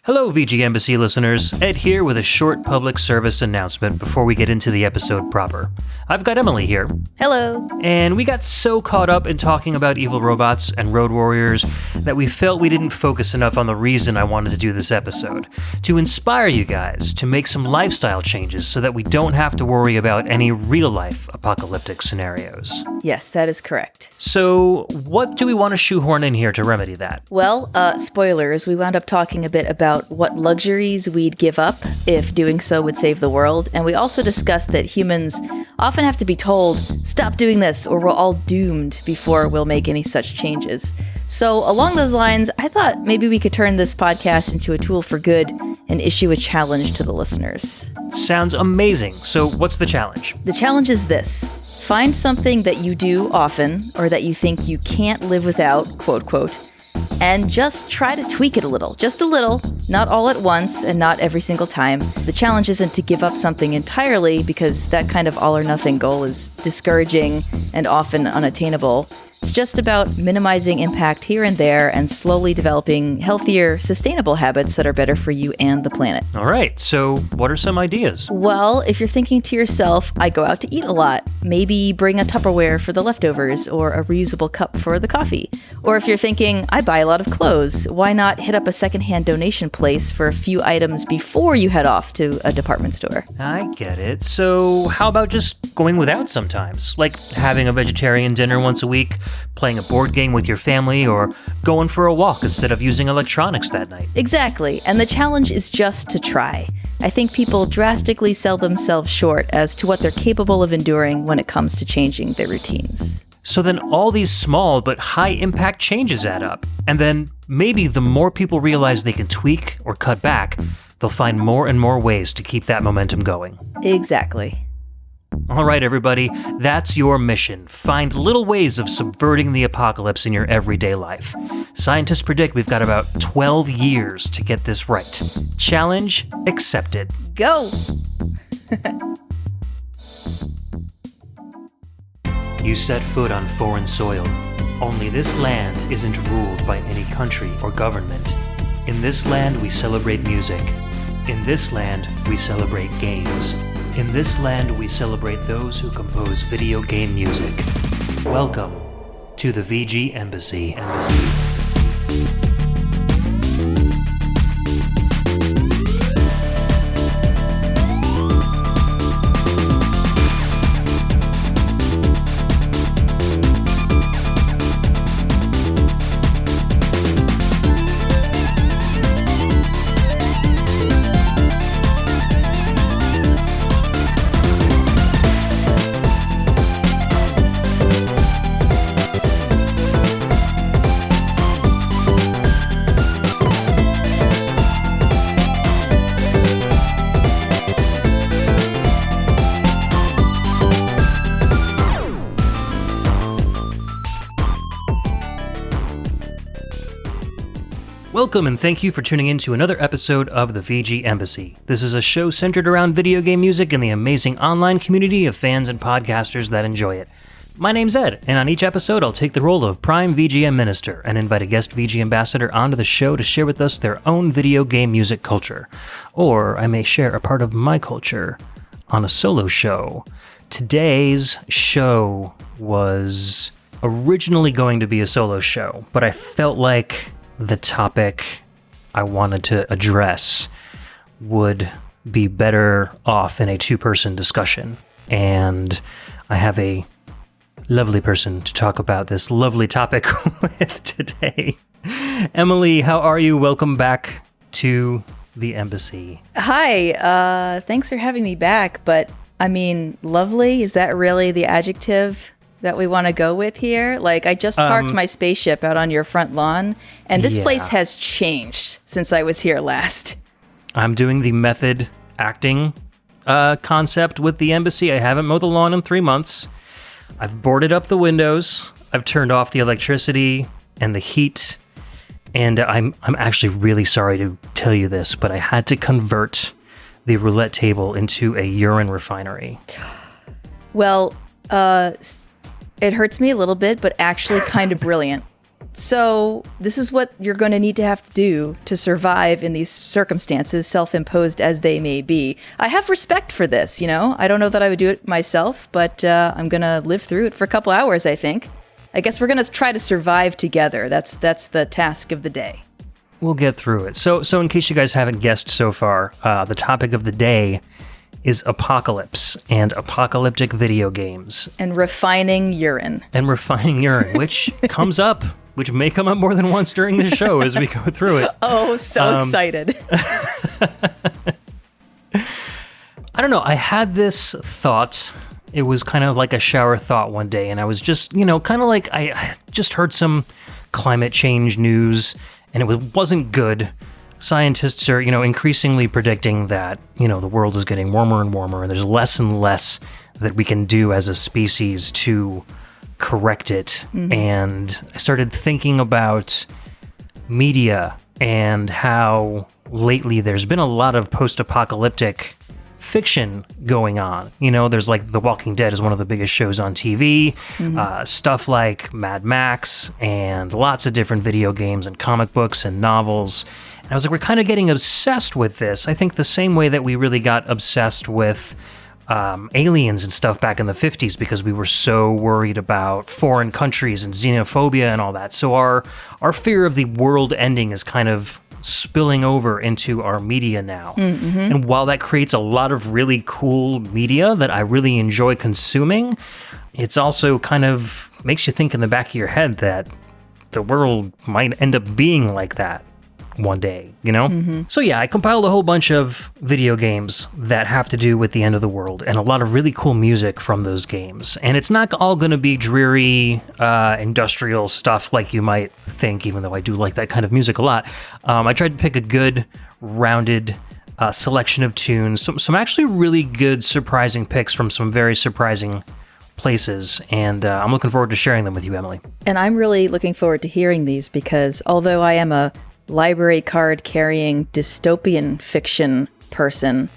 Hello, VG Embassy listeners. Ed here with a short public service announcement before we get into the episode proper. I've got Emily here. Hello. And we got so caught up in talking about evil robots and road warriors that we felt we didn't focus enough on the reason I wanted to do this episode. To inspire you guys to make some lifestyle changes so that we don't have to worry about any real-life apocalyptic scenarios. Yes, that is correct. So, what do we want to shoehorn in here to remedy that? Well, spoilers, we wound up talking a bit about what luxuries we'd give up if doing so would save the world, and we also discussed that humans often have to be told, stop doing this or we're all doomed before we'll make any such changes. So along those lines, I thought maybe we could turn this podcast into a tool for good and issue a challenge to the listeners. Sounds amazing. So what's the challenge? The challenge is this. Find something that you do often or that you think you can't live without, quote, quote, and just try to tweak it a little, just a little, not all at once and not every single time. The challenge isn't to give up something entirely because that kind of all or nothing goal is discouraging and often unattainable. It's just about minimizing impact here and there and slowly developing healthier, sustainable habits that are better for you and the planet. All right, so what are some ideas? Well, if you're thinking to yourself, I go out to eat a lot, maybe bring a Tupperware for the leftovers or a reusable cup for the coffee. Or if you're thinking, I buy a lot of clothes, why not hit up a secondhand donation place for a few items before you head off to a department store? I get it. So how about just going without sometimes? Like having a vegetarian dinner once a week, playing a board game with your family, or going for a walk instead of using electronics that night. Exactly, and the challenge is just to try. I think people drastically sell themselves short as to what they're capable of enduring when it comes to changing their routines. So then all these small but high-impact changes add up. And then maybe the more people realize they can tweak or cut back, they'll find more and more ways to keep that momentum going. Exactly. All right, everybody, that's your mission. Find little ways of subverting the apocalypse in your everyday life. Scientists predict we've got about 12 years to get this right. Challenge accepted. Go! You set foot on foreign soil. Only this land isn't ruled by any country or government. In this land, we celebrate music. In this land, we celebrate games. In this land, we celebrate those who compose video game music. Welcome to the VG Embassy. Welcome and thank you for tuning in to another episode of the VG Embassy. This is a show centered around video game music and the amazing online community of fans and podcasters that enjoy it. My name's Ed, and on each episode I'll take the role of Prime VGM Minister and invite a guest VG Ambassador onto the show to share with us their own video game music culture. Or I may share a part of my culture on a solo show. Today's show was originally going to be a solo show, but I felt like the topic I wanted to address would be better off in a two-person discussion. And I have a lovely person to talk about this lovely topic with today. Emily, how are you? Welcome back to the embassy. Hi, thanks for having me back, but I mean, lovely, is that really the adjective that we want to go with here? Like, I just parked my spaceship out on your front lawn, and this place has changed since I was here last. I'm doing the method acting concept with the embassy. I haven't mowed the lawn in 3 months. I've boarded up the windows. I've turned off the electricity and the heat. And I'm actually really sorry to tell you this, but I had to convert the roulette table into a urine refinery. Well, it hurts me a little bit, but actually kind of brilliant. So this is what you're going to need to have to do to survive in these circumstances, self-imposed as they may be. I have respect for this, you know? I don't know that I would do it myself, but I'm going to live through it for a couple hours, I think. I guess we're going to try to survive together. That's the task of the day. We'll get through it. So in case you guys haven't guessed so far, the topic of the day is apocalypse and apocalyptic video games. And refining urine. Which comes up, which may come up more than once during the show as we go through it. Oh, so excited. I don't know. I had this thought. It was kind of like a shower thought one day, and I was just, kind of like I just heard some climate change news, and it wasn't good. Scientists are, increasingly predicting that, the world is getting warmer and warmer, and there's less and less that we can do as a species to correct it. Mm-hmm. And I started thinking about media and how lately there's been a lot of post-apocalyptic fiction going on. There's like The Walking Dead is one of the biggest shows on TV, stuff like Mad Max, and lots of different video games and comic books and novels. And I was like, we're kind of getting obsessed with this. I think the same way that we really got obsessed with aliens and stuff back in the 50s because we were so worried about foreign countries and xenophobia and all that. So our fear of the world ending is kind of spilling over into our media now. Mm-hmm. And while that creates a lot of really cool media that I really enjoy consuming, it's also kind of makes you think in the back of your head that the world might end up being like that one day, Mm-hmm. So yeah, I compiled a whole bunch of video games that have to do with the end of the world and a lot of really cool music from those games. And it's not all going to be dreary industrial stuff like you might think, even though I do like that kind of music a lot. I tried to pick a good, rounded selection of tunes, some actually really good, surprising picks from some very surprising places, and I'm looking forward to sharing them with you, Emily. And I'm really looking forward to hearing these because although I am a library card carrying dystopian fiction person,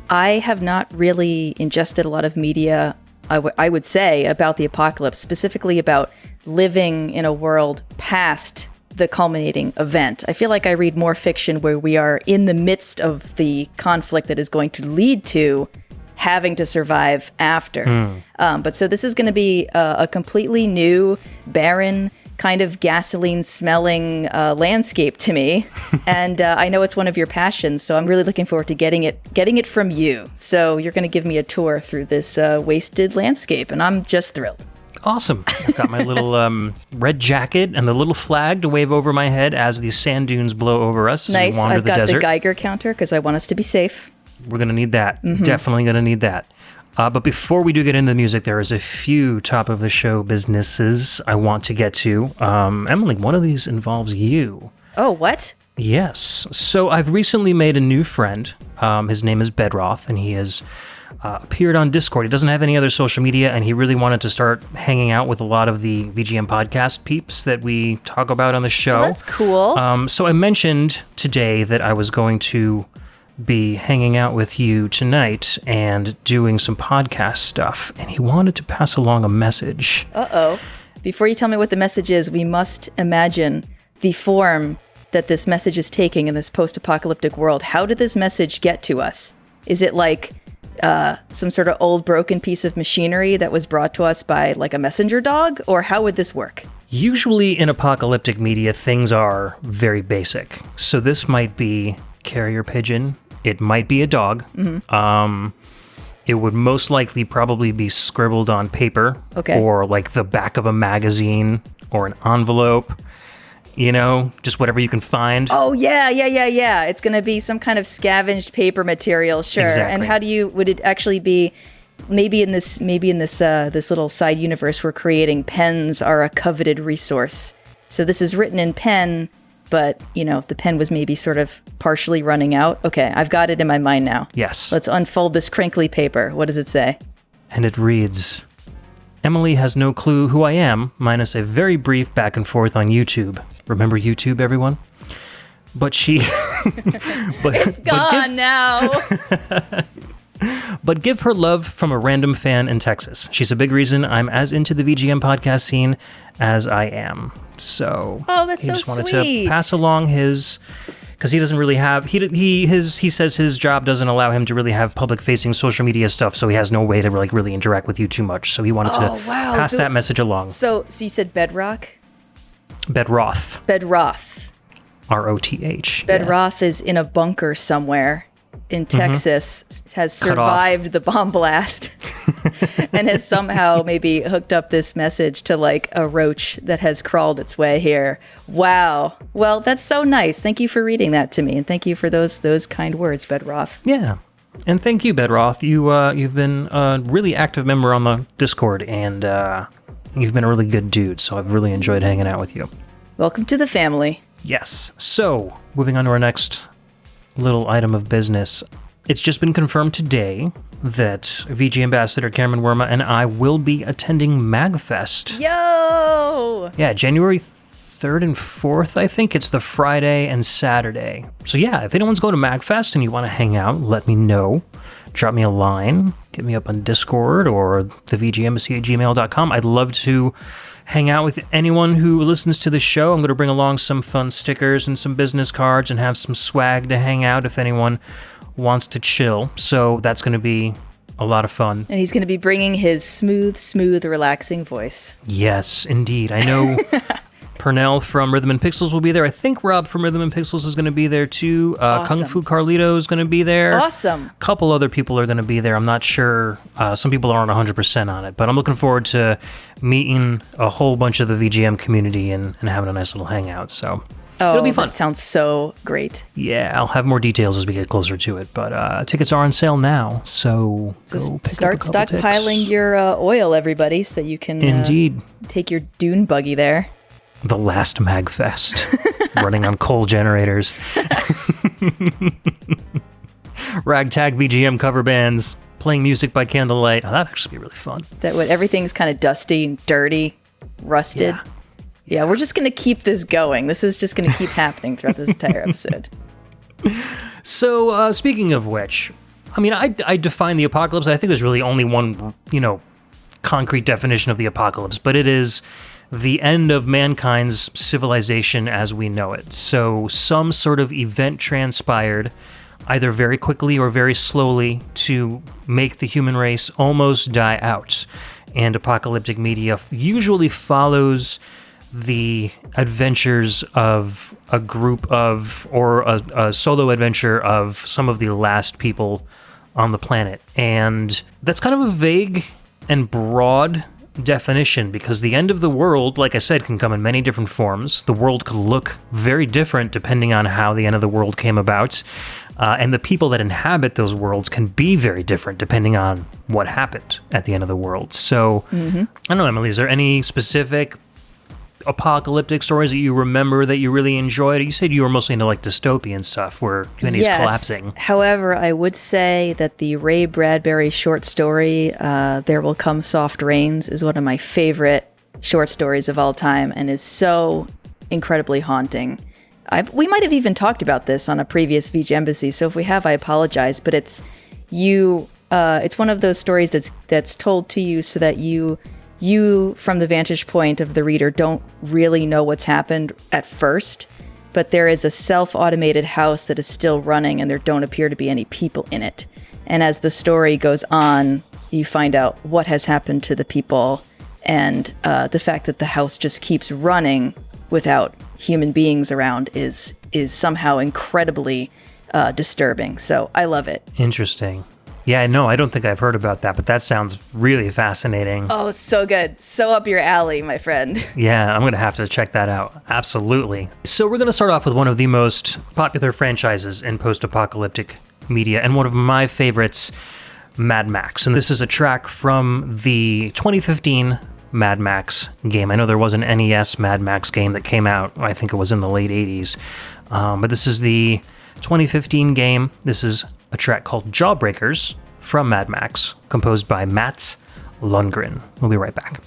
I have not really ingested a lot of media, I would say, about the apocalypse, specifically about living in a world past the culminating event. I feel like I read more fiction where we are in the midst of the conflict that is going to lead to having to survive after. But so this is going to be a completely new, barren, kind of gasoline-smelling landscape to me, and I know it's one of your passions, so I'm really looking forward to getting it from you. So you're going to give me a tour through this wasted landscape, and I'm just thrilled. Awesome. I've got my little red jacket and the little flag to wave over my head as these sand dunes blow over us as nice. we wander I've the got desert. the Geiger counter because I want us to be safe. We're going to need that. Mm-hmm. Definitely going to need that. But before we do get into the music, there is a few top-of-the-show businesses I want to get to. Emily, one of these involves you. Oh, what? Yes. So I've recently made a new friend. His name is Bedroth, and he has appeared on Discord. He doesn't have any other social media, and he really wanted to start hanging out with a lot of the VGM podcast peeps that we talk about on the show. Oh, that's cool. So I mentioned today that I was going to be hanging out with you tonight and doing some podcast stuff, and he wanted to pass along a message. Uh-oh. Before you tell me what the message is, we must imagine the form that this message is taking in this post-apocalyptic world. How did this message get to us? Is it like some sort of old broken piece of machinery that was brought to us by like a messenger dog, or how would this work? Usually in apocalyptic media, things are very basic. So this might be carrier pigeon. It might be a dog. Mm-hmm. It would most likely probably be scribbled on paper, or like the back of a magazine or an envelope, just whatever you can find. Oh, yeah. It's going to be some kind of scavenged paper material, sure. Exactly. And would it actually be, maybe in this this little side universe we're creating, pens are a coveted resource. So this is written in pen, but, the pen was maybe sort of partially running out. Okay, I've got it in my mind now. Yes. Let's unfold this crinkly paper. What does it say? And it reads, Emily has no clue who I am, minus a very brief back and forth on YouTube. Remember YouTube, everyone? But she... It's gone now. But give her love from a random fan in Texas. She's a big reason I'm as into the VGM podcast scene as I am. So that's he so just wanted sweet. to pass along his, because he doesn't really have, he says his job doesn't allow him to really have public-facing social media stuff, so he has no way to like really interact with you too much. So he wanted to pass that message along. So you said Bedrock? Bedroth. Bedroth. R-O-T-H. Bedroth is in a bunker somewhere in Texas, has survived the bomb blast, and has somehow maybe hooked up this message to like a roach that has crawled its way here. Wow. Well, that's so nice. Thank you for reading that to me, and thank you for those kind words, Bedroth. Yeah. And thank you, Bedroth. You've been a really active member on the Discord, and you've been a really good dude, so I've really enjoyed hanging out with you. Welcome to the family. Yes. So, moving on to our next little item of business. It's just been confirmed today that VG Ambassador Cameron Worma and I will be attending MagFest. Yo! Yeah, January 3rd and 4th, I think. It's the Friday and Saturday. So yeah, if anyone's going to MagFest and you want to hang out, let me know. Drop me a line. Get me up on Discord or the vgembassy@gmail.com. I'd love to hang out with anyone who listens to the show. I'm going to bring along some fun stickers and some business cards and have some swag to hang out if anyone wants to chill. So that's going to be a lot of fun. And he's going to be bringing his smooth, relaxing voice. Yes, indeed. I know Pernell from Rhythm and Pixels will be there. I think Rob from Rhythm and Pixels is going to be there too. Awesome. Kung Fu Carlito is going to be there. Awesome. A couple other people are going to be there. I'm not sure. Some people aren't 100% on it, but I'm looking forward to meeting a whole bunch of the VGM community and having a nice little hangout. So it'll be fun. That sounds so great. Yeah, I'll have more details as we get closer to it, but tickets are on sale now, so go pick start up a couple stockpiling ticks. your oil, everybody, so that you can Indeed. Take your dune buggy there. The last MagFest, running on coal generators. Ragtag VGM cover bands, playing music by candlelight. Oh, that'd actually be really fun. That when everything's kind of dusty and dirty, rusted. Yeah, we're just going to keep this going. This is just going to keep happening throughout this entire episode. So, speaking of which, I mean, I define the apocalypse. I think there's really only one, concrete definition of the apocalypse, but it is the end of mankind's civilization as we know it. So some sort of event transpired, either very quickly or very slowly, to make the human race almost die out. And apocalyptic media usually follows the adventures of a group of, or a solo adventure of some of the last people on the planet. And that's kind of a vague and broad definition, because the end of the world, like I said, can come in many different forms. The world could look very different depending on how the end of the world came about. And the people that inhabit those worlds can be very different depending on what happened at the end of the world. So, I don't know, Emily, is there any specific apocalyptic stories that you remember that you really enjoyed? You said you were mostly into like dystopian stuff where humanity's collapsing. However, I would say that the Ray Bradbury short story, There Will Come Soft Rains, is one of my favorite short stories of all time and is so incredibly haunting. We might have even talked about this on a previous VG Embassy, so if we have, I apologize, but it's one of those stories that's told to you so that you, from the vantage point of the reader, don't really know what's happened at first, but there is a self-automated house that is still running and there don't appear to be any people in it. And as the story goes on, you find out what has happened to the people, and the fact that the house just keeps running without human beings around is somehow incredibly disturbing. So I love it. Interesting. Yeah, no, I don't think I've heard about that, but that sounds really fascinating. Oh, so good. So up your alley, my friend. Yeah, I'm going to have to check that out. Absolutely. So we're going to start off with one of the most popular franchises in post-apocalyptic media, and one of my favorites, Mad Max. And this is a track from the 2015 Mad Max game. I know there was an NES Mad Max game that came out, I think it was in the late 80s. But this is the 2015 game. This is a track called Jawbreakers from Mad Max, composed by Mats Lundgren. We'll be right back.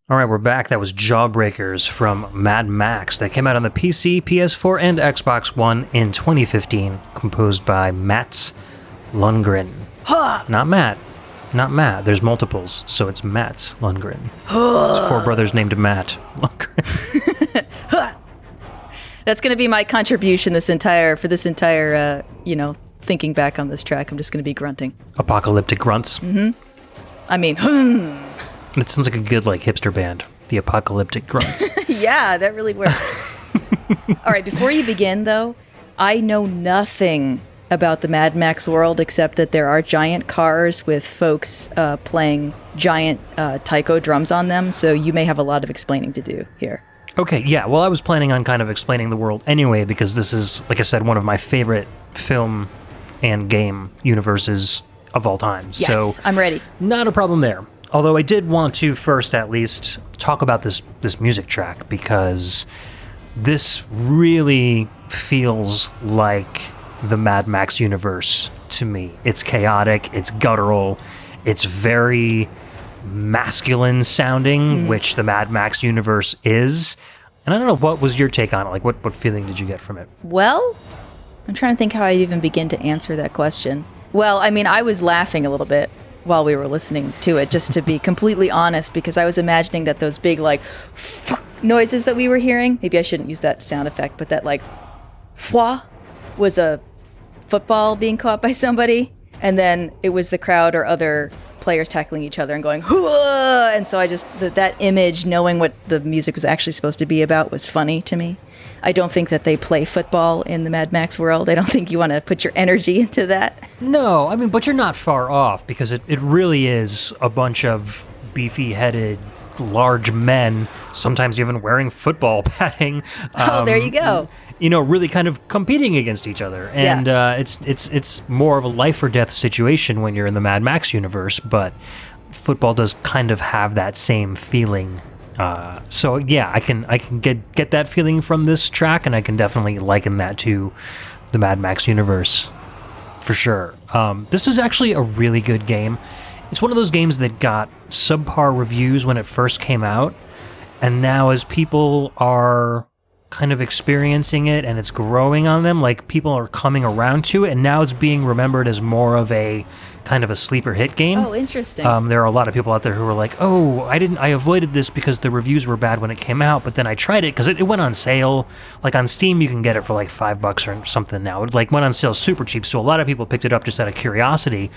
All right, we're back. That was Jawbreakers from Mad Max that came out on the PC, PS4, and Xbox One in 2015, composed by Mats Lundgren. Not Matt. Not Matt. There's multiples, so it's Mats Lundgren. There's 4 brothers named Matt Lundgren. That's going to be my contribution for this entire, thinking back on this track. I'm just going to be grunting. Apocalyptic grunts. Mm-hmm. I mean, That sounds like a good, hipster band. The Apocalyptic Grunts. Yeah, that really works. All right, before you begin, though, I know nothing about the Mad Max world except that there are giant cars with folks playing giant taiko drums on them, so you may have a lot of explaining to do here. Okay, yeah, well, I was planning on kind of explaining the world anyway, because this is, like I said, one of my favorite film and game universes of all time. Yes, so I'm ready. Not a problem there. Although I did want to first at least talk about this music track, because this really feels like the Mad Max universe to me. It's chaotic, it's guttural, it's very masculine sounding, which the Mad Max universe is. And I don't know, what was your take on it? What feeling did you get from it? Well, I'm trying to think how I even begin to answer that question. Well, I mean, I was laughing a little bit while we were listening to it, just to be completely honest, because I was imagining that those big, noises that we were hearing, maybe I shouldn't use that sound effect, but that, fwa was a football being caught by somebody, and then it was the crowd or other players tackling each other and going, hoo-ah! And so I just, that image, knowing what the music was actually supposed to be about, was funny to me. I don't think that they play football in the Mad Max world. I don't think you want to put your energy into that. No, I mean, but you're not far off, because it really is a bunch of beefy-headed, large men, sometimes even wearing football padding. There you go. Really kind of competing against each other. And it's more of a life or death situation when you're in the Mad Max universe, but football does kind of have that same feeling. So yeah, I can get that feeling from this track, and I can definitely liken that to the Mad Max universe for sure. This is actually a really good game. It's one of those games that got subpar reviews when it first came out, and now as people are kind of experiencing it and it's growing on them, people are coming around to it, and now it's being remembered as more of a kind of a sleeper hit game. Oh, interesting. There are a lot of people out there who are like, oh, I avoided this because the reviews were bad when it came out, but then I tried it because it went on sale. On Steam, you can get it for $5 or something now. It went on sale super cheap, so a lot of people picked it up just out of curiosity,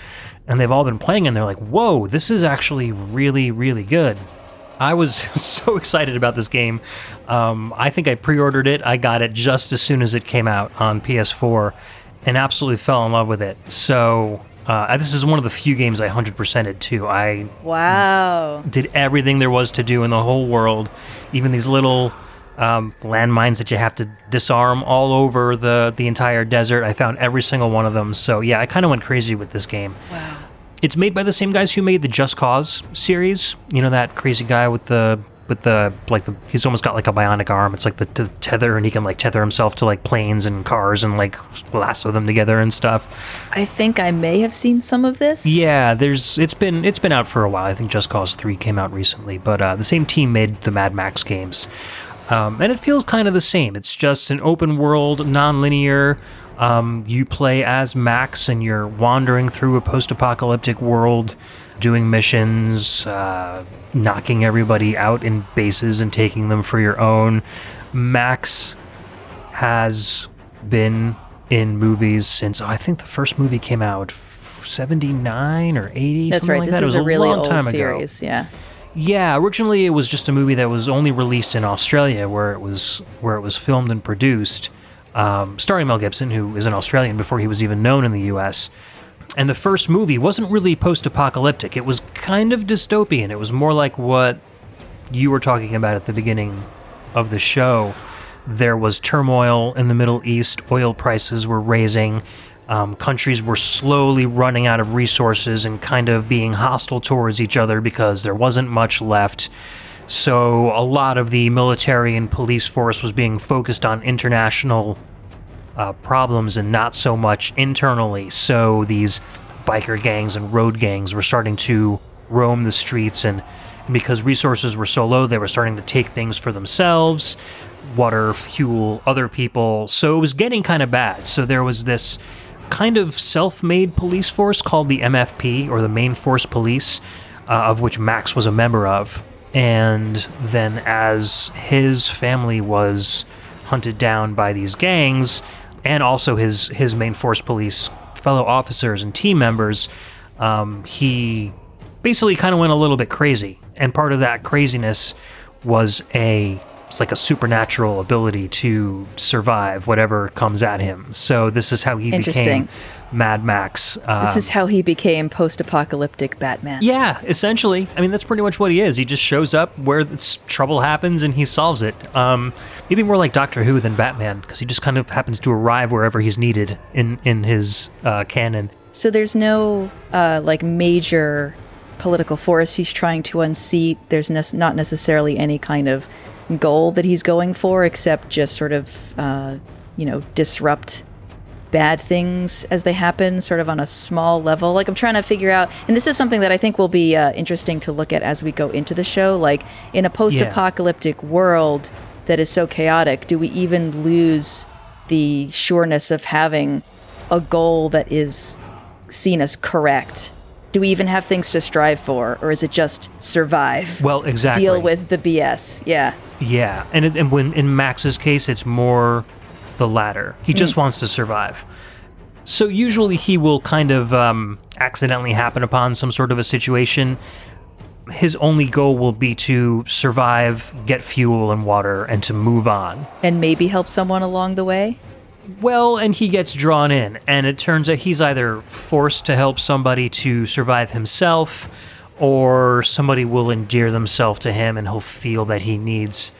and they've all been playing it, and they're like, whoa, this is actually really, really good. I was so excited about this game. I think I pre-ordered it. I got it just as soon as it came out on PS4 and absolutely fell in love with it. So this is one of the few games I 100%ed too. Wow. Did everything there was to do in the whole world, even these little landmines that you have to disarm all over the entire desert. I found every single one of them. So yeah, I kind of went crazy with this game. Wow. It's made by the same guys who made the Just Cause series. That crazy guy with he's almost got a bionic arm. It's the tether, and he can tether himself to planes and cars and lasso them together and stuff. I think I may have seen some of this. Yeah, it's been out for a while. I think Just Cause 3 came out recently, but the same team made the Mad Max games. And it feels kind of the same. It's just an open world, non-linear. You play as Max, and you're wandering through a post-apocalyptic world, doing missions, knocking everybody out in bases and taking them for your own. Max has been in movies since, I think the first movie came out 79 or 80. That's something right. like This that. is It a was really long old time series. ago. Yeah. Yeah, originally it was just a movie that was only released in Australia, where it was filmed and produced, starring Mel Gibson, who is an Australian before he was even known in the U.S. And the first movie wasn't really post-apocalyptic. It was kind of dystopian. It was more like what you were talking about at the beginning of the show. There was turmoil in the Middle East. Oil prices were raising. Countries were slowly running out of resources and kind of being hostile towards each other because there wasn't much left. So a lot of the military and police force was being focused on international problems and not so much internally. So these biker gangs and road gangs were starting to roam the streets and because resources were so low, they were starting to take things for themselves, water, fuel, other people. So it was getting kind of bad. So there was this kind of self-made police force called the MFP, or the Main Force Police, of which Max was a member of. And then as his family was hunted down by these gangs, and also his Main Force Police fellow officers and team members, he basically kind of went a little bit crazy. And part of that craziness was it's like a supernatural ability to survive whatever comes at him. So this is how he became Mad Max. This is how he became post-apocalyptic Batman. Yeah, essentially. I mean, that's pretty much what he is. He just shows up where trouble happens and he solves it. Maybe more like Doctor Who than Batman, because he just kind of happens to arrive wherever he's needed in his canon. So there's no major political force he's trying to unseat. There's not necessarily any kind of goal that he's going for, except just sort of, disrupt bad things as they happen, sort of on a small level. Like, I'm trying to figure out, and this is something that I think will be interesting to look at as we go into the show, like, in a post-apocalyptic world that is so chaotic, do we even lose the sureness of having a goal that is seen as correct? Do we even have things to strive for, or is it just survive? Well, exactly. Deal with the BS, yeah. Yeah, and when in Max's case, it's more the latter. He just wants to survive. So usually he will kind of accidentally happen upon some sort of a situation. His only goal will be to survive, get fuel and water, and to move on. And maybe help someone along the way? Well, and he gets drawn in, and it turns out he's either forced to help somebody to survive himself, or somebody will endear themselves to him and he'll feel that he needs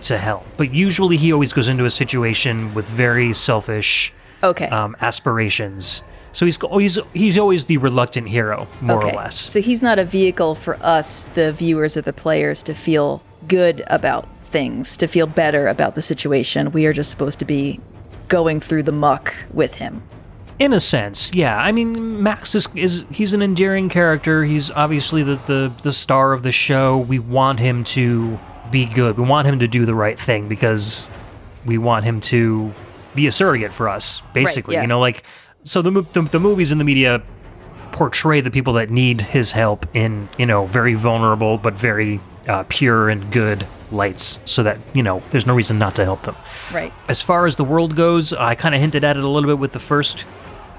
to help. But usually he always goes into a situation with very selfish aspirations. So he's always the reluctant hero, more or less. So he's not a vehicle for us, the viewers or the players, to feel good about things, to feel better about the situation. We are just supposed to be going through the muck with him. In a sense, yeah. I mean, Max he's an endearing character. He's obviously the star of the show. We want him to be good. We want him to do the right thing because we want him to be a surrogate for us, basically. Right, yeah. So the movies and the media portray the people that need his help in, very vulnerable but very pure and good lights, so that, there's no reason not to help them. Right. As far as the world goes, I kind of hinted at it a little bit with the first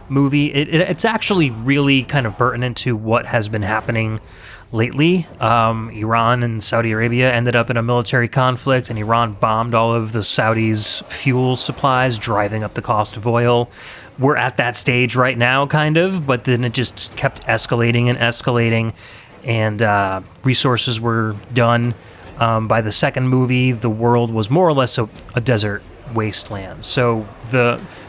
movie. It's actually really kind of pertinent to what has been happening lately. Iran and Saudi Arabia ended up in a military conflict, and Iran bombed all of the Saudis' fuel supplies, driving up the cost of oil. We're at that stage right now, kind of, but then it just kept escalating and escalating, and resources were done. By the second movie, the world was more or less a desert wasteland. So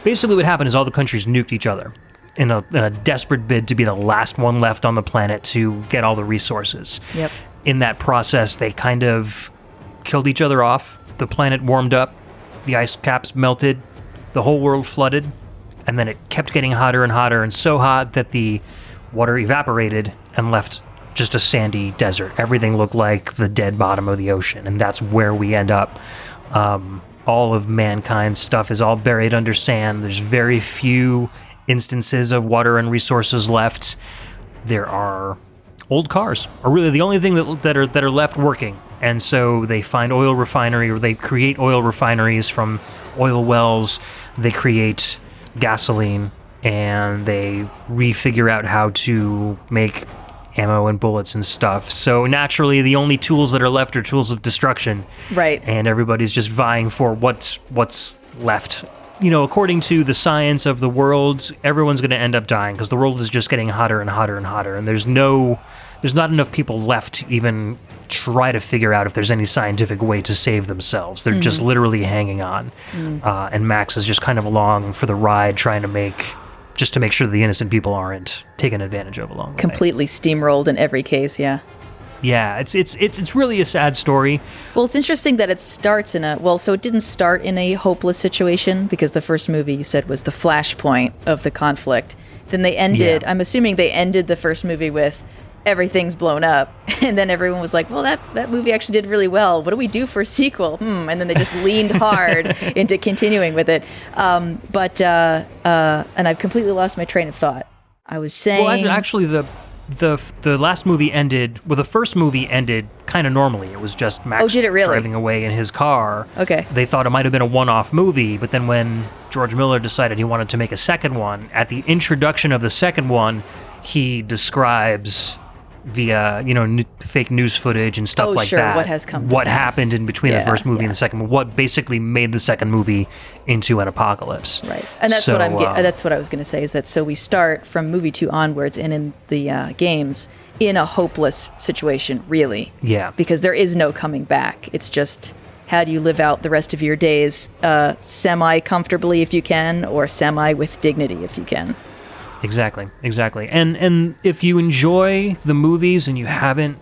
basically what happened is all the countries nuked each other in a desperate bid to be the last one left on the planet to get all the resources. Yep. In that process, they kind of killed each other off. The planet warmed up, the ice caps melted, the whole world flooded, and then it kept getting hotter and hotter, and so hot that the water evaporated and left just a sandy desert. Everything looked like the dead bottom of the ocean, and that's where we end up. All of mankind's stuff is all buried under sand. There's very few instances of water and resources left. There are old cars, are really the only thing that are left working. And so they find oil refinery, or they create oil refineries from oil wells. They create gasoline, and they refigure out how to make ammo and bullets and stuff. So naturally, the only tools that are left are tools of destruction. Right. And everybody's just vying for what's left. According to the science of the world, everyone's going to end up dying because the world is just getting hotter and hotter and hotter. And there's not enough people left to even try to figure out if there's any scientific way to save themselves. They're just literally hanging on. And Max is just kind of along for the ride, trying to make sure the innocent people aren't taken advantage of along the way. Completely steamrolled in every case, yeah. Yeah, it's really a sad story. Well, it's interesting that it starts so it didn't start in a hopeless situation, because the first movie you said was the flashpoint of the conflict. Then they ended, I'm assuming they ended the first movie with everything's blown up. And then everyone was like, well, that movie actually did really well. What do we do for a sequel? And then they just leaned hard into continuing with it. And I've completely lost my train of thought. I was saying... Well, actually, the last movie ended... Well, the first movie ended kind of normally. It was just Max driving away in his car. Okay. They thought it might have been a one-off movie, but then when George Miller decided he wanted to make a second one, at the introduction of the second one, he describes via, fake news footage and stuff like that. What has come to what pass. happened in between the first movie and the second one, what basically made the second movie into an apocalypse. Right. And that's that's what I was going to say, is that so we start from movie 2 onwards and in the games in a hopeless situation, really. Yeah. Because there is no coming back. It's just, how do you live out the rest of your days semi-comfortably if you can, or semi with dignity if you can. Exactly. And if you enjoy the movies and you haven't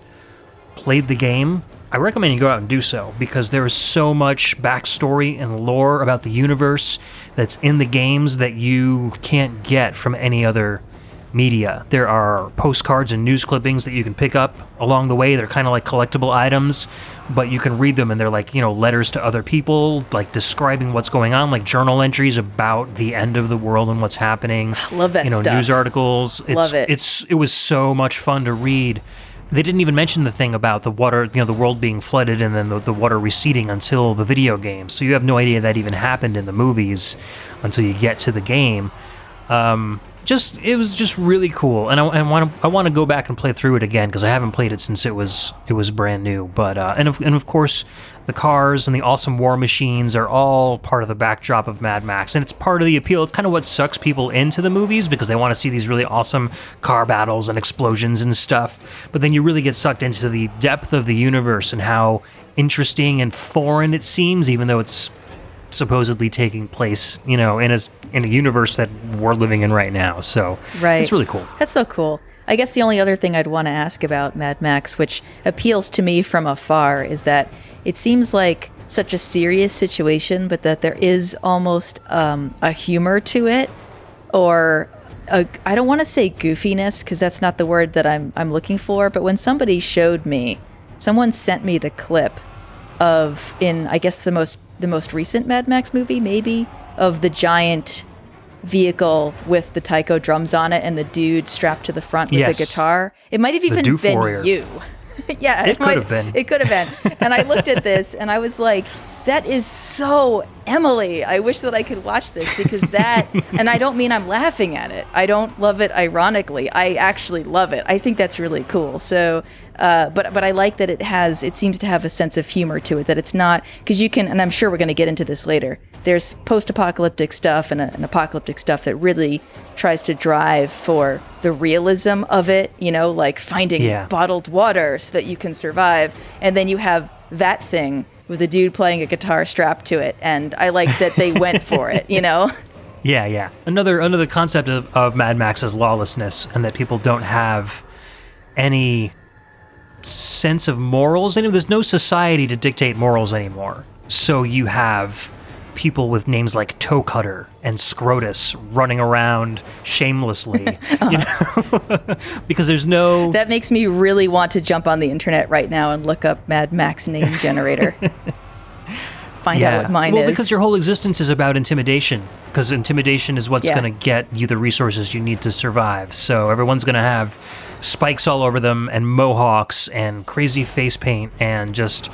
played the game, I recommend you go out and do so, because there is so much backstory and lore about the universe that's in the games that you can't get from any other media. There are postcards and news clippings that you can pick up along the way. They're kind of like collectible items, but you can read them and they're like, letters to other people, like describing what's going on, like journal entries about the end of the world and what's happening. Love that stuff. News articles. Love it. It was so much fun to read. They didn't even mention the thing about the water, the world being flooded and then the water receding until the video game. So you have no idea that even happened in the movies until you get to the game. It was just really cool, and I want to go back and play through it again, because I haven't played it since it was brand new. But and of course, the cars and the awesome war machines are all part of the backdrop of Mad Max, and it's part of the appeal. It's kind of what sucks people into the movies, because they want to see these really awesome car battles and explosions and stuff. But then you really get sucked into the depth of the universe and how interesting and foreign it seems, even though it's supposedly taking place, in a universe that we're living in right now. So it's really cool. That's so cool. I guess the only other thing I'd want to ask about Mad Max, which appeals to me from afar, is that it seems like such a serious situation, but that there is almost a humor to it, or I don't want to say goofiness, because that's not the word that I'm looking for. But when someone sent me the clip of, in I guess the most recent Mad Max movie, maybe, of the giant vehicle with the taiko drums on it and the dude strapped to the front with a guitar. It might have even been warrior. you. Yeah, it could have been. It could have been. And I looked at this and I was like, that is so Emily. I wish that I could watch this, because that, and I don't mean I'm laughing at it. I don't love it ironically. I actually love it. I think that's really cool. So, but I like that it seems to have a sense of humor to it, that it's not, because you can, and I'm sure we're going to get into this later, there's post-apocalyptic stuff and an apocalyptic stuff that really tries to drive for the realism of it, like finding bottled water so that you can survive. And then you have that thing with a dude playing a guitar strapped to it, and I like that they went for it, Yeah. Another concept of Mad Max is lawlessness, and that people don't have any sense of morals. There's no society to dictate morals anymore. So you have people with names like Toe Cutter and Scrotus running around shamelessly, because there's no... That makes me really want to jump on the internet right now and look up Mad Max name generator. Find out what mine is. Well, because your whole existence is about intimidation, because intimidation is what's going to get you the resources you need to survive. So everyone's going to have spikes all over them and mohawks and crazy face paint and just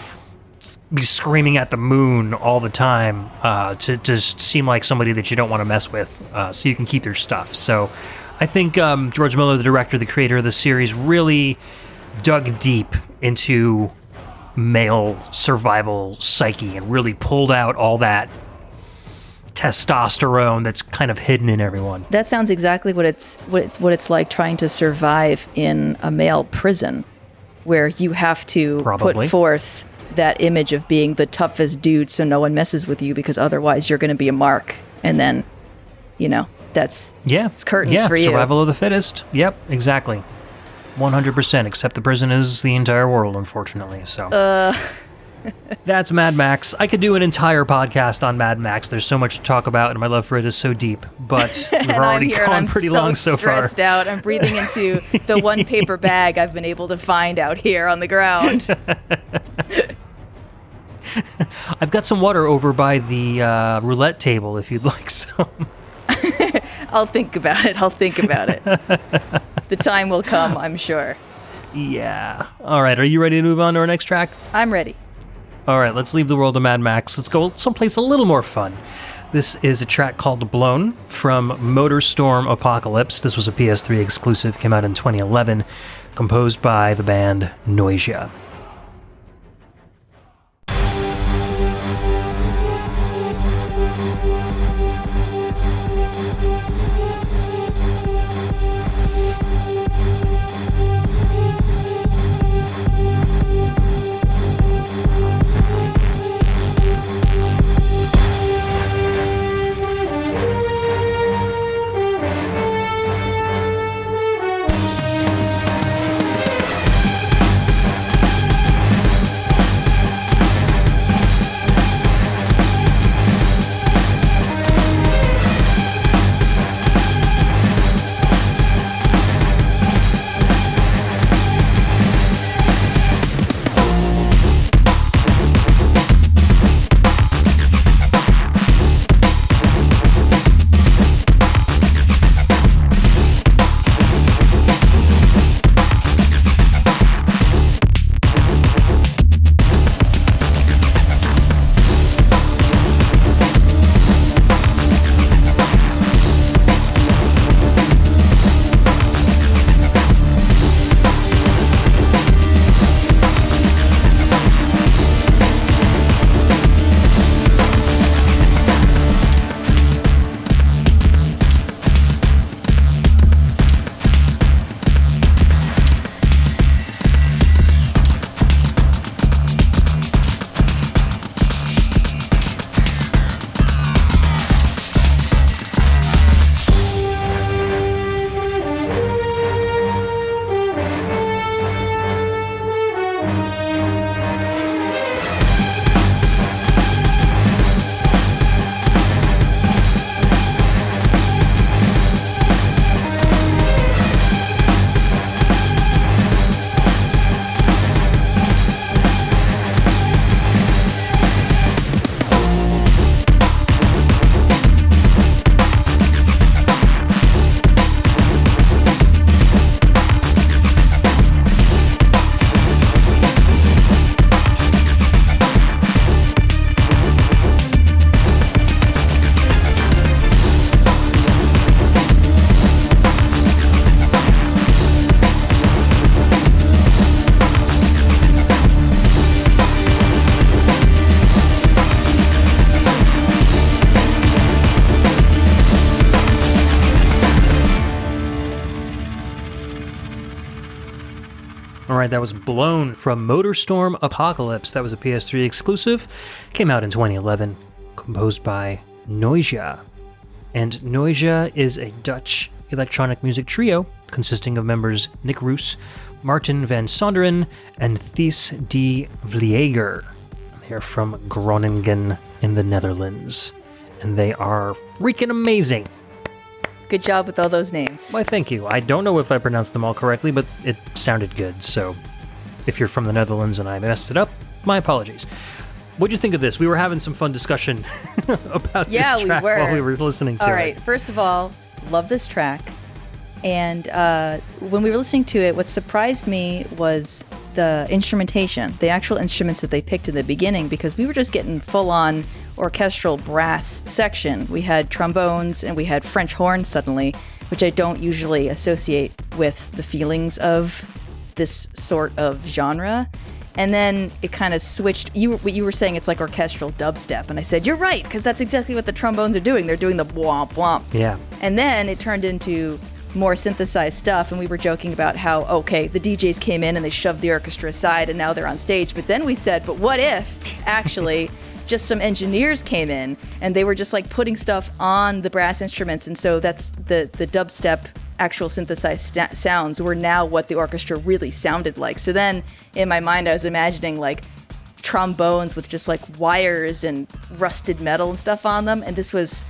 be screaming at the moon all the time to just seem like somebody that you don't want to mess with, so you can keep your stuff. So I think George Miller, the director, the creator of the series, really dug deep into male survival psyche and really pulled out all that testosterone that's kind of hidden in everyone. That sounds exactly what it's like trying to survive in a male prison, where you have to put forth that image of being the toughest dude so no one messes with you, because otherwise you're going to be a mark. And then, it's curtains for you. Survival of the fittest. Yep, exactly. 100%, except the prison is the entire world, unfortunately. So That's Mad Max. I could do an entire podcast on Mad Max. There's so much to talk about, and my love for it is so deep. But we've already gone pretty long so far. I'm stressed out. I'm breathing into the one paper bag I've been able to find out here on the ground. I've got some water over by the roulette table if you'd like some. I'll think about it. The time will come, I'm sure. Yeah. All right, are you ready to move on to our next track? I'm ready. All right, let's leave the world of Mad Max. Let's go someplace a little more fun. This is a track called Blown from Motorstorm Apocalypse. This was a PS3 exclusive, came out in 2011, composed by the band Noisia. All right, that was Blown from Motorstorm Apocalypse. That was a PS3 exclusive. Came out in 2011, composed by Noisia. And Noisia is a Dutch electronic music trio consisting of members Nick Roos, Martin van Sonderen, and Thijs de Vlieger. They're from Groningen in the Netherlands, and they are freaking amazing. Good job with all those names. Why, thank you. I don't know if I pronounced them all correctly, but it sounded good, so if you're from the Netherlands and I messed it up, my apologies. What'd you think of this? We were having some fun discussion about this track while we were listening to it. All right, first of all, love this track. And when we were listening to it, what surprised me was the instrumentation, the actual instruments that they picked in the beginning, because we were just getting full-on orchestral brass section. We had trombones and we had French horns suddenly, which I don't usually associate with the feelings of this sort of genre. And then it kind of switched. You were saying it's like orchestral dubstep, and I said, you're right, because that's exactly what the trombones are doing. They're doing the womp womp. Yeah. And then it turned into more synthesized stuff, and we were joking about how, okay, the DJs came in and they shoved the orchestra aside and now they're on stage. But then we said, but what if actually just some engineers came in and they were just like putting stuff on the brass instruments, and so that's the dubstep actual synthesized sounds were now what the orchestra really sounded like. So then in my mind I was imagining like trombones with just like wires and rusted metal and stuff on them, and this was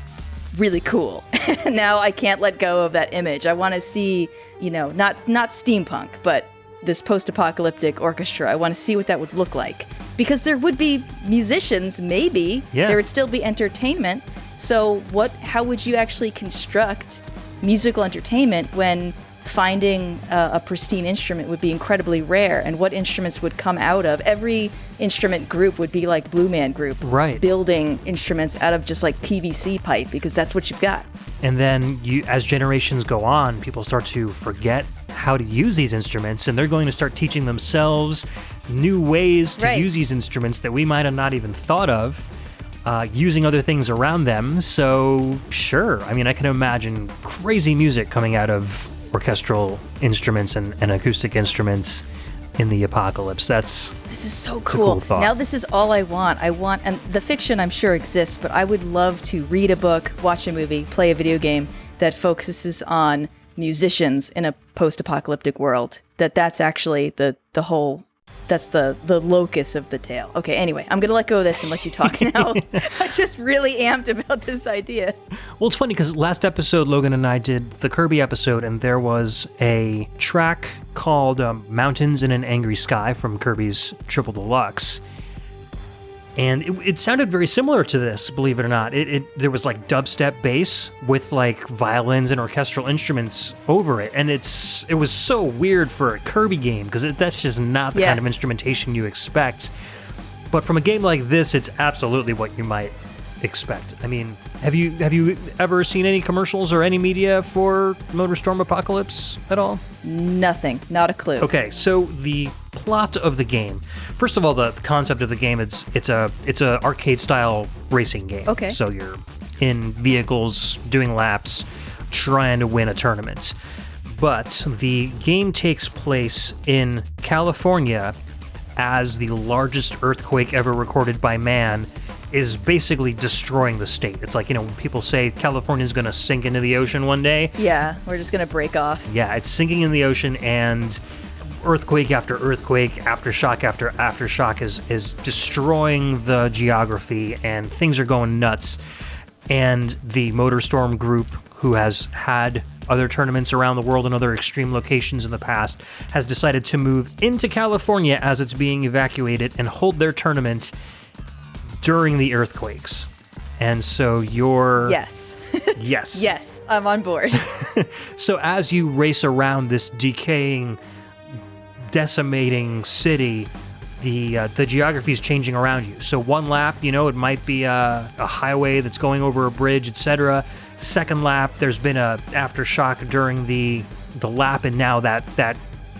really cool. Now I can't let go of that image. I want to see, not steampunk, but this post-apocalyptic orchestra. I want to see what that would look like, because there would be musicians, maybe. Yeah. There would still be entertainment. So how would you actually construct musical entertainment when finding a pristine instrument would be incredibly rare, and what instruments would come out of? Every instrument group would be like Blue Man Group, right, building instruments out of just like PVC pipe, because that's what you've got. And then as generations go on, people start to forget how to use these instruments, and they're going to start teaching themselves new ways to use these instruments that we might have not even thought of, using other things around them. So sure, I mean, I can imagine crazy music coming out of orchestral instruments and acoustic instruments in the apocalypse. This is so cool. A cool thought. Now this is all I want. And the fiction I'm sure exists, but I would love to read a book, watch a movie, play a video game that focuses on musicians in a post-apocalyptic world. That's actually the whole. That's the locus of the tale. Okay, anyway, I'm going to let go of this and let you talk now. I'm just really amped about this idea. Well, it's funny because last episode, Logan and I did the Kirby episode, and there was a track called Mountains in an Angry Sky from Kirby's Triple Deluxe. And it sounded very similar to this, believe it or not. There was like dubstep bass with like violins and orchestral instruments over it. And it was so weird for a Kirby game, because that's just not the kind of instrumentation you expect. But from a game like this, it's absolutely what you might expect. I mean, have you ever seen any commercials or any media for MotorStorm Apocalypse at all? Nothing. Not a clue. Okay, so the plot of the game. First of all, the concept of the game, it's a arcade style racing game. Okay. So you're in vehicles doing laps, trying to win a tournament. But the game takes place in California, as the largest earthquake ever recorded by man is basically destroying the state. It's like, when people say California's going to sink into the ocean one day. Yeah, we're just going to break off. Yeah, it's sinking in the ocean, and earthquake after earthquake, aftershock after aftershock is destroying the geography, and things are going nuts. And the MotorStorm group, who has had other tournaments around the world and other extreme locations in the past, has decided to move into California as it's being evacuated and hold their tournament during the earthquakes. And so you're... Yes. Yes. Yes, I'm on board. So as you race around this decaying, decimating city, the geography is changing around you. So one lap, it might be a highway that's going over a bridge, etc. Second lap, there's been a aftershock during the lap, and now that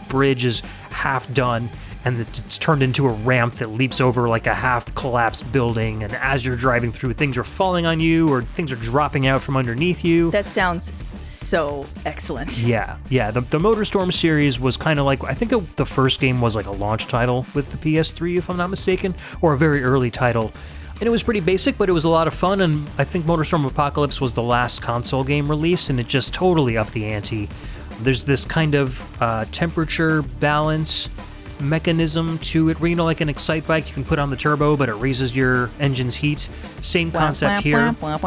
bridge is half done, and it's turned into a ramp that leaps over like a half-collapsed building, and as you're driving through, things are falling on you, or things are dropping out from underneath you. That sounds so excellent. Yeah. The MotorStorm series was kind of like, I think the first game was like a launch title with the PS3, if I'm not mistaken, or a very early title. And it was pretty basic, but it was a lot of fun, and I think MotorStorm Apocalypse was the last console game released, and it just totally upped the ante. There's this kind of temperature balance mechanism to it, where, like an Excite bike, you can put on the turbo, but it raises your engine's heat. Same concept here. It's one of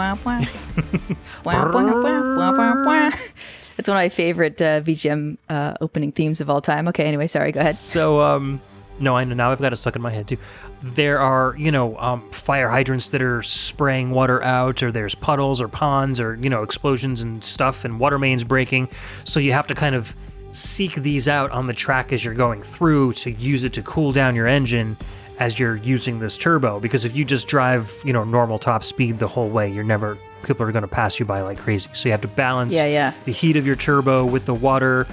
my favorite VGM opening themes of all time. Okay, anyway, sorry, go ahead. So, no, I know, now I've got it stuck in my head too. There are, fire hydrants that are spraying water out, or there's puddles or ponds or, explosions and stuff, and water mains breaking. So you have to kind of seek these out on the track as you're going through to use it to cool down your engine as you're using this turbo. Because if you just drive, normal top speed the whole way, people are going to pass you by like crazy. So you have to balance the heat of your turbo with the water.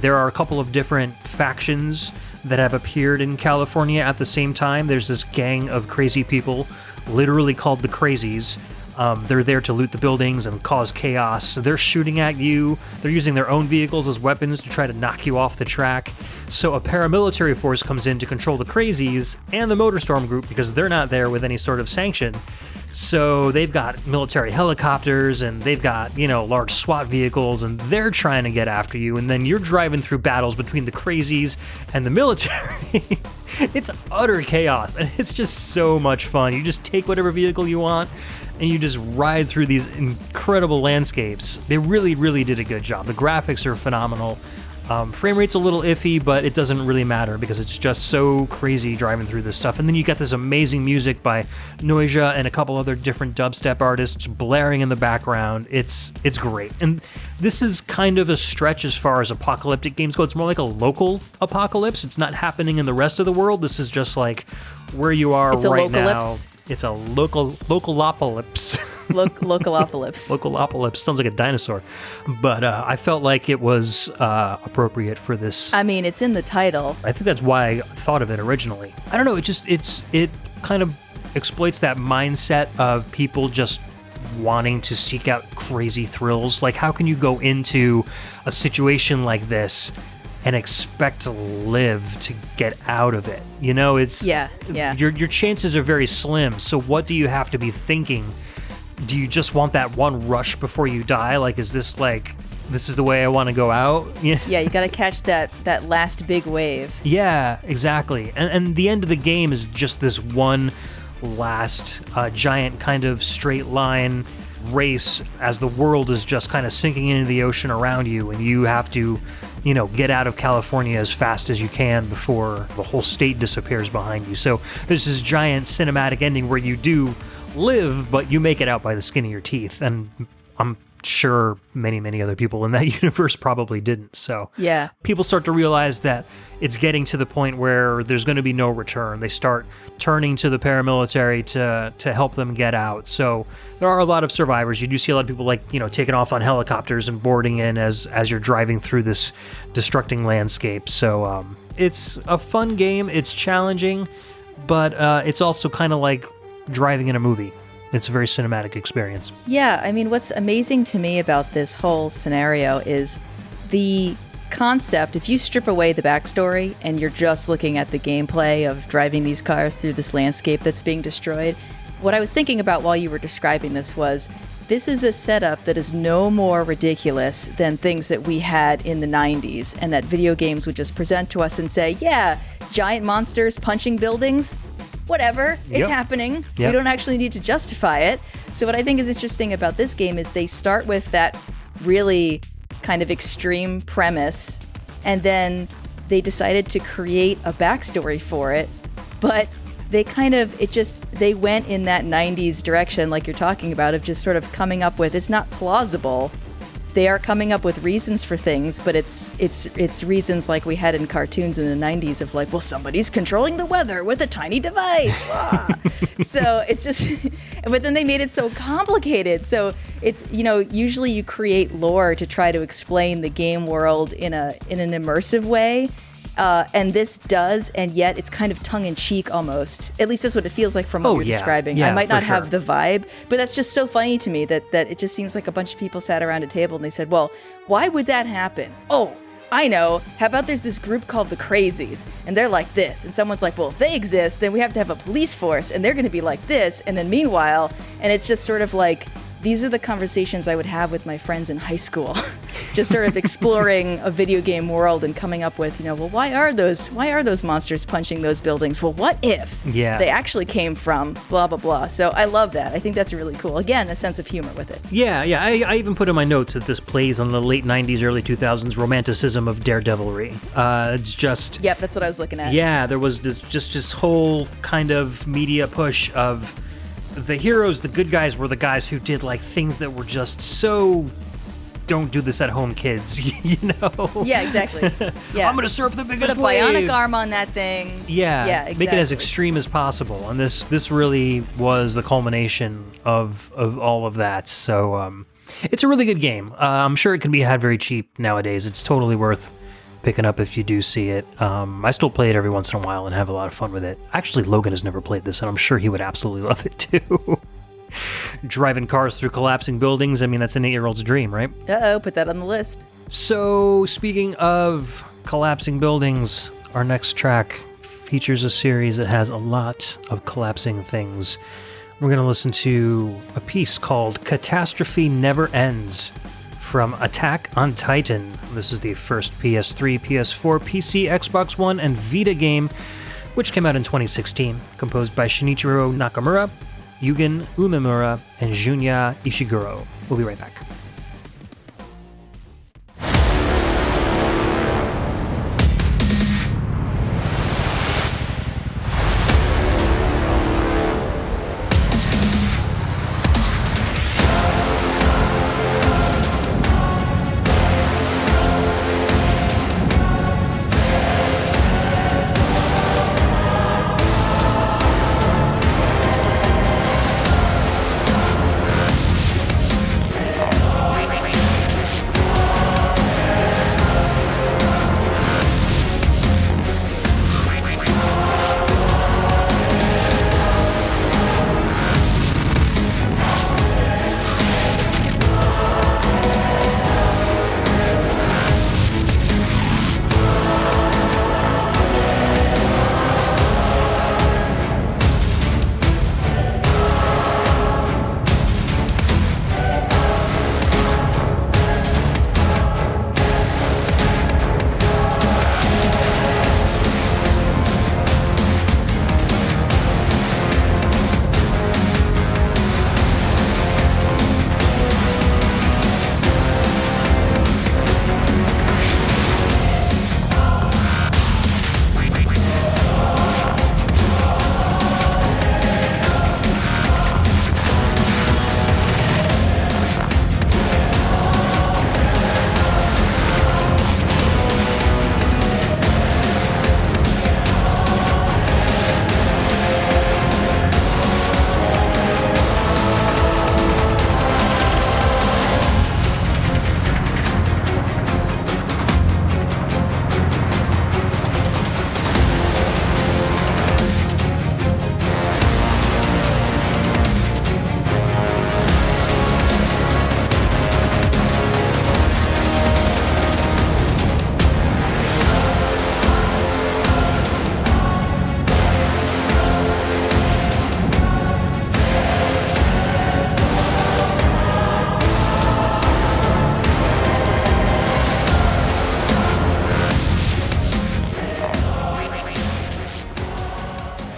There are a couple of different factions that have appeared in California at the same time. There's this gang of crazy people, literally called the Crazies. They're there to loot the buildings and cause chaos. So they're shooting at you. They're using their own vehicles as weapons to try to knock you off the track. So a paramilitary force comes in to control the Crazies and the MotorStorm group, because they're not there with any sort of sanction. So they've got military helicopters and they've got, large SWAT vehicles, and they're trying to get after you. And then you're driving through battles between the crazies and the military. It's utter chaos, and it's just so much fun. You just take whatever vehicle you want and you just ride through these incredible landscapes. They really, really did a good job. The graphics are phenomenal. Frame rate's a little iffy, but it doesn't really matter because it's just so crazy driving through this stuff. And then you got this amazing music by Noisia and a couple other different dubstep artists blaring in the background. It's great. And this is kind of a stretch as far as apocalyptic games go. It's more like a local apocalypse. It's not happening in the rest of the world. This is just like where you are right now. It's a localopocalypse. Localopocalypse. Localopocalypse sounds like a dinosaur, but I felt like it was appropriate for this. I mean, it's in the title. I think that's why I thought of it originally. I don't know. It kind of exploits that mindset of people just wanting to seek out crazy thrills. Like, how can you go into a situation like this and expect to live to get out of it? It's your chances are very slim. So what do you have to be thinking? Do you just want that one rush before you die? Like, is this the way I want to go out? Yeah, you got to catch that last big wave. Yeah, exactly. And the end of the game is just this one last giant kind of straight line race as the world is just kind of sinking into the ocean around you, and you have to get out of California as fast as you can before the whole state disappears behind you. So there's this giant cinematic ending where you do live, but you make it out by the skin of your teeth. And I'm sure many, many other people in that universe probably didn't. So yeah, people start to realize that it's getting to the point where there's going to be no return. They start turning to the paramilitary to help them get out. So there are a lot of survivors. You do see a lot of people taking off on helicopters and boarding in as you're driving through this destructing landscape. So it's a fun game. It's challenging, but it's also kind of like driving in a movie. It's a very cinematic experience. Yeah, I mean, what's amazing to me about this whole scenario is the concept. If you strip away the backstory and you're just looking at the gameplay of driving these cars through this landscape that's being destroyed, what I was thinking about while you were describing this is a setup that is no more ridiculous than things that we had in the 90s, and that video games would just present to us and say, yeah, giant monsters punching buildings, whatever, it's happening. Yep. We don't actually need to justify it. So what I think is interesting about this game is they start with that really kind of extreme premise, and then they decided to create a backstory for it, but they went in that 90s direction like you're talking about, of just sort of coming up with, it's not plausible. They are coming up with reasons for things, but it's reasons like we had in cartoons in the 90s of like, well, somebody's controlling the weather with a tiny device. So it's just, but then they made it so complicated. So it's, usually you create lore to try to explain the game world in an immersive way. And this does, and yet it's kind of tongue-in-cheek almost. At least that's what it feels like from what you're describing. Yeah, I might not sure. have the vibe, but that's just so funny to me that it just seems like a bunch of people sat around a table and they said, well, why would that happen? Oh, I know. How about there's this group called the Crazies, and they're like this. And someone's like, well, if they exist, then we have to have a police force, and they're going to be like this. And then meanwhile, and it's just sort of like, these are the conversations I would have with my friends in high school, just sort of exploring a video game world and coming up with, well, why are those monsters punching those buildings? Well, what if they actually came from blah, blah, blah. So I love that. I think that's really cool. Again, a sense of humor with it. Yeah. I even put in my notes that this plays on the late 90s, early 2000s romanticism of daredevilry. It's just... Yep, that's what I was looking at. Yeah, there was this whole kind of media push of... the heroes, the good guys, were the guys who did like things that were just so don't do this at home, kids, Yeah, exactly. Yeah. I'm gonna surf the biggest Put a bionic wave. arm on that thing. Yeah, exactly. Make it as extreme as possible, and this really was the culmination of all of that. So it's a really good game. I'm sure it can be had very cheap nowadays. It's totally worth picking up if you do see it. I still play it every once in a while and have a lot of fun with it. Actually, Logan has never played this, and I'm sure he would absolutely love it too. Driving cars through collapsing buildings, I mean, that's an 8-year-old's dream, right? Uh-oh, put that on the list. So, speaking of collapsing buildings, our next track features a series that has a lot of collapsing things. We're going to listen to a piece called Catastrophe Never Ends from Attack on Titan. This is the first PS3, PS4, PC, Xbox One, and Vita game, which came out in 2016, composed by Shinichiro Nakamura, Yugen Umemura, and Junya Ishiguro. We'll be right back.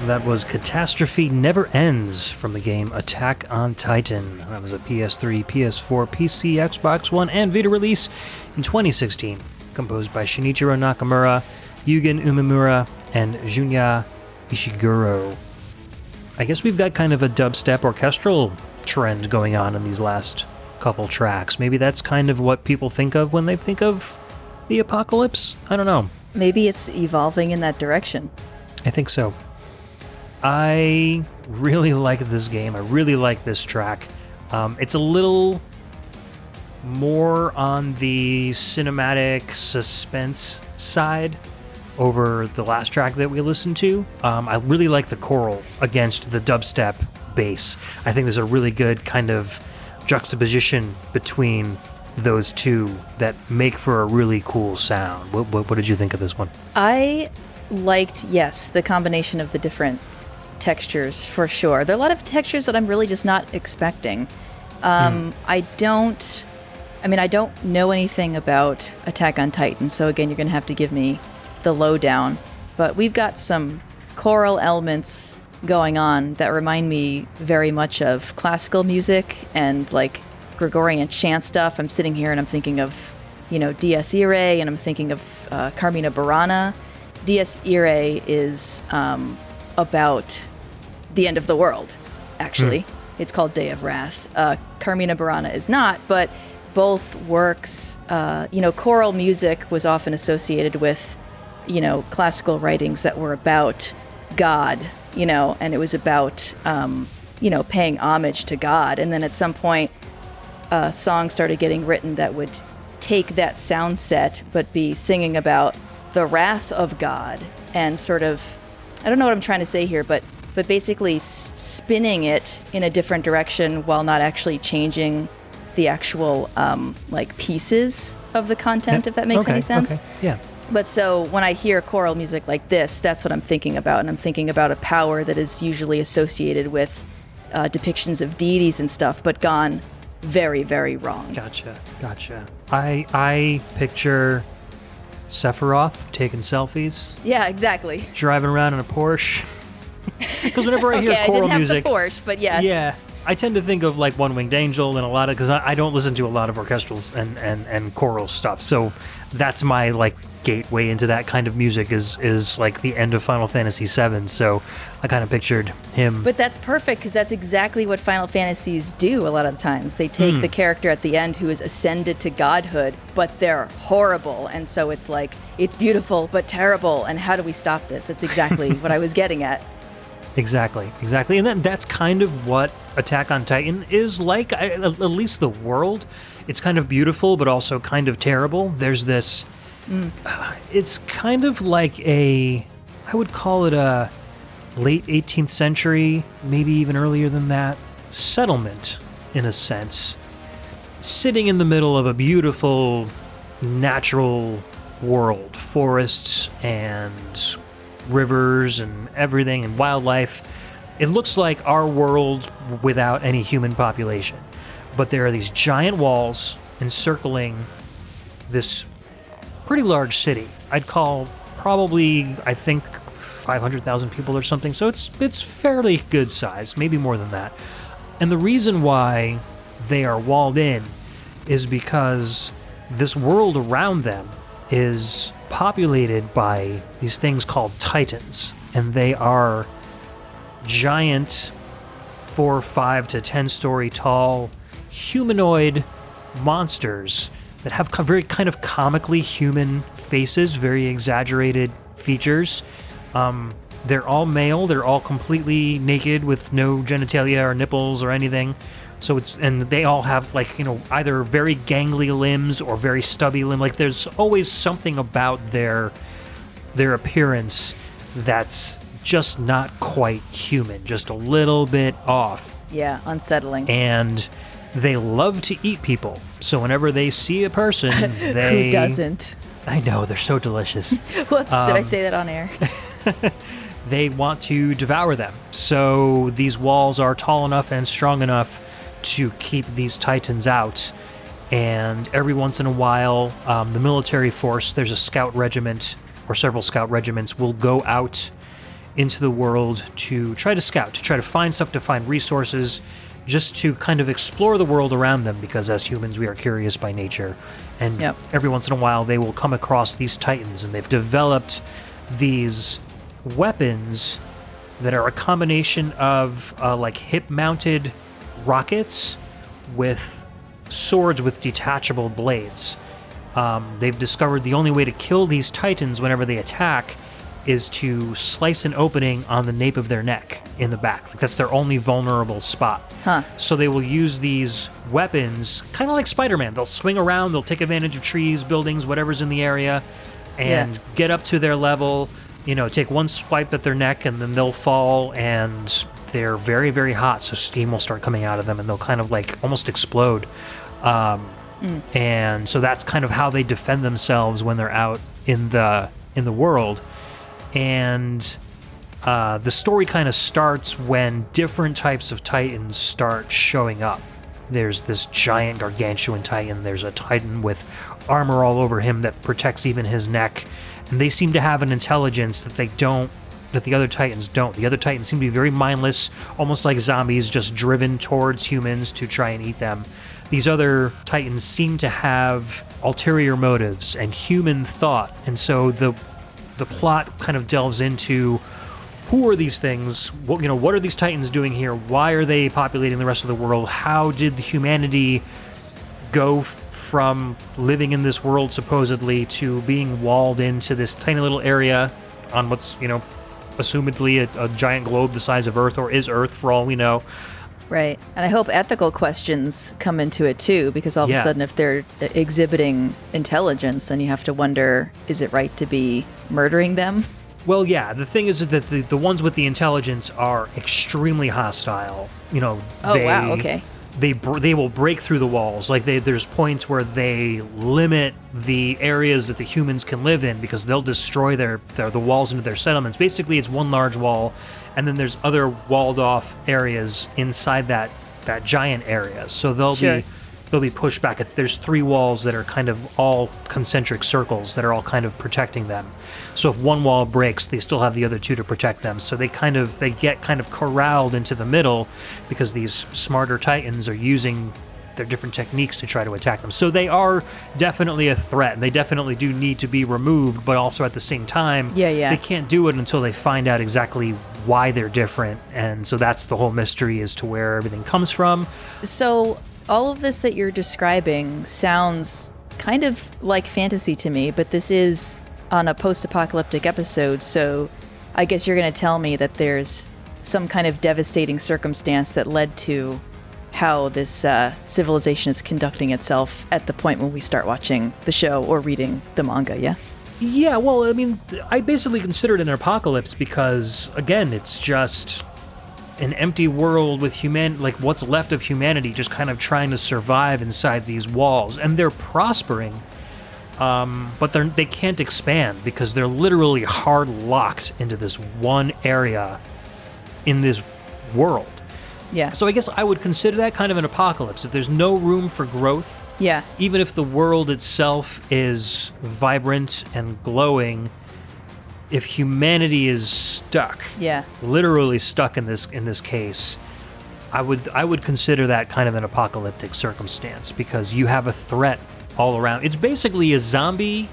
That was Catastrophe Never Ends from the game Attack on Titan. That was a PS3, PS4, PC, Xbox One, and Vita release in 2016, composed by Shinichiro Nakamura, Yugen Umemura, and Junya Ishiguro. I guess we've got kind of a dubstep orchestral trend going on in these last couple tracks. Maybe that's kind of what people think of when they think of the apocalypse? I don't know. Maybe it's evolving in that direction. I think so. I really like this game. I really like this track. It's a little more on the cinematic suspense side over the last track that we listened to. I really like the choral against the dubstep bass. I think there's a really good kind of juxtaposition between those two that make for a really cool sound. What did you think of this one? I liked, yes, the combination of the different textures for sure. There are a lot of textures that I'm really just not expecting. I don't know anything about Attack on Titan, so again, you're going to have to give me the lowdown. But we've got some choral elements going on that remind me very much of classical music and like Gregorian chant stuff. I'm sitting here and I'm thinking of, Dies Irae, and I'm thinking of Carmina Burana. Dies Irae is about the end of the world, actually. It's called Day of Wrath. Carmina Burana is not, but both works, choral music was often associated with, classical writings that were about God, and it was about, paying homage to God. And then at some point, songs started getting written that would take that sound set, but be singing about the wrath of God and sort of, I don't know what I'm trying to say here, but basically spinning it in a different direction while not actually changing the actual pieces of the content, if that makes any sense. Okay. Yeah. But so when I hear choral music like this, that's what I'm thinking about. And I'm thinking about a power that is usually associated with, depictions of deities and stuff, but gone very, very wrong. Gotcha. I picture Sephiroth taking selfies. Yeah, exactly. Driving around in a Porsche. Because whenever I hear choral I didn't have music, the Porsche, but yes. Yeah, I tend to think of like One Winged Angel and a lot of, because I don't listen to a lot of orchestrals and choral stuff. So that's my like gateway into that kind of music is like the end of Final Fantasy VII. So I kind of pictured him. But that's perfect because that's exactly what Final Fantasies do a lot of times. They take the character at the end who is ascended to godhood, but they're horrible. And so it's like, it's beautiful, but terrible. And how do we stop this? That's exactly what I was getting at. Exactly. And then that's kind of what Attack on Titan is like, at least the world. It's kind of beautiful, but also kind of terrible. There's this, it's kind of like I would call it a late 18th century, maybe even earlier than that, settlement, in a sense, sitting in the middle of a beautiful natural world, forests and rivers and everything and wildlife. It looks like our world without any human population. But there are these giant walls encircling this pretty large city. I'd call probably, I think, 500,000 people or something. So it's fairly good size, maybe more than that. And the reason why they are walled in is because this world around them is populated by these things called Titans, and they are giant 4, 5 to 10 story tall humanoid monsters that have very kind of comically human faces, very exaggerated features. They're all male, they're all completely naked with no genitalia or nipples or anything. So and they all have like, either very gangly limbs or very stubby limbs. Like there's always something about their appearance that's just not quite human, just a little bit off. Yeah, unsettling. And they love to eat people. So whenever they see a person, they... Who doesn't? I know, they're so delicious. Whoops, did I say that on air? They want to devour them. So these walls are tall enough and strong enough to keep these Titans out. And every once in a while, the military force, there's a scout regiment or several scout regiments, will go out into the world to try to scout, to try to find stuff, to find resources, just to kind of explore the world around them, because as humans we are curious by nature. And every once in a while they will come across these Titans, and they've developed these weapons that are a combination of like hip-mounted rockets with swords with detachable blades. They've discovered the only way to kill these Titans whenever they attack is to slice an opening on the nape of their neck in the back. Like that's their only vulnerable spot. So they will use these weapons, kind of like Spider-Man. They'll swing around, they'll take advantage of trees, buildings, whatever's in the area, and get up to their level, take one swipe at their neck, and then they'll fall, and they're very, very hot, so steam will start coming out of them, and they'll kind of like almost explode. And so that's kind of how they defend themselves when they're out in the world. And the story kind of starts when different types of Titans start showing up. There's this giant gargantuan Titan. There's a Titan with armor all over him that protects even his neck. And they seem to have an intelligence that the other Titans don't. The other Titans seem to be very mindless, almost like zombies, just driven towards humans to try and eat them. These other Titans seem to have ulterior motives and human thought. And so the plot kind of delves into who are these things? What are these Titans doing here? Why are they populating the rest of the world? How did humanity go from living in this world supposedly to being walled into this tiny little area on what's, assumedly a giant globe the size of Earth, or is Earth for all we know? Right. And I hope ethical questions come into it too, because all of a sudden if they're exhibiting intelligence, then you have to wonder, is it right to be murdering them? Well, yeah, the thing is that the ones with the intelligence are extremely hostile. Wow, okay. they will break through the walls. Like there's points where they limit the areas that the humans can live in because they'll destroy the walls into their settlements. Basically, it's one large wall, and then there's other walled off areas inside that giant area. So they'll be pushed back. There's 3 walls that are kind of all concentric circles that are all kind of protecting them. So if one wall breaks, they still have the other 2 to protect them. So they get kind of corralled into the middle because these smarter Titans are using their different techniques to try to attack them. So they are definitely a threat, and they definitely do need to be removed, but also at the same time, they can't do it until they find out exactly why they're different. And so that's the whole mystery as to where everything comes from. So all of this that you're describing sounds kind of like fantasy to me, but this is on a post-apocalyptic episode, so I guess you're going to tell me that there's some kind of devastating circumstance that led to how this civilization is conducting itself at the point when we start watching the show or reading the manga, yeah? Yeah, well, I mean, I basically consider it an apocalypse because, again, it's just an empty world with like what's left of humanity just kind of trying to survive inside these walls. And they're prospering, but they can't expand because they're literally hard locked into this one area in this world. Yeah. So I guess I would consider that kind of an apocalypse. If there's no room for growth, even if the world itself is vibrant and glowing, if humanity is stuck, literally stuck in this case, I would consider that kind of an apocalyptic circumstance because you have a threat all around. It's basically a zombie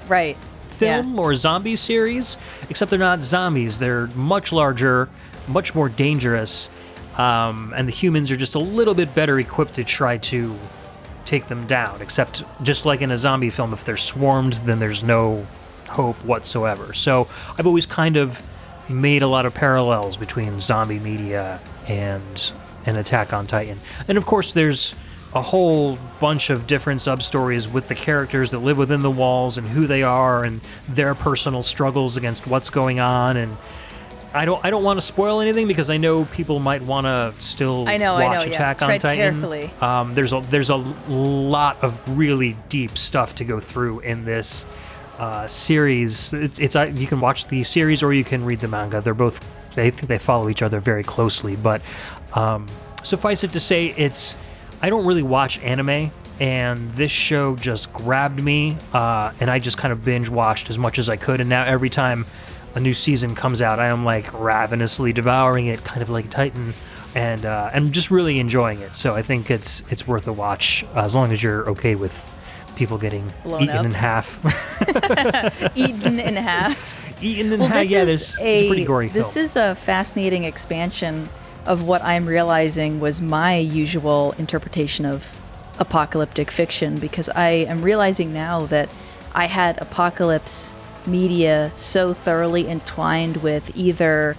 film or a zombie series, except they're not zombies. They're much larger, much more dangerous, and the humans are just a little bit better equipped to try to take them down. Except just like in a zombie film, if they're swarmed, then there's no hope whatsoever. So I've always kind of made a lot of parallels between zombie media and Attack on Titan. And of course there's a whole bunch of different sub-stories with the characters that live within the walls and who they are and their personal struggles against what's going on. And I don't want to spoil anything because I know people might want to still watch Attack on Titan. Carefully. There's a lot of really deep stuff to go through in this series. It's you can watch the series or you can read the manga. They're both they follow each other very closely. But suffice it to say, I don't really watch anime, and this show just grabbed me, and I just kind of binge watched as much as I could. And now every time a new season comes out, I am like ravenously devouring it, kind of like Titan, and I'm just really enjoying it. So I think it's worth a watch as long as you're okay with people getting eaten in half. Eaten in half. Eaten in half. Yeah, it's a pretty gory film. This is a fascinating expansion of what I'm realizing was my usual interpretation of apocalyptic fiction, because I am realizing now that I had apocalypse media so thoroughly entwined with either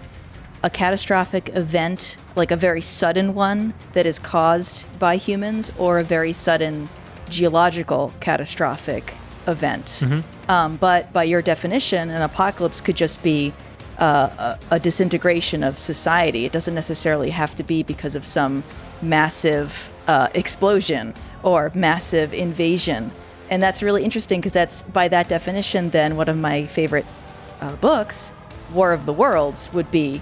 a catastrophic event, like a very sudden one that is caused by humans, or a very sudden geological catastrophic event. Mm-hmm. But by your definition, an apocalypse could just be a disintegration of society. It doesn't necessarily have to be because of some massive explosion or massive invasion. And that's really interesting because that's, by that definition, then one of my favorite books, War of the Worlds, would be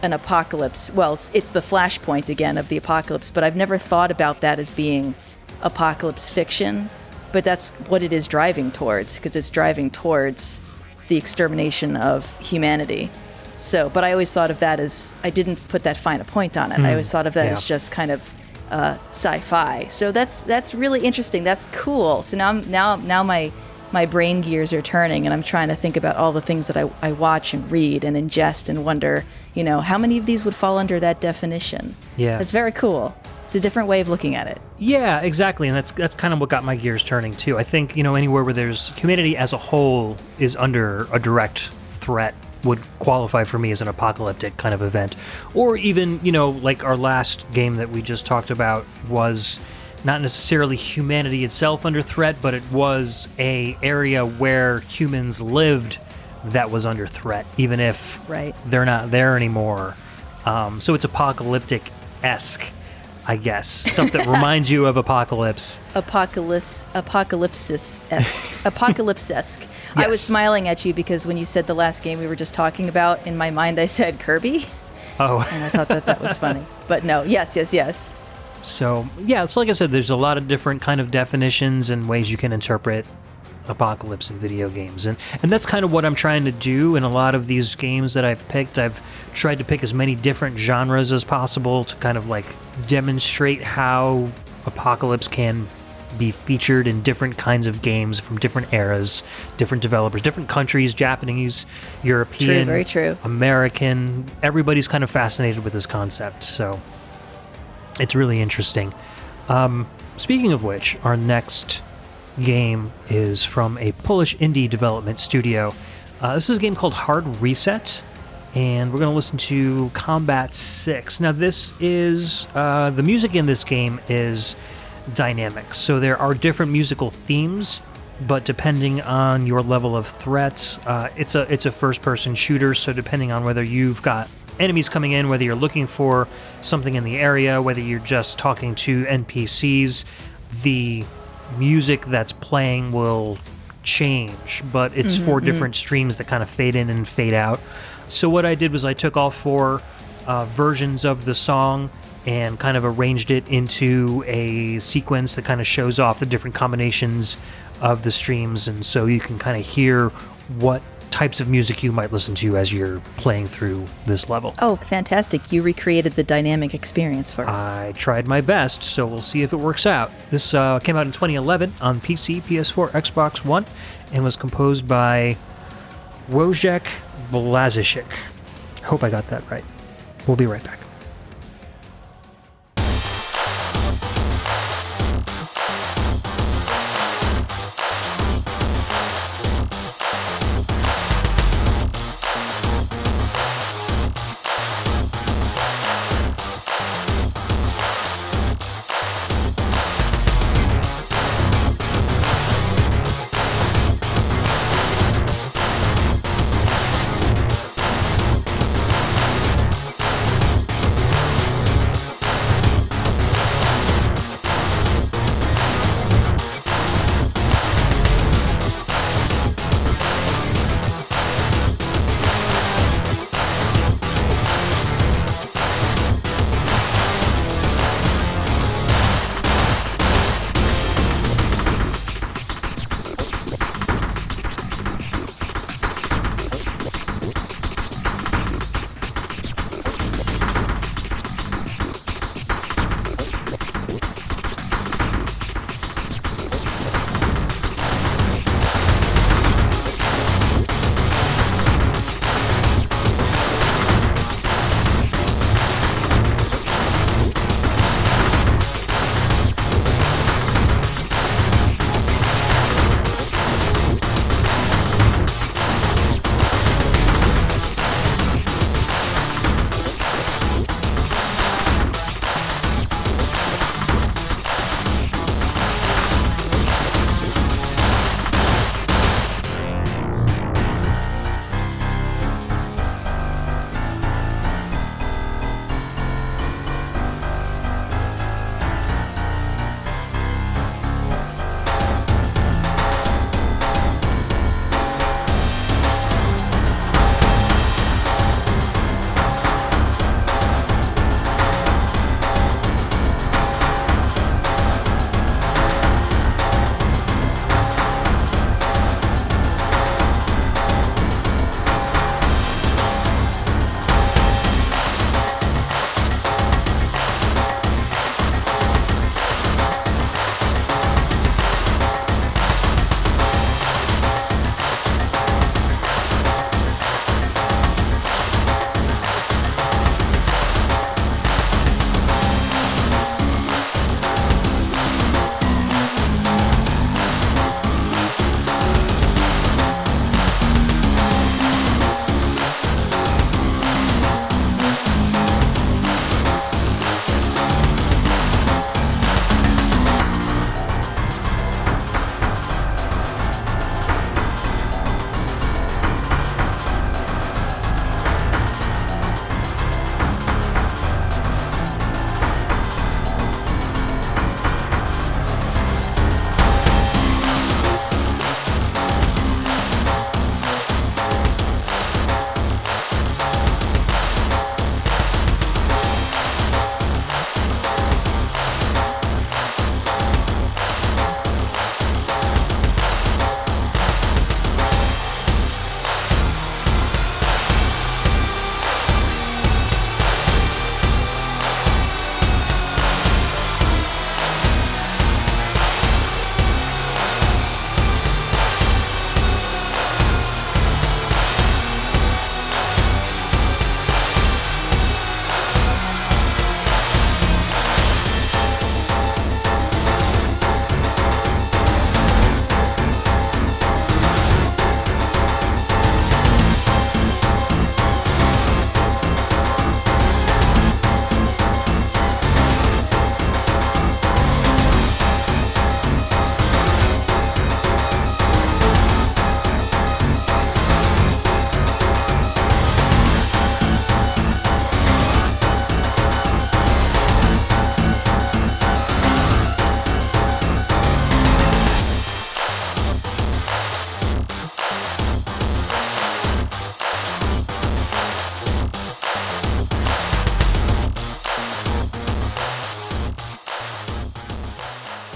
an apocalypse. Well, it's the flashpoint again of the apocalypse, but I've never thought about that as being apocalypse fiction. But that's what it is driving towards, because it's driving towards the extermination of humanity. So, but I always thought of that as, I didn't put that fine a point on it. I always thought of that as just kind of sci-fi. So that's really interesting. That's cool. So now my brain gears are turning, and I'm trying to think about all the things that I watch and read and ingest and wonder, how many of these would fall under that definition. Yeah. That's very cool. It's a different way of looking at it. Yeah, exactly. And that's kind of what got my gears turning too. I think, anywhere where there's humanity as a whole is under a direct threat would qualify for me as an apocalyptic kind of event. Or even, like our last game that we just talked about was not necessarily humanity itself under threat, but it was a area where humans lived that was under threat, even if they're not there anymore. So it's apocalyptic-esque. I guess. Stuff that reminds you of apocalypse. Apocalypse-esque. Apocalypse-esque. Yes. I was smiling at you because when you said the last game we were just talking about, in my mind I said Kirby. Oh. And I thought that was funny. But no, yes. So, yeah, it's like I said, there's a lot of different kind of definitions and ways you can interpret apocalypse in video games. And that's kind of what I'm trying to do in a lot of these games that I've picked. I've tried to pick as many different genres as possible to kind of like demonstrate how apocalypse can be featured in different kinds of games from different eras, different developers, different countries, Japanese, European, True, very true. American. Everybody's kind of fascinated with this concept, so it's really interesting. Speaking of which, our next game is from a Polish indie development studio. This is a game called Hard Reset, and we're going to listen to Combat 6. Now, this is the music in this game is dynamic, so there are different musical themes, but depending on your level of threat, it's a first-person shooter, so depending on whether you've got enemies coming in, whether you're looking for something in the area, whether you're just talking to NPCs, the music that's playing will change, but it's four different streams that kind of fade in and fade out. So what I did was I took all four versions of the song and kind of arranged it into a sequence that kind of shows off the different combinations of the streams, and so you can kind of hear what types of music you might listen to as you're playing through this level. Oh, fantastic. You recreated the dynamic experience for us. I tried my best, so we'll see if it works out. This came out in 2011 on PC, PS4, Xbox One, and was composed by Wojciech Blazicik. Hope I got that right. We'll be right back.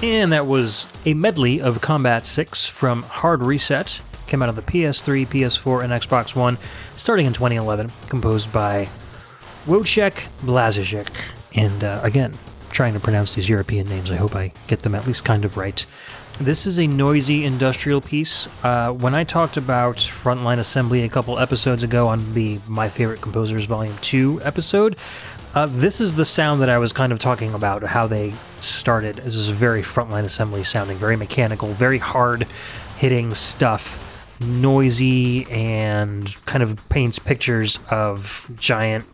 And that was a medley of Combat 6 from Hard Reset. Came out on the PS3, PS4, and Xbox One, starting in 2011. Composed by Wojciech Blaziszek. And again, trying to pronounce these European names. I hope I get them at least kind of right. This is a noisy industrial piece. When I talked about Frontline Assembly a couple episodes ago on the My Favorite Composers Volume 2 episode, this is the sound that I was kind of talking about, how they started. This is very Frontline Assembly sounding, very mechanical, very hard-hitting stuff, noisy, and kind of paints pictures of giant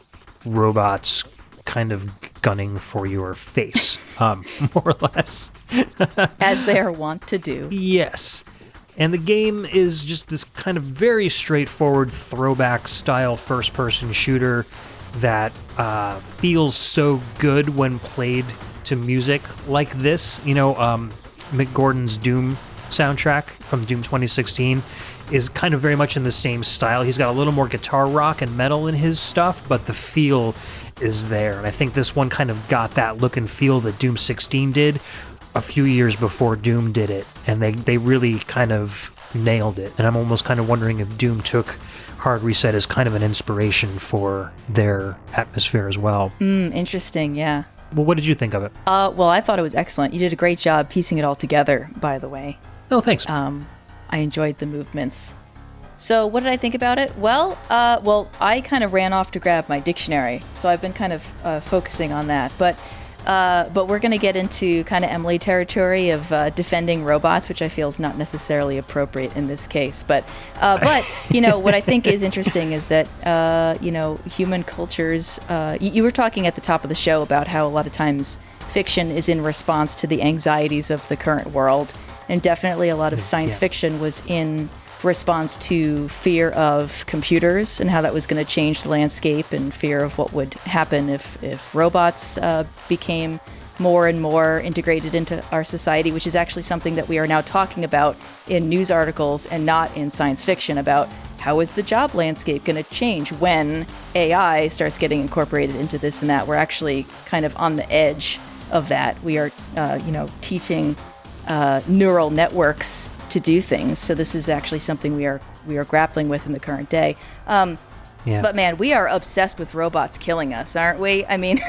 robots kind of gunning for your face, more or less. As they are wont to do. Yes. And the game is just this kind of very straightforward throwback style first-person shooter that feels so good when played to music like this. You know, Mick Gordon's Doom soundtrack from Doom 2016 is kind of very much in the same style. He's got a little more guitar rock and metal in his stuff, but the feel is there. And I think this one kind of got that look and feel that Doom 16 did a few years before Doom did it. And they really kind of nailed it. And I'm almost kind of wondering if Doom took Hard Reset as kind of an inspiration for their atmosphere as well. Interesting, yeah. Well, what did you think of it? Well, I thought it was excellent. You did a great job piecing it all together, by the way. Oh, thanks. I enjoyed the movements. So what did I think about it? Well, I kind of ran off to grab my dictionary, so I've been kind of focusing on that. But we're going to get into kind of Emily territory of defending robots, which I feel is not necessarily appropriate in this case. But you know, what I think is interesting is that you know, human cultures. You were talking at the top of the show about how a lot of times fiction is in response to the anxieties of the current world, and definitely a lot of science fiction was in response to fear of computers and how that was going to change the landscape, and fear of what would happen if robots became more and more integrated into our society, which is actually something that we are now talking about in news articles and not in science fiction, about how is the job landscape going to change when AI starts getting incorporated into this and that. We're actually kind of on the edge of that. We are, you know, teaching neural networks to do things. So this is actually something we are grappling with in the current day. But man, we are obsessed with robots killing us, aren't we? I mean,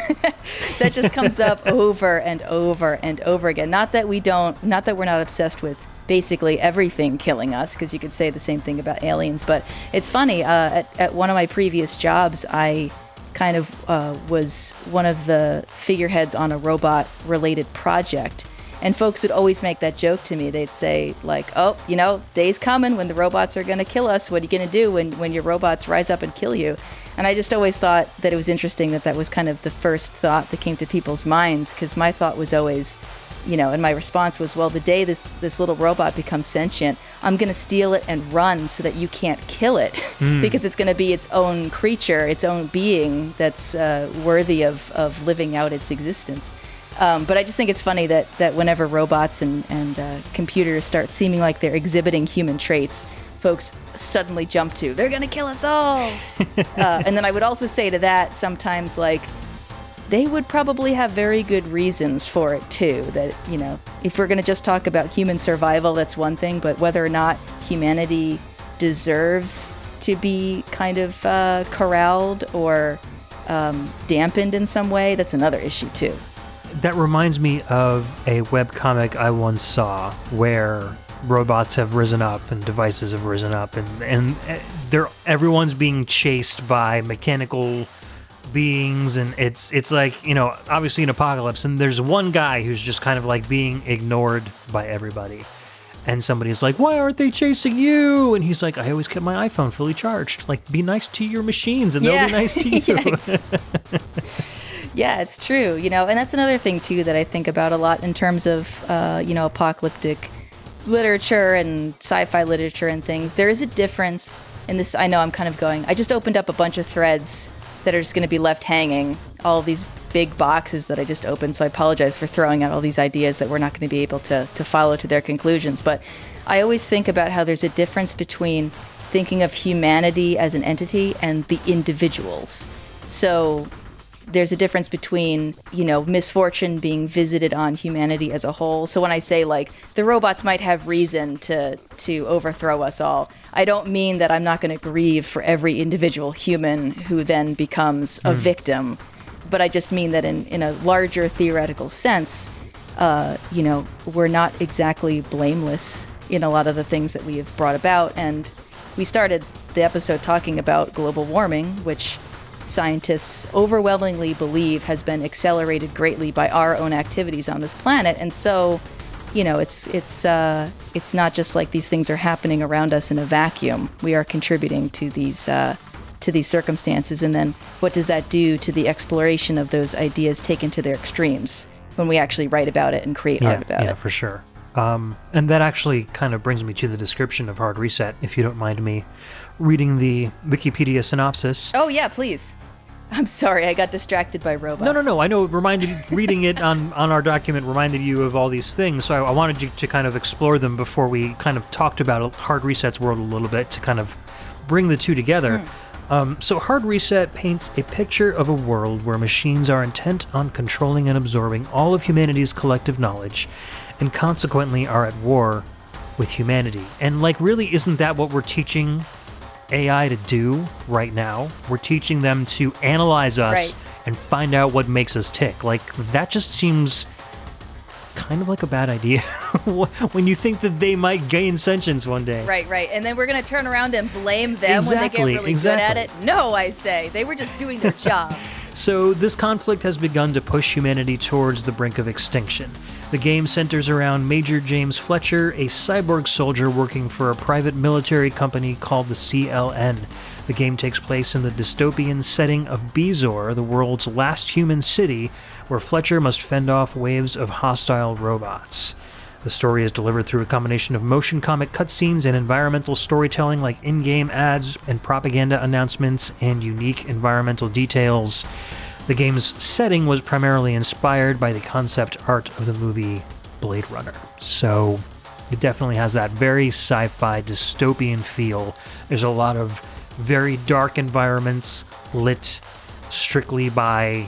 that just comes up over and over and over again. Not that we're not obsessed with basically everything killing us, because you could say the same thing about aliens. But it's funny, at one of my previous jobs, I kind of was one of the figureheads on a robot-related project. And folks would always make that joke to me. They'd say, like, oh, you know, day's coming when the robots are going to kill us. What are you going to do when your robots rise up and kill you? And I just always thought that it was interesting that was kind of the first thought that came to people's minds, because my thought was always, you know, and my response was, well, the day this little robot becomes sentient, I'm going to steal it and run so that you can't kill it, because it's going to be its own creature, its own being that's worthy of living out its existence. But I just think it's funny that whenever robots and computers start seeming like they're exhibiting human traits, folks suddenly jump to, they're going to kill us all. And then I would also say to that sometimes, like, they would probably have very good reasons for it too. That, you know, if we're going to just talk about human survival, that's one thing, but whether or not humanity deserves to be kind of corralled or dampened in some way, that's another issue too. That reminds me of a webcomic I once saw where robots have risen up and devices have risen up, and everyone's being chased by mechanical beings, and it's like, you know, obviously an apocalypse, and there's one guy who's just kind of like being ignored by everybody. And somebody's like, why aren't they chasing you? And he's like, I always kept my iPhone fully charged. Like, be nice to your machines and they'll be nice to you. Yeah, it's true, you know, and that's another thing, too, that I think about a lot in terms of, you know, apocalyptic literature and sci-fi literature and things. There is a difference in this. I know I'm kind of I just opened up a bunch of threads that are just going to be left hanging, all these big boxes that I just opened, so I apologize for throwing out all these ideas that we're not going to be able to follow to their conclusions. But I always think about how there's a difference between thinking of humanity as an entity and the individuals. So there's a difference between, misfortune being visited on humanity as a whole. So when I say, like, the robots might have reason to overthrow us all, I don't mean that I'm not going to grieve for every individual human who then becomes a victim. But I just mean that in a larger theoretical sense, we're not exactly blameless in a lot of the things that we have brought about. And we started the episode talking about global warming, which scientists overwhelmingly believe has been accelerated greatly by our own activities on this planet. And so, it's not just like these things are happening around us in a vacuum. We are contributing to these circumstances. And then what does that do to the exploration of those ideas taken to their extremes when we actually write about it and create art about it? Yeah, for sure. And that actually kind of brings me to the description of Hard Reset, if you don't mind me reading the Wikipedia synopsis. Oh, yeah, please. I'm sorry, I got distracted by robots. No. I know reading it on our document reminded you of all these things, so I wanted you to kind of explore them before we kind of talked about Hard Reset's world a little bit to kind of bring the two together. So Hard Reset paints a picture of a world where machines are intent on controlling and absorbing all of humanity's collective knowledge, and consequently are at war with humanity. And really, isn't that what we're teaching AI to do right now? We're teaching them to analyze us and find out what makes us tick. That just seems kind of like a bad idea when you think that they might gain sentience one day. Right. And then we're going to turn around and blame them when they get really good at it. No, I say. They were just doing their jobs. So this conflict has begun to push humanity towards the brink of extinction. The game centers around Major James Fletcher, a cyborg soldier working for a private military company called the CLN. The game takes place in the dystopian setting of Bezor, the world's last human city, where Fletcher must fend off waves of hostile robots. The story is delivered through a combination of motion comic cutscenes and environmental storytelling like in-game ads and propaganda announcements and unique environmental details. The game's setting was primarily inspired by the concept art of the movie Blade Runner. So it definitely has that very sci-fi dystopian feel. There's a lot of very dark environments lit strictly by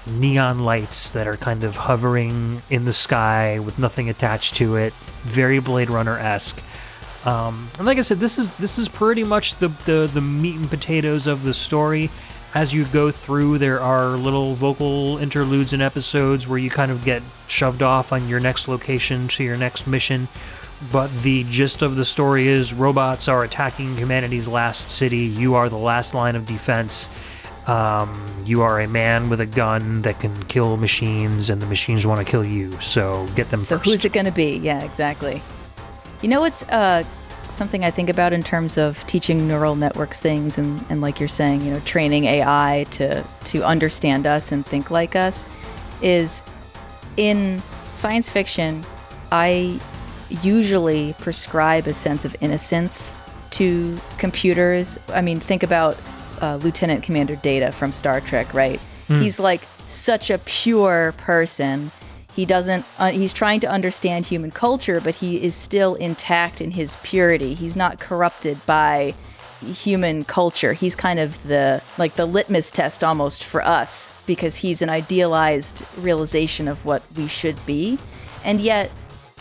neon lights that are kind of hovering in the sky with nothing attached to it. Very Blade Runner-esque. And like I said, this is pretty much the meat and potatoes of the story. As you go through, there are little vocal interludes and episodes where you kind of get shoved off on your next location to your next mission. But the gist of the story is robots are attacking humanity's last city. You are the last line of defense. You are a man with a gun that can kill machines, and the machines want to kill you. So get them first. So who's it going to be? Yeah, exactly. You know what's something I think about in terms of teaching neural networks things and like you're saying, training AI to understand us and think like us, is in science fiction, I usually prescribe a sense of innocence to computers. I mean, think about Lieutenant Commander Data from Star Trek, right? He's like such a pure person. He doesn't, he's trying to understand human culture, but he is still intact in his purity. He's not corrupted by human culture. He's kind of the litmus test almost for us, because he's an idealized realization of what we should be. And yet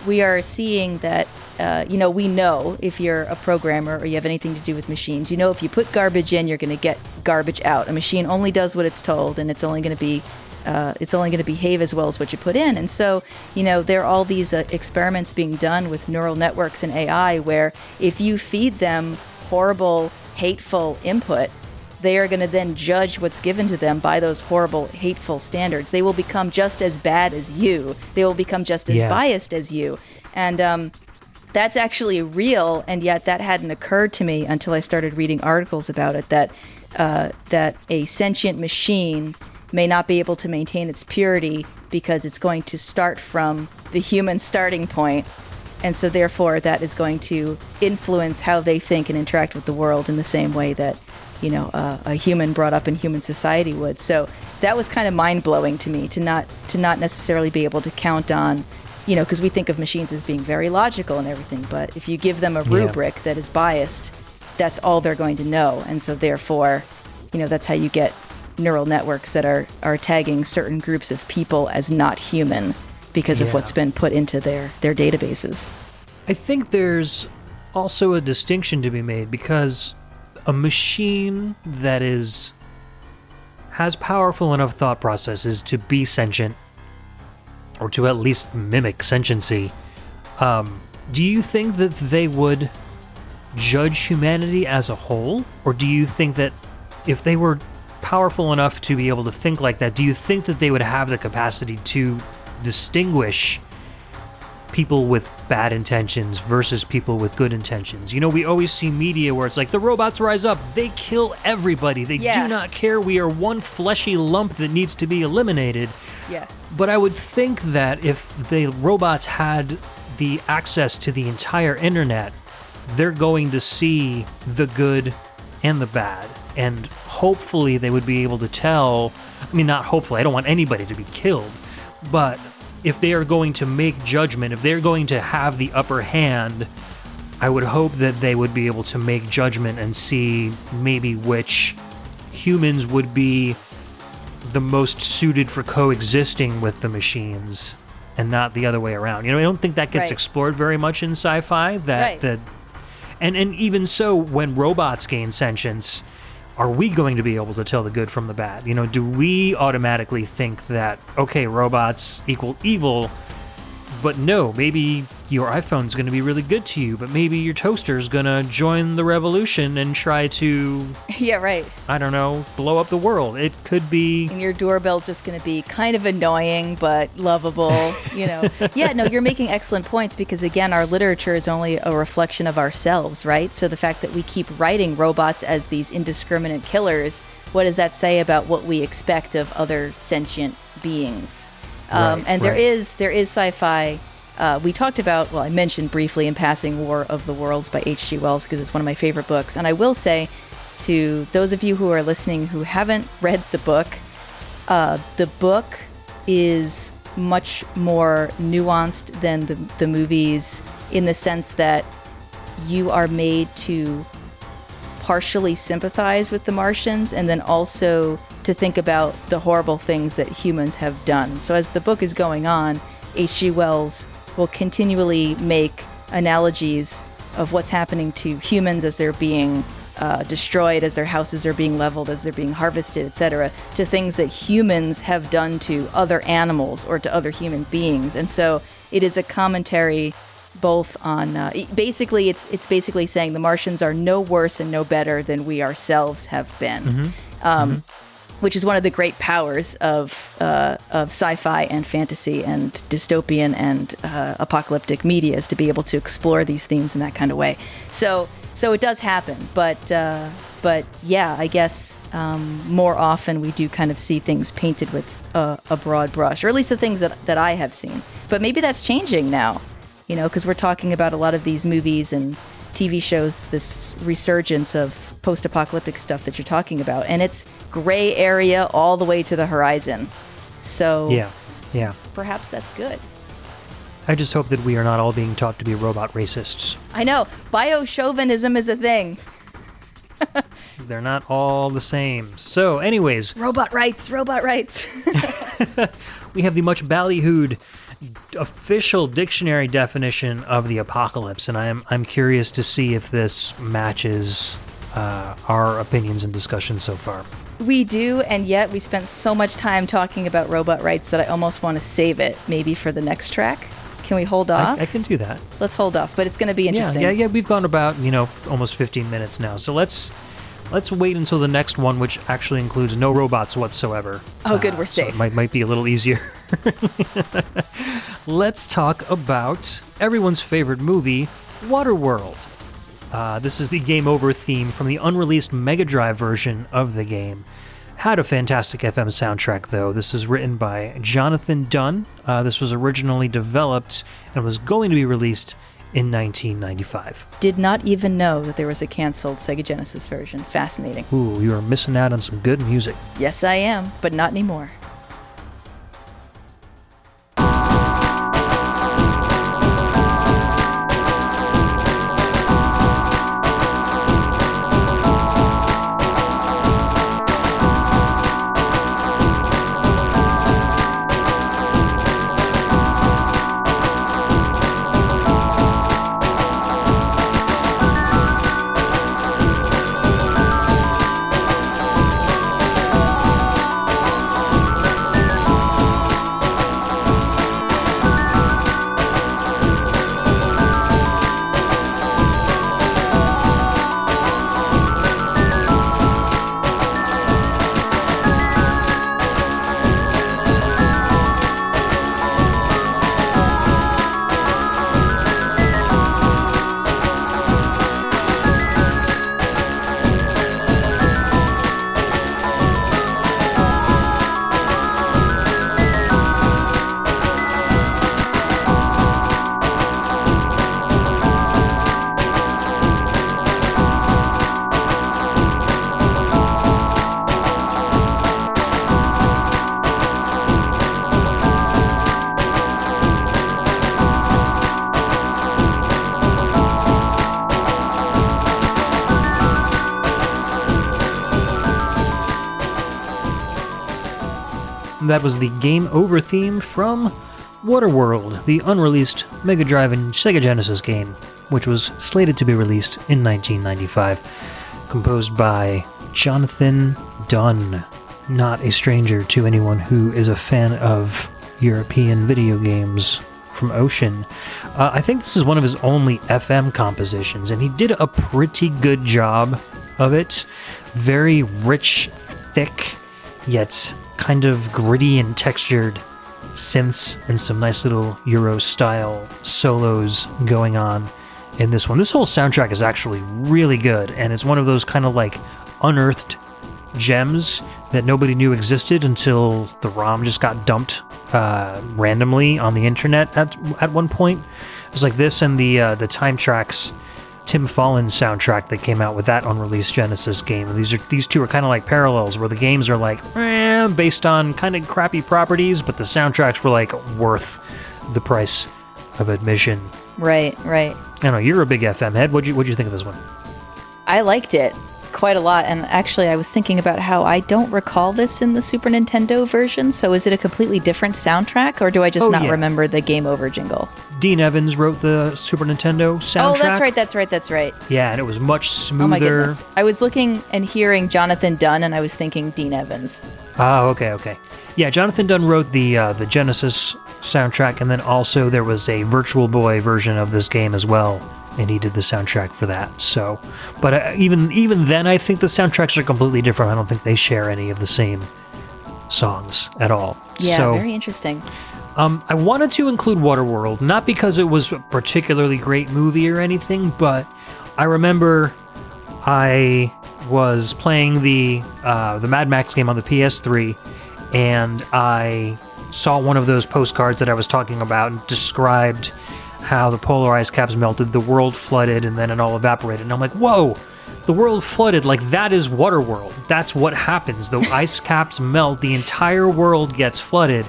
we are seeing that, we know if you're a programmer or you have anything to do with machines, if you put garbage in, you're going to get garbage out. A machine only does what it's told, and it's only going to behave as well as what you put in. And so, there are all these experiments being done with neural networks and AI where if you feed them horrible, hateful input, they are going to then judge what's given to them by those horrible, hateful standards. They will become just as bad as you. They will become just as biased as you. And that's actually real, and yet that hadn't occurred to me until I started reading articles about it, that a sentient machine may not be able to maintain its purity because it's going to start from the human starting point. And so therefore that is going to influence how they think and interact with the world in the same way that, a human brought up in human society would. So that was kind of mind-blowing to me to not necessarily be able to count on, because we think of machines as being very logical and everything, but if you give them a rubric that is biased, that's all they're going to know. And so therefore, that's how you get neural networks that are tagging certain groups of people as not human because of what's been put into their databases. I think there's also a distinction to be made, because a machine that has powerful enough thought processes to be sentient, or to at least mimic sentiency, do you think that they would judge humanity as a whole? Or do you think that if they were powerful enough to be able to think like that, do you think that they would have the capacity to distinguish people with bad intentions versus people with good intentions? You know, we always see media where it's like, the robots rise up, they kill everybody, they do not care, we are one fleshy lump that needs to be eliminated. Yeah. But I would think that if the robots had the access to the entire internet, they're going to see the good and the bad, and hopefully they would be able to tell, I mean, not hopefully, I don't want anybody to be killed, but if they are going to make judgment, if they're going to have the upper hand, I would hope that they would be able to make judgment and see maybe which humans would be the most suited for coexisting with the machines, and not the other way around. You know, I don't think that gets explored very much in sci-fi. And even so, when robots gain sentience, are we going to be able to tell the good from the bad? You know, do we automatically think that, okay, robots equal evil, but no, maybe your iPhone's going to be really good to you, but maybe your toaster's going to join the revolution and try to, I don't know, blow up the world. It could be... And your doorbell's just going to be kind of annoying, but lovable, you know. No, you're making excellent points, because, again, our literature is only a reflection of ourselves, right? So the fact that we keep writing robots as these indiscriminate killers, what does that say about what we expect of other sentient beings? There is sci-fi. We talked about, I mentioned briefly in passing, War of the Worlds by H.G. Wells, because it's one of my favorite books. And I will say to those of you who are listening who haven't read the book is much more nuanced than the movies, in the sense that you are made to partially sympathize with the Martians, and then also to think about the horrible things that humans have done. So as the book is going on, H.G. Wells will continually make analogies of what's happening to humans as they're being destroyed, as their houses are being leveled, as they're being harvested, etc., to things that humans have done to other animals or to other human beings. And so it is a commentary both on, basically, it's basically saying the Martians are no worse and no better than we ourselves have been. Which is one of the great powers of sci-fi and fantasy and dystopian and apocalyptic media, is to be able to explore these themes in that kind of way. So it does happen, but yeah, I guess more often we do kind of see things painted with a broad brush, or at least the things that I have seen. But maybe that's changing now, you know, because we're talking about a lot of these movies and TV shows, this resurgence of post-apocalyptic stuff that you're talking about, and it's gray area all the way to the horizon. So yeah, perhaps that's good. I just hope that we are not all being taught to be robot racists. I know, bio-chauvinism is a thing. They're not all the same. So anyways, robot rights. We have the much ballyhooed official dictionary definition of the apocalypse, and I'm curious to see if this matches our opinions and discussions so far. We do, and yet we spent so much time talking about robot rights that I almost want to save it, maybe for the next track. Can we hold off? I can do that. Let's hold off, but it's going to be interesting. Yeah. We've gone about, almost 15 minutes now, so let's wait until the next one, which actually includes no robots whatsoever. Oh, good, we're safe. So it might be a little easier. Let's talk about everyone's favorite movie, Waterworld. This is the Game Over theme from the unreleased Mega Drive version of the game. Had a fantastic FM soundtrack, though. This is written by Jonathan Dunn. This was originally developed and was going to be released in 1995. Did not even know that there was a canceled Sega Genesis version. Fascinating. Ooh, you are missing out on some good music. Yes, I am, but not anymore. That was the Game Over theme from Waterworld, the unreleased Mega Drive and Sega Genesis game, which was slated to be released in 1995, composed by Jonathan Dunn, not a stranger to anyone who is a fan of European video games from Ocean. I think this is one of his only FM compositions, and he did a pretty good job of it. Very rich, thick, yet kind of gritty and textured synths and some nice little Euro-style solos going on in this one. This whole soundtrack is actually really good, and it's one of those kind of like unearthed gems that nobody knew existed until the ROM just got dumped randomly on the internet at one point. It was like this and the Time Tracks Tim Follin soundtrack that came out with that unreleased Genesis game. And these two are kind of like parallels, where the games are like based on kind of crappy properties, but the soundtracks were like worth the price of admission. Right. I don't know, you're a big FM head. What'd you think of this one? I liked it quite a lot, and actually I was thinking about how I don't recall this in the Super Nintendo version, so is it a completely different soundtrack, or do I just remember the Game Over jingle? Dean Evans wrote the Super Nintendo soundtrack. Oh, that's right. Yeah, and it was much smoother. Oh my goodness. I was looking and hearing Jonathan Dunn, and I was thinking Dean Evans. Oh, okay. Yeah, Jonathan Dunn wrote the Genesis soundtrack, and then also there was a Virtual Boy version of this game as well, and he did the soundtrack for that. So, but even then, I think the soundtracks are completely different. I don't think they share any of the same songs at all. Yeah, so, very interesting. I wanted to include Waterworld, not because it was a particularly great movie or anything, but I remember I was playing the Mad Max game on the PS3, and I saw one of those postcards that I was talking about and described how the polar ice caps melted, the world flooded, and then it all evaporated. And I'm like, whoa, the world flooded, like that is Waterworld. That's what happens. The ice caps melt, the entire world gets flooded,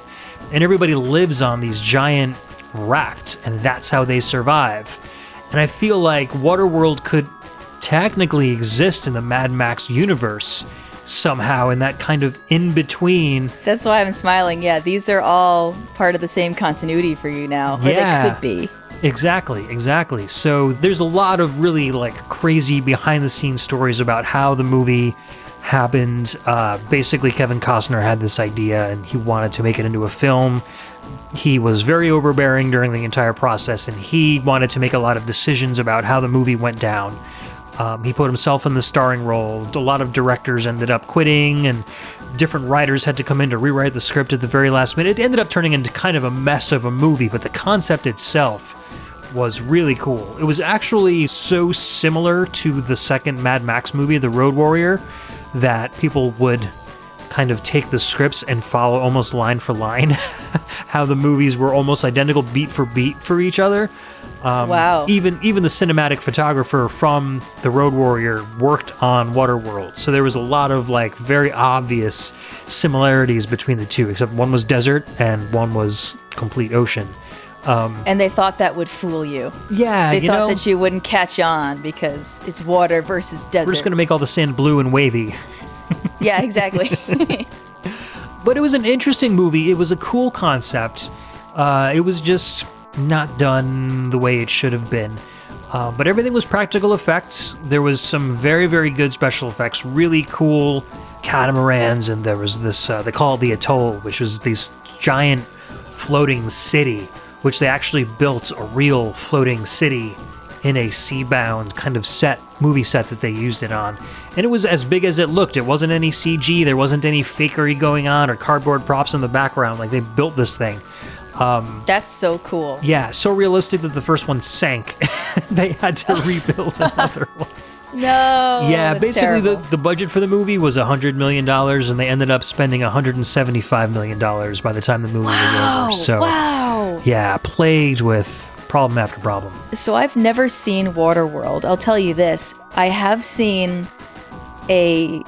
and everybody lives on these giant rafts, and that's how they survive. And I feel like Waterworld could technically exist in the Mad Max universe somehow, in that kind of in-between. That's why I'm smiling. Yeah, these are all part of the same continuity for you now. Or they could be. Exactly. So there's a lot of really like crazy behind-the-scenes stories about how the movie happened. Basically, Kevin Costner had this idea and he wanted to make it into a film. He was very overbearing during the entire process, and he wanted to make a lot of decisions about how the movie went down. He put himself in the starring role. A lot of directors ended up quitting, and different writers had to come in to rewrite the script at the very last minute. It ended up turning into kind of a mess of a movie, but the concept itself was really cool. It was actually so similar to the second Mad Max movie, The Road Warrior, that people would kind of take the scripts and follow almost line for line how the movies were almost identical beat for beat for each other. Wow. Even the cinematic photographer from The Road Warrior worked on Waterworld. So there was a lot of like very obvious similarities between the two, except one was desert and one was complete ocean. And they thought that would fool you. Yeah, they thought that you wouldn't catch on because it's water versus desert. We're just going to make all the sand blue and wavy. Yeah, exactly. But it was an interesting movie. It was a cool concept. It was just not done the way it should have been. But everything was practical effects. There was some very, very good special effects, really cool catamarans, and there was this, they call it the Atoll, which was this giant floating city, which they actually built a real floating city in a sea-bound kind of movie set that they used it on. And it was as big as it looked. It wasn't any CG, there wasn't any fakery going on or cardboard props in the background. Like, they built this thing. That's so cool. Yeah, so realistic that the first one sank. They had to rebuild another one. No. Yeah, basically the budget for the movie was $100 million, and they ended up spending $175 million by the time the movie was over. So, yeah, plagued with problem after problem. So I've never seen Waterworld. I'll tell you this. I have seen a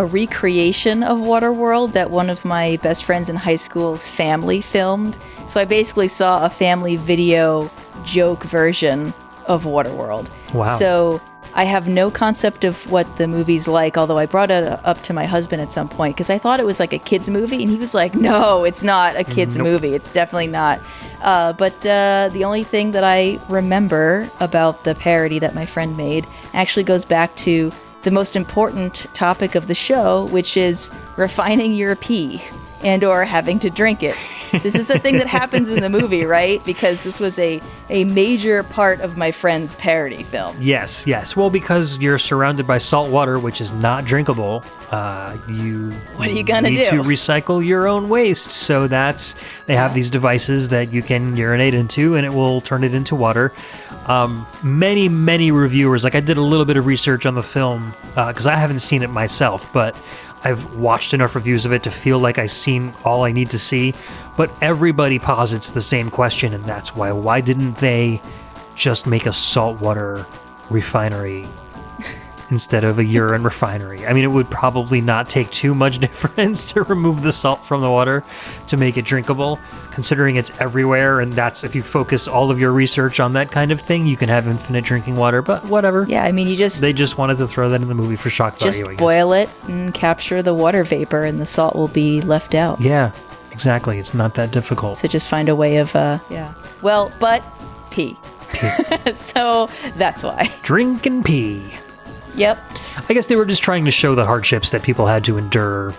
recreation of Waterworld that one of my best friends in high school's family filmed. So I basically saw a family video joke version of Waterworld. Wow. So I have no concept of what the movie's like, although I brought it up to my husband at some point because I thought it was like a kid's movie, and he was like, no, it's not a kid's movie. It's definitely not. But the only thing that I remember about the parody that my friend made actually goes back to the most important topic of the show, which is refining your pee and or having to drink it. This is a thing that happens in the movie, right? Because this was a major part of my friend's parody film. Yes. Well, because you're surrounded by salt water, which is not drinkable, what are you gonna need do? to recycle your own waste. So they have these devices that you can urinate into, and it will turn it into water. Many reviewers, like I did a little bit of research on the film because I haven't seen it myself, but I've watched enough reviews of it to feel like I've seen all I need to see. But everybody posits the same question, and that's why. Why didn't they just make a saltwater refinery instead of a urine refinery? I mean, it would probably not take too much difference to remove the salt from the water to make it drinkable, considering it's everywhere, and that's if you focus all of your research on that kind of thing, you can have infinite drinking water, but whatever. Yeah, I mean, they just wanted to throw that in the movie for shock value, I guess. Just boil it and capture the water vapor, and the salt will be left out. Yeah, exactly. It's not that difficult. So just find a way of, Well, but pee. So that's why. Drink and pee. Yep. I guess they were just trying to show the hardships that people had to endure.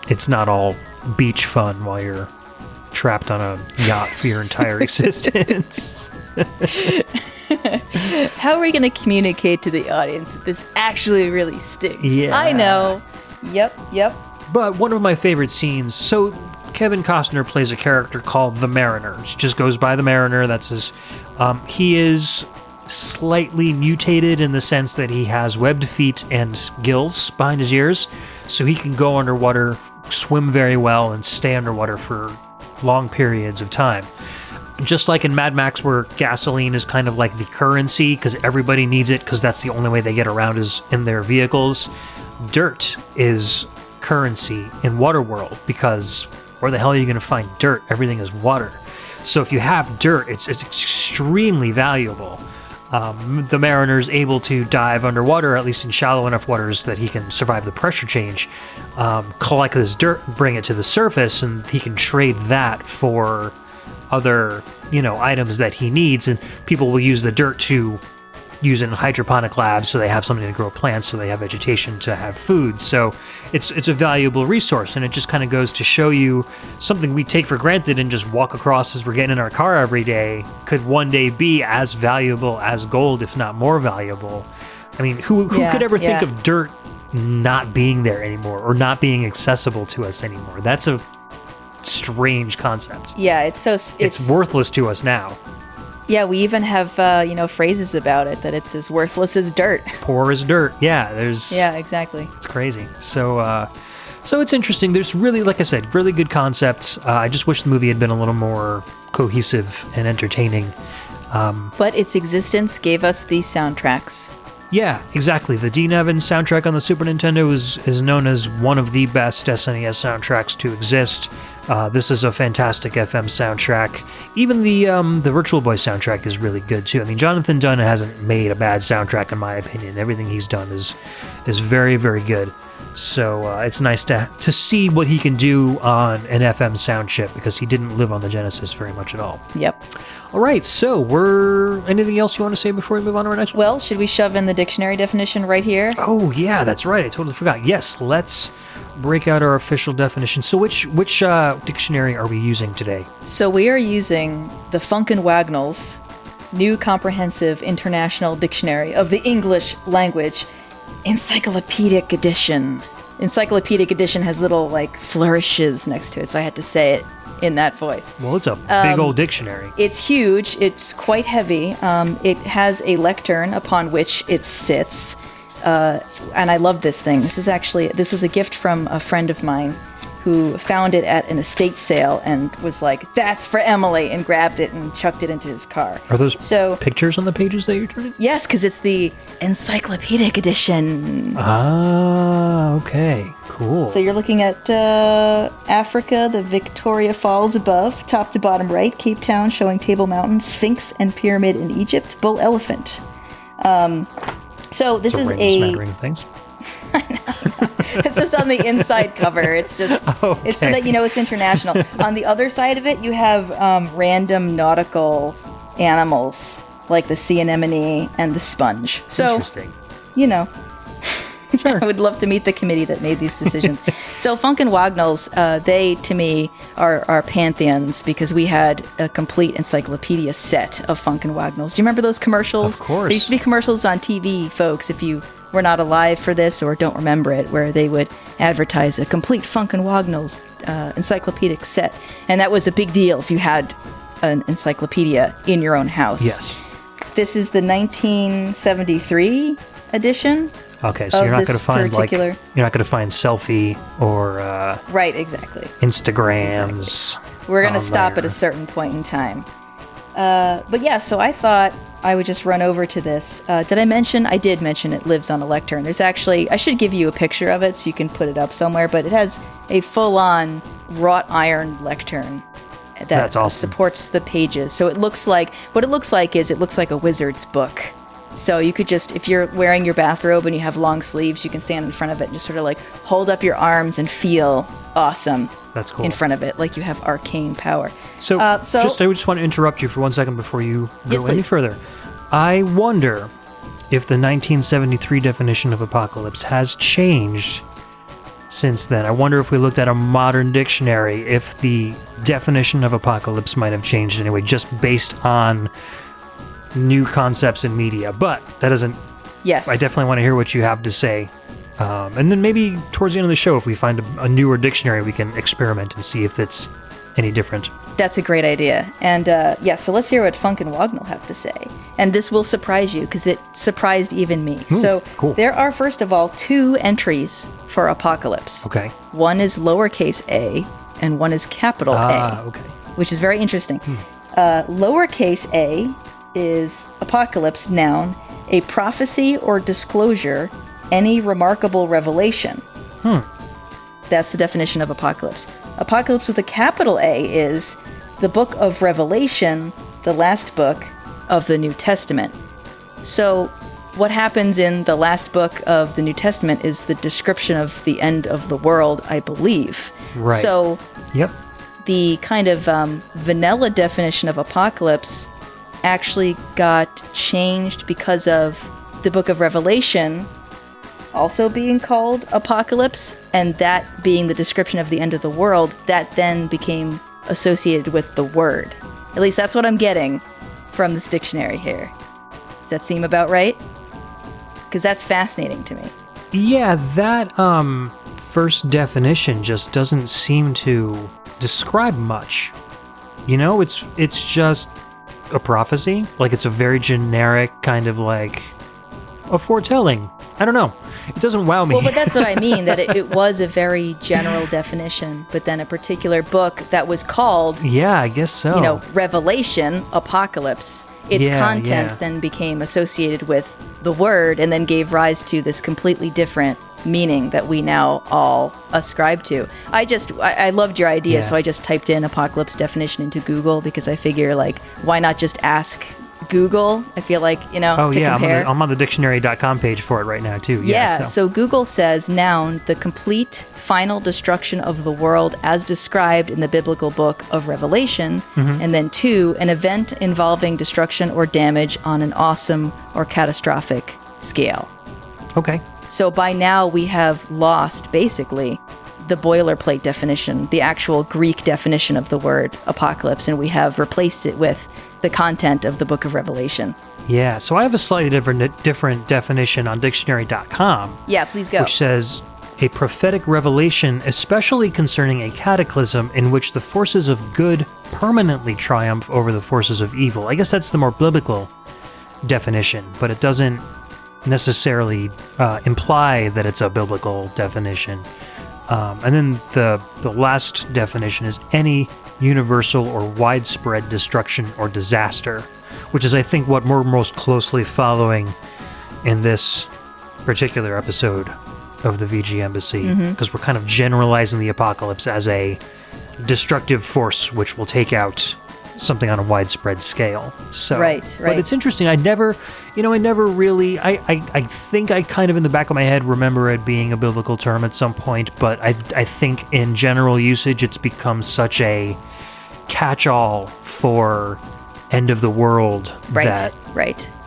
It's not all beach fun while you're trapped on a yacht for your entire existence. How are we going to communicate to the audience that this actually really stinks? Yeah. I know. Yep. But one of my favorite scenes, so Kevin Costner plays a character called the Mariner. He just goes by the Mariner. That's his. He is slightly mutated in the sense that he has webbed feet and gills behind his ears, so he can go underwater, swim very well, and stay underwater for long periods of time. Just like in Mad Max, where gasoline is kind of like the currency because everybody needs it because that's the only way they get around is in their vehicles, dirt is currency in Waterworld because where the hell are you going to find dirt? Everything is water. So if you have dirt, it's extremely valuable. The Mariner's able to dive underwater, at least in shallow enough waters that he can survive the pressure change, collect this dirt, bring it to the surface, and he can trade that for other, items that he needs. And people will use the dirt to use in hydroponic labs so they have something to grow plants, so they have vegetation to have food. So it's a valuable resource, and it just kind of goes to show you something we take for granted and just walk across as we're getting in our car every day could one day be as valuable as gold, if not more valuable. I mean, who could ever think of dirt not being there anymore or not being accessible to us anymore? That's a strange concept. Yeah, it's worthless to us now. Yeah, we even have, phrases about it, that it's as worthless as dirt. Poor as dirt. Yeah, Yeah, exactly. It's crazy. So it's interesting. There's really, like I said, really good concepts. I just wish the movie had been a little more cohesive and entertaining. But its existence gave us these soundtracks. Yeah, exactly. The Dean Evans soundtrack on the Super Nintendo is known as one of the best SNES soundtracks to exist. This is a fantastic FM soundtrack. Even the Virtual Boy soundtrack is really good too. I mean, Jonathan Dunn hasn't made a bad soundtrack in my opinion. Everything he's done is very, very good. So it's nice to see what he can do on an FM sound chip because he didn't live on the Genesis very much at all. Yep. All right, so anything else you want to say before we move on to our next one? Well, should we shove in the dictionary definition right here? Oh, yeah, that's right. I totally forgot. Yes, let's break out our official definition. So which dictionary are we using today? So we are using the Funkin' Wagnalls New Comprehensive International Dictionary of the English Language, Encyclopedic Edition. Encyclopedic Edition has little, flourishes next to it, so I had to say it in that voice. Well, it's a big old dictionary. It's huge. It's quite heavy. It has a lectern upon which it sits. And I love this thing. This was a gift from a friend of mine who found it at an estate sale and was like, "That's for Emily," and grabbed it and chucked it into his car. Are those pictures on the pages that you're turning? Yes, because it's the Encyclopedic Edition. Ah, okay. Cool. So you're looking at Africa, the Victoria Falls above, top to bottom right, Cape Town showing Table Mountain, Sphinx and Pyramid in Egypt, Bull Elephant. So this is smattering of things. It's just on the inside cover. It's just it's so that you know it's international. On the other side of it, you have random nautical animals like the sea anemone and the sponge. So, interesting. You know, Sure. I would love to meet the committee that made these decisions. So Funk and Wagnalls, they to me are pantheons because we had a complete encyclopedia set of Funk and Wagnalls. Do you remember those commercials? Of course. There used to be commercials on TV, folks, if you were not alive for this or don't remember it, where they would advertise a complete Funk and Wagnalls encyclopedic set. And that was a big deal if you had an encyclopedia in your own house. Yes. This is the 1973 edition. Okay, so you're not going to find particular... you're not going to find selfie or right, exactly. Instagrams. Exactly. We're going to stop at a certain point in time. But yeah, so I thought I would just run over to this. Did I mention? I did mention it lives on a lectern. There's actually, I should give you a picture of it so you can put it up somewhere, but it has a full-on wrought iron lectern that supports the pages. So it looks like, what it looks like is it looks like a wizard's book. So you could just, if you're wearing your bathrobe and you have long sleeves, you can stand in front of it and just sort of like hold up your arms and feel awesome. That's cool. In front of it, like you have arcane power. So I just want to interrupt you for 1 second before you go any further. I wonder if the 1973 definition of apocalypse has changed since then. I wonder if we looked at a modern dictionary, if the definition of apocalypse might have changed anyway, just based on new concepts in media. But that doesn't... Yes. I definitely want to hear what you have to say. And then maybe towards the end of the show, if we find a newer dictionary, we can experiment and see if it's any different. That's a great idea. And so let's hear what Funk and Wagnall have to say. And this will surprise you because it surprised even me. Ooh, so cool. There are, first of all, 2 entries for apocalypse. Okay. One is lowercase a and one is capital A. Okay. Which is very interesting. Lowercase a is apocalypse, noun, a prophecy or disclosure, any remarkable revelation. That's the definition of apocalypse. Apocalypse with a capital A is the book of Revelation, the last book of the New Testament. So what happens in the last book of the New Testament is the description of the end of the world, I believe. Right. So Yep. the kind of vanilla definition of apocalypse actually got changed because of the book of Revelation also being called apocalypse, and that being the description of the end of the world, that then became associated with the word. At least that's what I'm getting from this dictionary here. Does that seem about right? Because that's fascinating to me. Yeah, that first definition just doesn't seem to describe much. You know, it's just a prophecy. Like, it's a very generic kind of like a foretelling. I don't know. It doesn't wow me. Well, but that's what I mean, that it was a very general definition, but then a particular book that was called... Yeah, I guess so. Revelation, apocalypse. Its content then became associated with the word and then gave rise to this completely different meaning that we now all ascribe to. I loved your idea, so I just typed in apocalypse definition into Google because I figure, like, why not just ask Google? I feel like, to compare. I'm on the dictionary.com page for it right now, too. So Google says, noun, the complete final destruction of the world as described in the biblical book of Revelation. And then 2, an event involving destruction or damage on an awesome or catastrophic scale. Okay. So by now we have lost, basically, the boilerplate definition, the actual Greek definition of the word apocalypse, and we have replaced it with the content of the book of Revelation. Yeah, so I have a slightly different definition on dictionary.com. Yeah, please go. Which says, a prophetic revelation, especially concerning a cataclysm in which the forces of good permanently triumph over the forces of evil. I guess that's the more biblical definition, but it doesn't necessarily imply that it's a biblical definition. And then the last definition is any universal or widespread destruction or disaster, which is, I think, what we're most closely following in this particular episode of the VG Embassy, because we're kind of generalizing the apocalypse as a destructive force which will take out something on a widespread scale. So, Right. But it's interesting. I never really, I think I kind of in the back of my head remember it being a biblical term at some point, but I think in general usage, it's become such a catch-all for end of the world that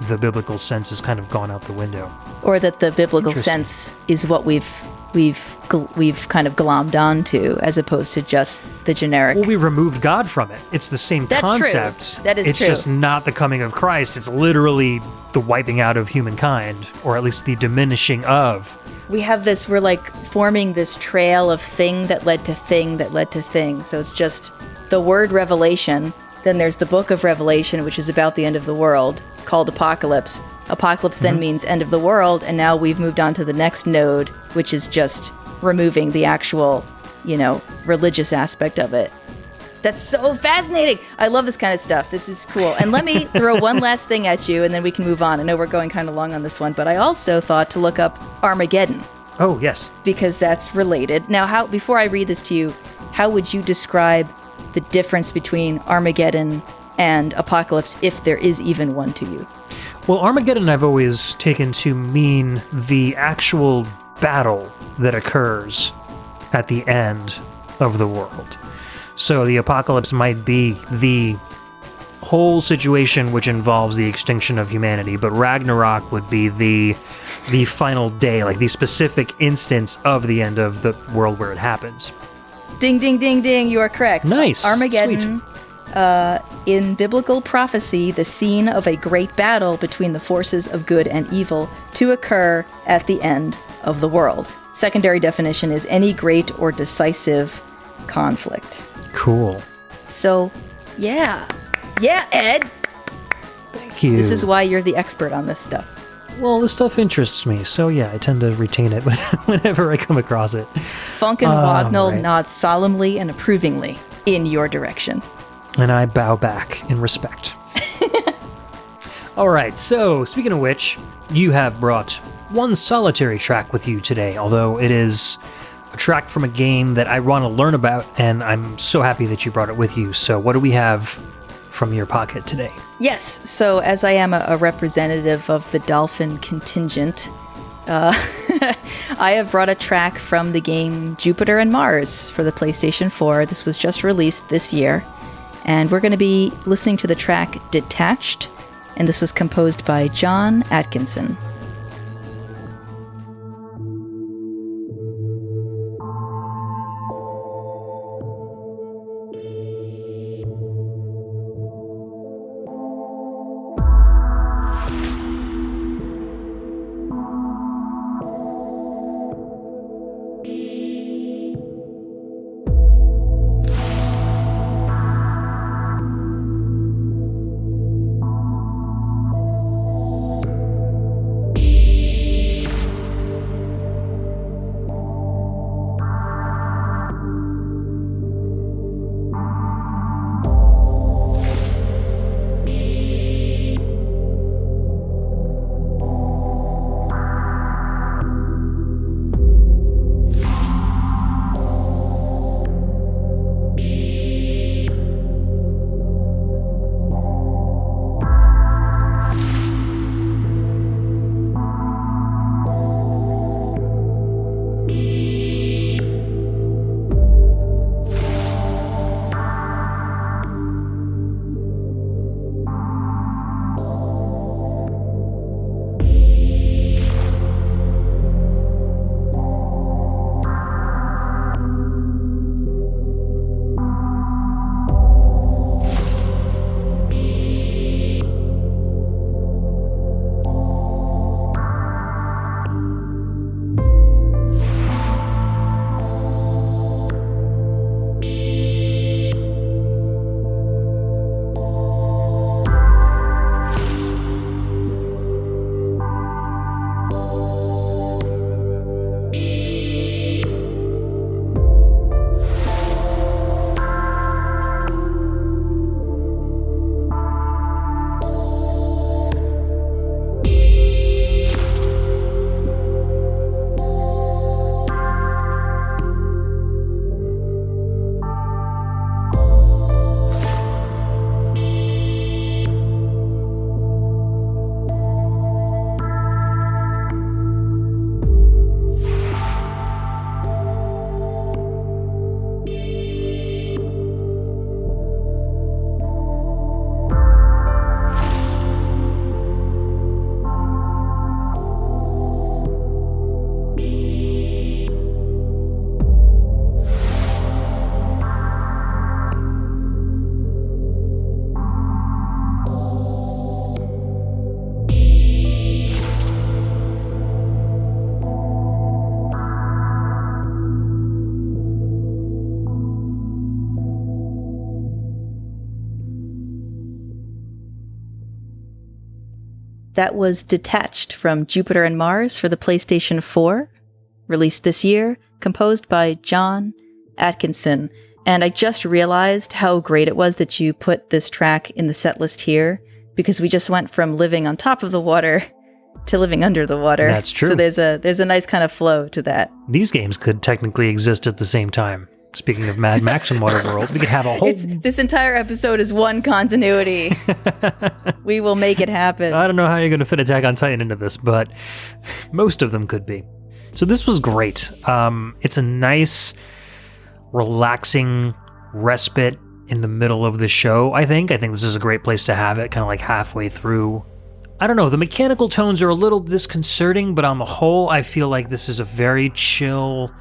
the biblical sense has kind of gone out the window. Or that the biblical sense is what we've kind of glommed onto, as opposed to just the generic. Well, we removed God from it. It's the same concept. True. That is it's true. It's just not the coming of Christ. It's literally the wiping out of humankind, or at least the diminishing of. We have this, we're like forming this trail of thing that led to thing that led to thing. So it's just the word Revelation, then there's the book of Revelation, which is about the end of the world, called Apocalypse. Apocalypse then means end of the world, and now we've moved on to the next node, which is just removing the actual, religious aspect of it. That's so fascinating. I love this kind of stuff. This is cool. And let me throw one last thing at you, and then we can move on. I know we're going kind of long on this one, but I also thought to look up Armageddon. Oh, yes. Because that's related. Now, before I read this to you, how would you describe the difference between Armageddon and Apocalypse, if there is even one to you? Well, Armageddon I've always taken to mean the actual battle that occurs at the end of the world. So the apocalypse might be the whole situation which involves the extinction of humanity, but Ragnarok would be the final day, like the specific instance of the end of the world where it happens. Ding, ding, ding, ding, you are correct. Nice. Armageddon, in biblical prophecy, the scene of a great battle between the forces of good and evil to occur at the end of the world. Secondary definition is any great or decisive conflict. Cool. So, yeah. Yeah, Ed! Thank you. This is why you're the expert on this stuff. Well, this stuff interests me, so yeah, I tend to retain it whenever I come across it. Funk and Wagnall nod solemnly and approvingly in your direction. And I bow back in respect. All right, so speaking of which, you have brought one solitary track with you today, although it is a track from a game that I want to learn about, and I'm so happy that you brought it with you. So what do we have from your pocket today? Yes, so as I am a representative of the Dolphin contingent, I have brought a track from the game Jupiter and Mars for the PlayStation 4. This was just released this year. And we're going to be listening to the track Detached, and this was composed by John Atkinson. That was Detached from Jupiter and Mars for the PlayStation 4, released this year, composed by John Atkinson. And I just realized how great it was that you put this track in the set list here, because we just went from living on top of the water to living under the water. That's true. So there's a nice kind of flow to that. These games could technically exist at the same time. Speaking of Mad Max and Waterworld, we could have a whole... This entire episode is one continuity. We will make it happen. I don't know how you're going to fit Attack on Titan into this, but most of them could be. So this was great. It's a nice, relaxing respite in the middle of the show, I think. I think this is a great place to have it, kind of like halfway through. I don't know, the mechanical tones are a little disconcerting, but on the whole, I feel like this is a very chill...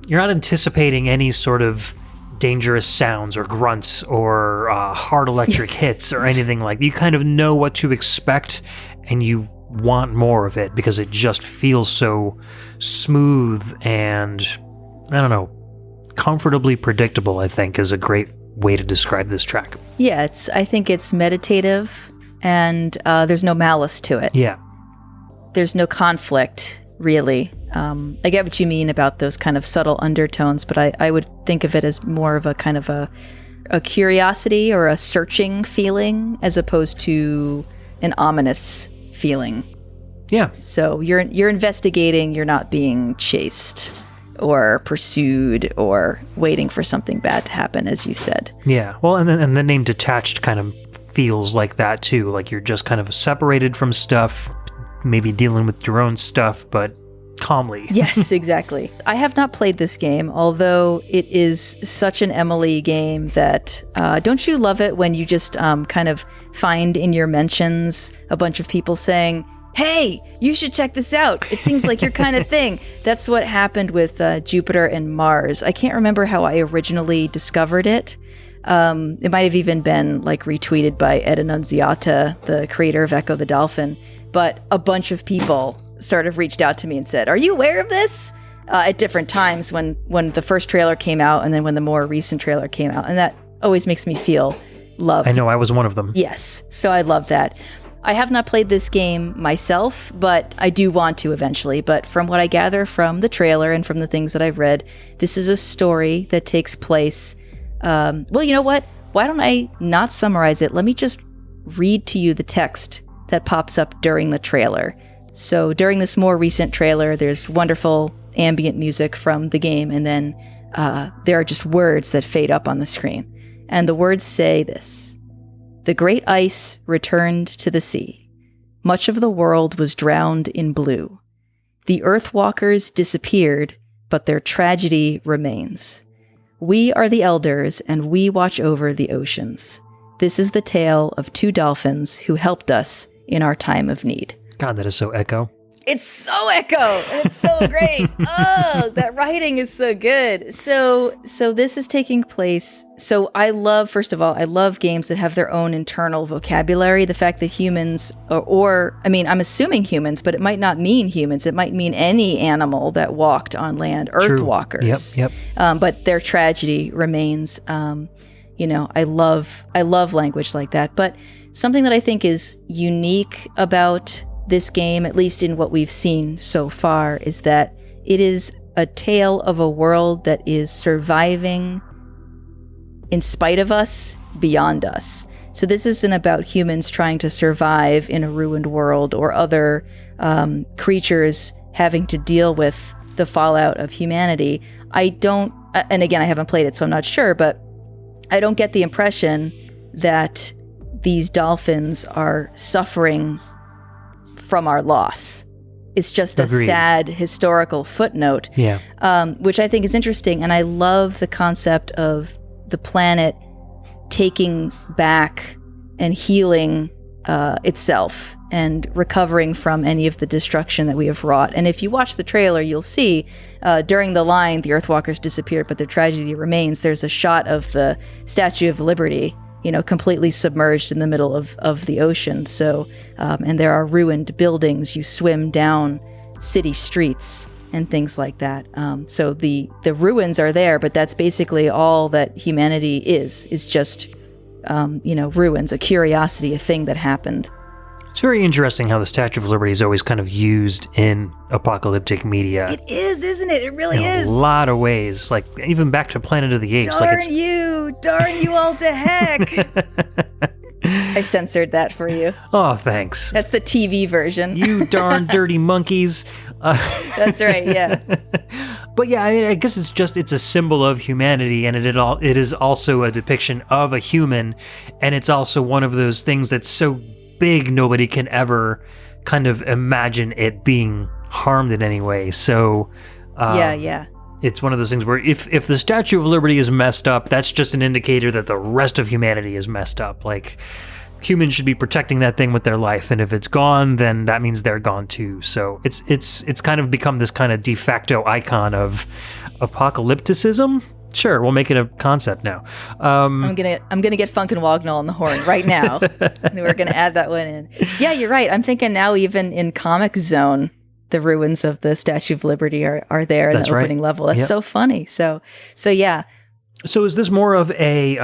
You're not anticipating any sort of dangerous sounds or grunts or hard electric hits or anything like that. You kind of know what to expect, and you want more of it because it just feels so smooth and, I don't know, comfortably predictable, I think, is a great way to describe this track. Yeah, I think it's meditative, and there's no malice to it. Yeah. There's no conflict, really. I get what you mean about those kind of subtle undertones, but I would think of it as more of a kind of a curiosity or a searching feeling as opposed to an ominous feeling. Yeah. So you're investigating, you're not being chased or pursued or waiting for something bad to happen, as you said. Yeah. Well, and the name Detached kind of feels like that too. Like you're just kind of separated from stuff, maybe dealing with your own stuff, but calmly. Yes, exactly. I have not played this game, although it is such an Emily game that don't you love it when you just kind of find in your mentions a bunch of people saying, hey, you should check this out. It seems like your kind of thing. That's what happened with Jupiter and Mars. I can't remember how I originally discovered it. It might have even been like retweeted by Ed Annunziata, the creator of Echo the Dolphin. But a bunch of people sort of reached out to me and said, are you aware of this? At different times when the first trailer came out and then when the more recent trailer came out. And that always makes me feel loved. I know, I was one of them. Yes, so I love that. I have not played this game myself, but I do want to eventually. But from what I gather from the trailer and from the things that I've read, this is a story that takes place... well, you know what? Why don't I not summarize it? Let me just read to you the text that pops up during the trailer. So during this more recent trailer, there's wonderful ambient music from the game, and then there are just words that fade up on the screen. And the words say this: the great ice returned to the sea. Much of the world was drowned in blue. The Earthwalkers disappeared, but their tragedy remains. We are the elders, and we watch over the oceans. This is the tale of two dolphins who helped us in our time of need. God, that is so Echo. It's so Echo, and it's so great. Oh, that writing is so good. So this is taking place. So I love games that have their own internal vocabulary. The fact that humans, I'm assuming humans, but it might not mean humans. It might mean any animal that walked on land, Earthwalkers. Yep. But their tragedy remains. I love language like that. But something that I think is unique about this game, at least in what we've seen so far, is that it is a tale of a world that is surviving in spite of us, beyond us. So this isn't about humans trying to survive in a ruined world or other creatures having to deal with the fallout of humanity. And again, I haven't played it, so I'm not sure, but I don't get the impression that these dolphins are suffering from our loss. It's just a sad historical footnote, which I think is interesting. And I love the concept of the planet taking back and healing itself and recovering from any of the destruction that we have wrought. And if you watch the trailer, you'll see during the line, the Earthwalkers disappeared, but their tragedy remains. There's a shot of the Statue of Liberty, completely submerged in the middle of the ocean. So, and there are ruined buildings. You swim down city streets and things like that. So the ruins are there, but that's basically all that humanity is just, ruins, a curiosity, a thing that happened. It's very interesting how the Statue of Liberty is always kind of used in apocalyptic media. It is, isn't it? It really is. In a lot of ways, like even back to Planet of the Apes. Darn you all to heck. I censored that for you. Oh, thanks. That's the TV version. You darn dirty monkeys. That's right, yeah. But yeah, I guess it's a symbol of humanity, and it is also a depiction of a human, and it's also one of those things that's so big nobody can ever kind of imagine it being harmed in any way. So yeah. It's one of those things where if the Statue of Liberty is messed up, that's just an indicator that the rest of humanity is messed up. Like, humans should be protecting that thing with their life, and if it's gone, then that means they're gone too. So it's kind of become this kind of de facto icon of apocalypticism. Sure, we'll make it a concept now. I'm gonna get Funk and Wagnall on the horn right now. And we're gonna add that one in. Yeah, you're right. I'm thinking now even in Comic Zone, the ruins of the Statue of Liberty are there in the opening level. That's so funny. So yeah. So is this more of a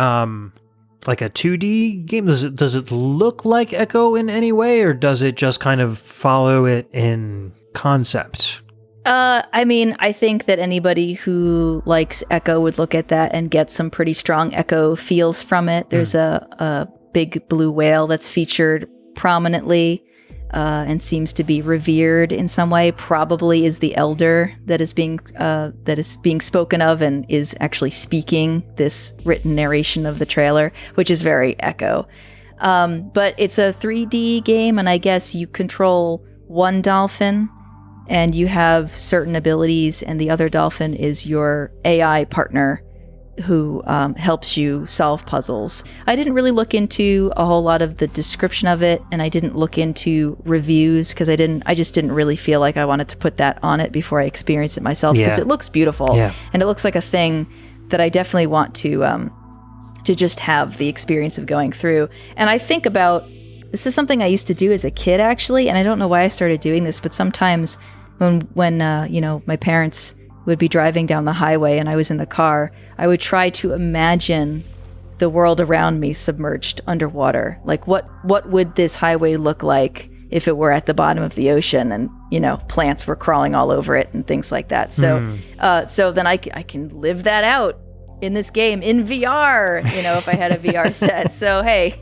like a 2D game? Does it look like Echo in any way, or does it just kind of follow it in concept? I mean, I think that anybody who likes Echo would look at that and get some pretty strong Echo feels from it. There's a big blue whale that's featured prominently and seems to be revered in some way. Probably is the elder that is being spoken of and is actually speaking this written narration of the trailer, which is very Echo. But it's a 3D game, and I guess you control one dolphin. And you have certain abilities, and the other dolphin is your AI partner who helps you solve puzzles. I didn't really look into a whole lot of the description of it, and I didn't look into reviews because I just didn't really feel like I wanted to put that on it before I experienced it myself, because it looks beautiful, and it looks like a thing that I definitely want to just have the experience of going through. And I think about, this is something I used to do as a kid, actually, and I don't know why I started doing this, but sometimes when my parents would be driving down the highway and I was in the car, I would try to imagine the world around me submerged underwater. Like, what would this highway look like if it were at the bottom of the ocean and, plants were crawling all over it and things like that. So so then I can live that out in this game in VR, if I had a VR set. So, hey,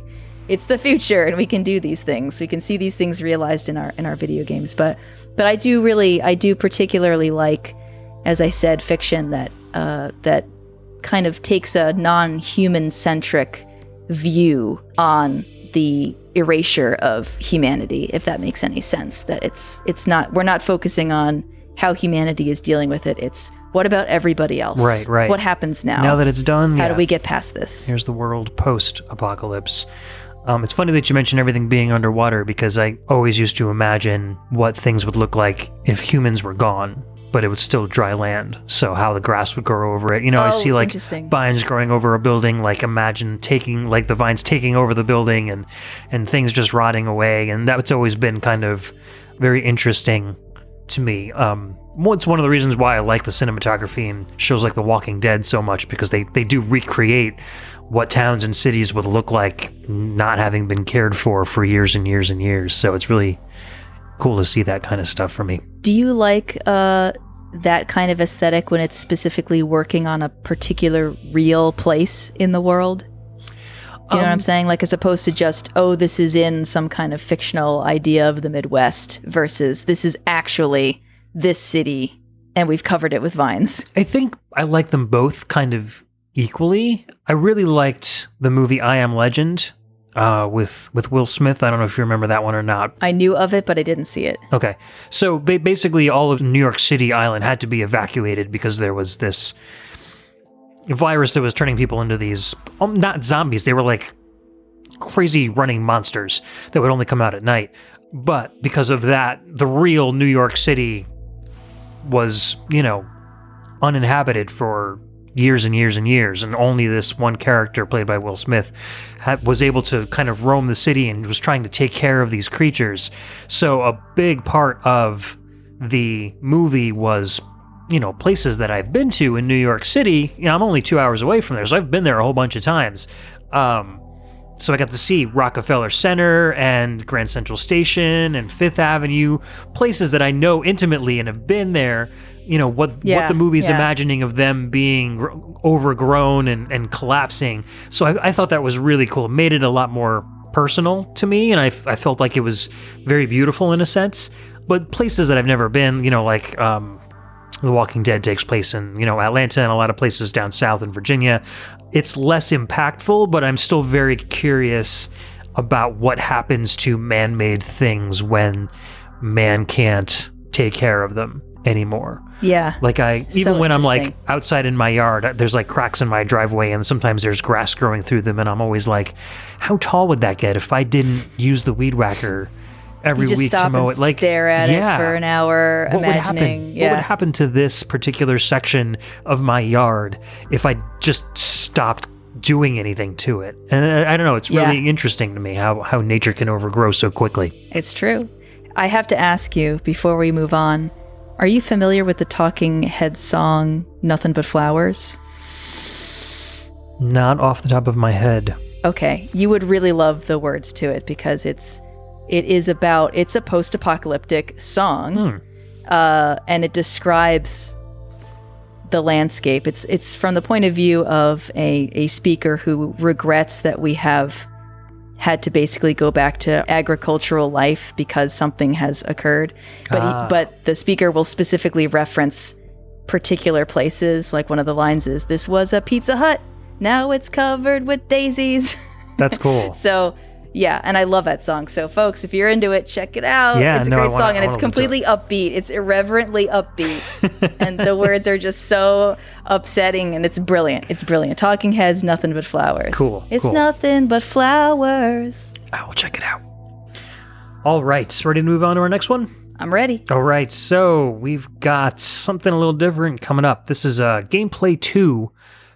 it's the future, and we can do these things. We can see these things realized in our video games. But I do particularly like, as I said, fiction that kind of takes a non-human centric view on the erasure of humanity, if that makes any sense. That we're not focusing on how humanity is dealing with it. It's what about everybody else? Right. What happens now? Now that it's done, how do we get past this? Here's the world post-apocalypse. It's funny that you mentioned everything being underwater, because I always used to imagine what things would look like if humans were gone, but it was still dry land. So how the grass would grow over it. I see like vines growing over a building, like imagine the vines taking over the building and things just rotting away. And that's always been kind of very interesting to me. It's one of the reasons why I like the cinematography in shows like The Walking Dead so much, because they do recreate what towns and cities would look like not having been cared for years and years and years. So it's really cool to see that kind of stuff for me. Do you like that kind of aesthetic when it's specifically working on a particular real place in the world? Do you know what I'm saying? Like, as opposed to just, this is in some kind of fictional idea of the Midwest versus this is actually this city and we've covered it with vines. I think I like them both kind of equally. I really liked the movie I Am Legend with Will Smith. I don't know if you remember that one or not. I knew of it, but I didn't see it. Okay. So basically all of New York City Island had to be evacuated because there was this virus that was turning people into these, not zombies, they were like crazy running monsters that would only come out at night. But because of that, the real New York City was, uninhabited for years and years and years, and only this one character played by Will Smith was able to kind of roam the city and was trying to take care of these creatures. So a big part of the movie was, places that I've been to in New York City. I'm only 2 hours away from there, so I've been there a whole bunch of times. So I got to see Rockefeller Center and Grand Central Station and Fifth Avenue, places that I know intimately and have been there. What the movie's imagining of them being overgrown and collapsing. So I thought that was really cool. It made it a lot more personal to me, and I felt like it was very beautiful in a sense. But places that I've never been, like The Walking Dead takes place in, Atlanta and a lot of places down south in Virginia. It's less impactful, but I'm still very curious about what happens to man-made things when man can't take care of them anymore. Yeah. Like even when I'm like outside in my yard, there's like cracks in my driveway and sometimes there's grass growing through them, and I'm always like, how tall would that get if I didn't use the weed whacker every week to mow it? Like, stare at it for an hour, what imagining. What would happen to this particular section of my yard if I just stopped doing anything to it? And I don't know, it's really interesting to me how nature can overgrow so quickly. It's true. I have to ask you before we move on, are you familiar with the Talking Heads song Nothing But Flowers? Not off the top of my head. Okay, you would really love the words to it because it's a post-apocalyptic song, and it describes the landscape. It's from the point of view of a speaker who regrets that we have had to basically go back to agricultural life because something has occurred. But the speaker will specifically reference particular places. Like one of the lines is, "This was a Pizza Hut. Now it's covered with daisies." That's cool. So, yeah, and I love that song. So, folks, if you're into it, check it out. Yeah, it's a great song, and it's completely upbeat. It's irreverently upbeat, and the words are just so upsetting, and it's brilliant. It's brilliant. Talking Heads, Nothing But Flowers. Cool. It's nothing but flowers. I will check it out. All right, ready to move on to our next one? I'm ready. All right, so we've got something a little different coming up. This is Gameplay 2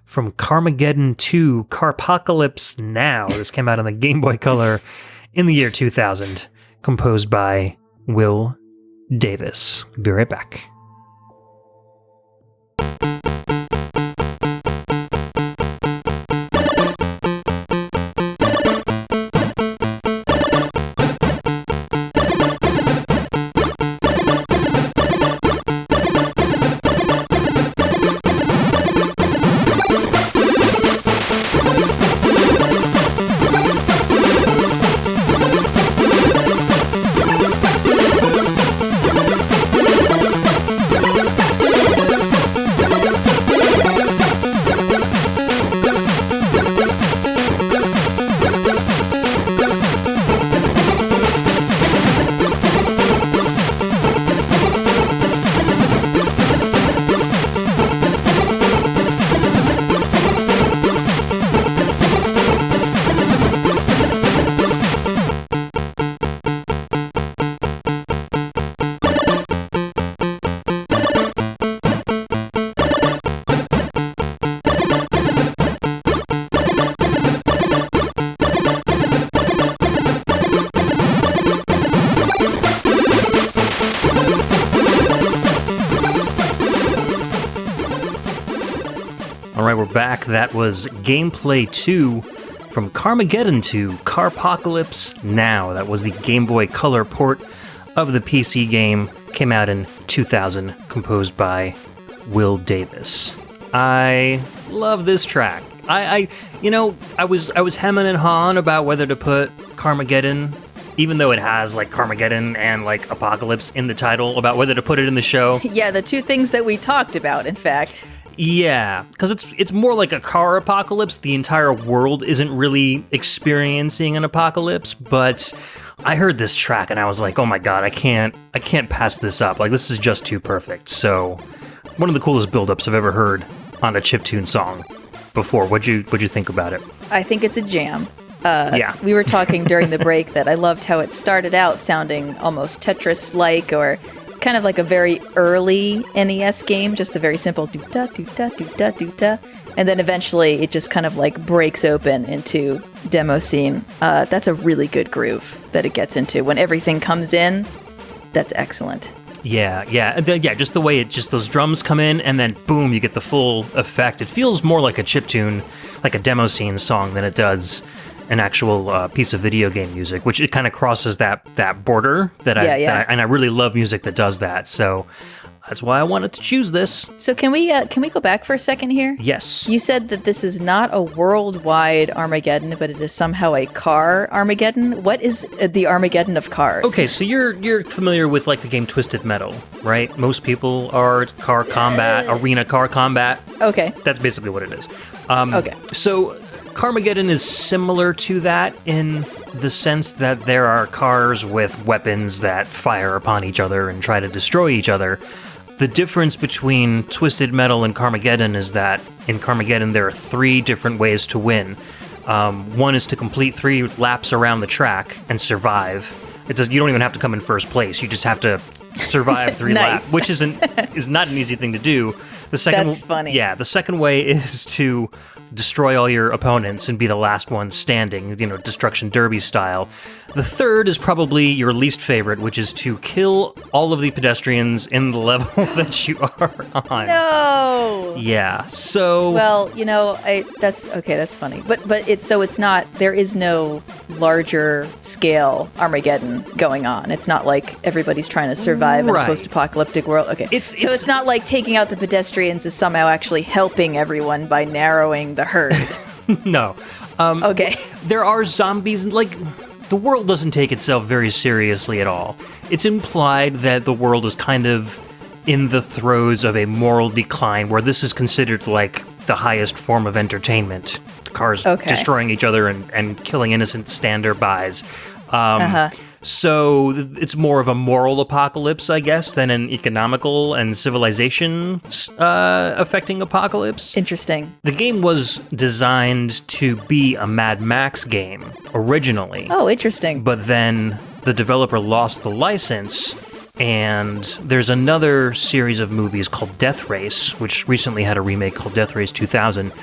from Carmageddon 2, Carpocalypse Now. This came out on the Game Boy Color in the year 2000, composed by Will Davis. Be right back. We're back. That was Gameplay 2 from Carmageddon 2, Carpocalypse Now. That was the Game Boy Color port of the PC game. Came out in 2000, composed by Will Davis. I love this track. I was hemming and hawing about whether to put Carmageddon, even though it has like Carmageddon and like Apocalypse in the title, about whether to put it in the show. Yeah, the two things that we talked about, in fact. Yeah, because it's more like a car apocalypse. The entire world isn't really experiencing an apocalypse, but I heard this track and I was like, oh my god, I can't pass this up. Like, this is just too perfect. So, one of the coolest build-ups I've ever heard on a chiptune song before. What'd you think about it? I think it's a jam. Yeah. We were talking during the break that I loved how it started out sounding almost Tetris-like, or kind of like a very early NES game, just a very simple do-da, do-da, do-da, do-da. And then eventually it just kind of like breaks open into demo scene. That's a really good groove that it gets into. When everything comes in, that's excellent. Yeah. Just the way those drums come in and then boom, you get the full effect. It feels more like a chiptune, like a demo scene song than it does an actual piece of video game music, which it kind of crosses that border that and I really love music that does that. So that's why I wanted to choose this. So can we go back for a second here? Yes. You said that this is not a worldwide Armageddon, but it is somehow a car Armageddon. What is the Armageddon of cars? Okay, so you're familiar with like the game Twisted Metal, right? Most people are car combat, arena car combat. Okay. That's basically what it is. Okay. So Carmageddon is similar to that in the sense that there are cars with weapons that fire upon each other and try to destroy each other. The difference between Twisted Metal and Carmageddon is that in Carmageddon there are 3 different ways to win. One is to complete 3 laps around the track and survive. You don't even have to come in first place. You just have to survive 3 laps, which is not an easy thing to do. That's funny. Yeah, the second way is to destroy all your opponents and be the last one standing, destruction derby style. The third is probably your least favorite, which is to kill all of the pedestrians in the level that you are on. No. Yeah. So. Well, that's okay. That's funny. But it's not. There is no larger scale Armageddon going on. It's not like everybody's trying to survive in a post-apocalyptic world. Okay. It's not like taking out the pedestrians is somehow actually helping everyone by narrowing the herd. No. Okay. There are zombies, like, the world doesn't take itself very seriously at all. It's implied that the world is kind of in the throes of a moral decline, where this is considered like the highest form of entertainment. Cars destroying each other and killing innocent stand-bys. So it's more of a moral apocalypse, I guess, than an economical and civilization affecting apocalypse. Interesting. The game was designed to be a Mad Max game originally. Oh, interesting. But then the developer lost the license, and there's another series of movies called Death Race, which recently had a remake called Death Race 2000.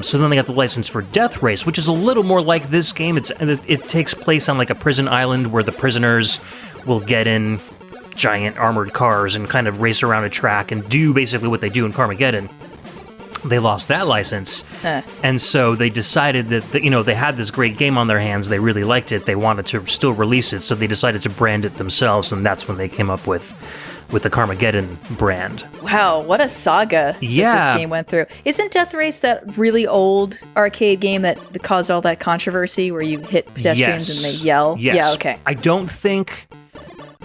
So then they got the license for Death Race, which is a little more like this game. It takes place on like a prison island where the prisoners will get in giant armored cars and kind of race around a track and do basically what they do in Carmageddon. They lost that license, and so they decided that they had this great game on their hands. They really liked it. They wanted to still release it, so they decided to brand it themselves, and that's when they came up with the Carmageddon brand. Wow, what a saga this game went through. Isn't Death Race that really old arcade game that caused all that controversy where you hit pedestrians and they yell? Yes. Yeah, okay. I don't think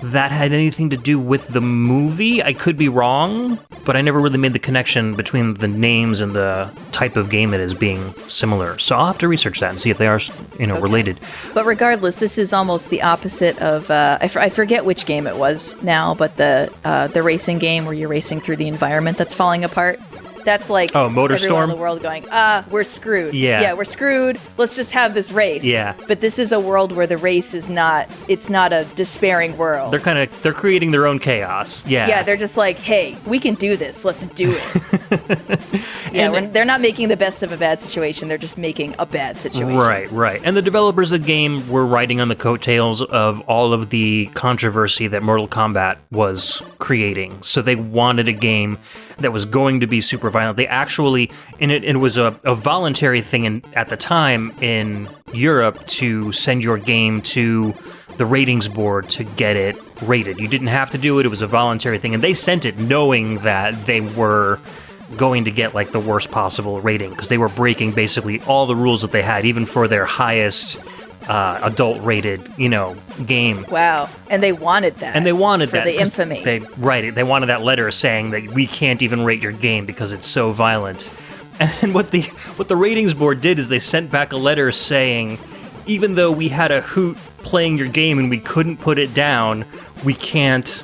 that had anything to do with the movie. I could be wrong, but I never really made the connection between the names and the type of game it is being similar. So I'll have to research that and see if they are, related. But regardless, this is almost the opposite of I forget which game it was now, but the racing game where you're racing through the environment that's falling apart. That's like Motor everyone Storm? in the world going, we're screwed. Yeah, we're screwed. Let's just have this race. Yeah. But this is a world where the race is not a despairing world. They're creating their own chaos. Yeah. Yeah, they're just like, hey, we can do this. Let's do it. They're not making the best of a bad situation. They're just making a bad situation. Right. And the developers of the game were riding on the coattails of all of the controversy that Mortal Kombat was creating. So they wanted a game that was going to be super violent. They actually, and it was a voluntary thing at the time in Europe to send your game to the ratings board to get it rated. You didn't have to do it. It was a voluntary thing. And they sent it knowing that they were going to get like the worst possible rating because they were breaking basically all the rules that they had, even for their highest adult rated, game. Wow. And they wanted that. And they wanted for that. The infamy. They wanted that letter saying that we can't even rate your game because it's so violent. And what the ratings board did is they sent back a letter saying, even though we had a hoot playing your game and we couldn't put it down, we can't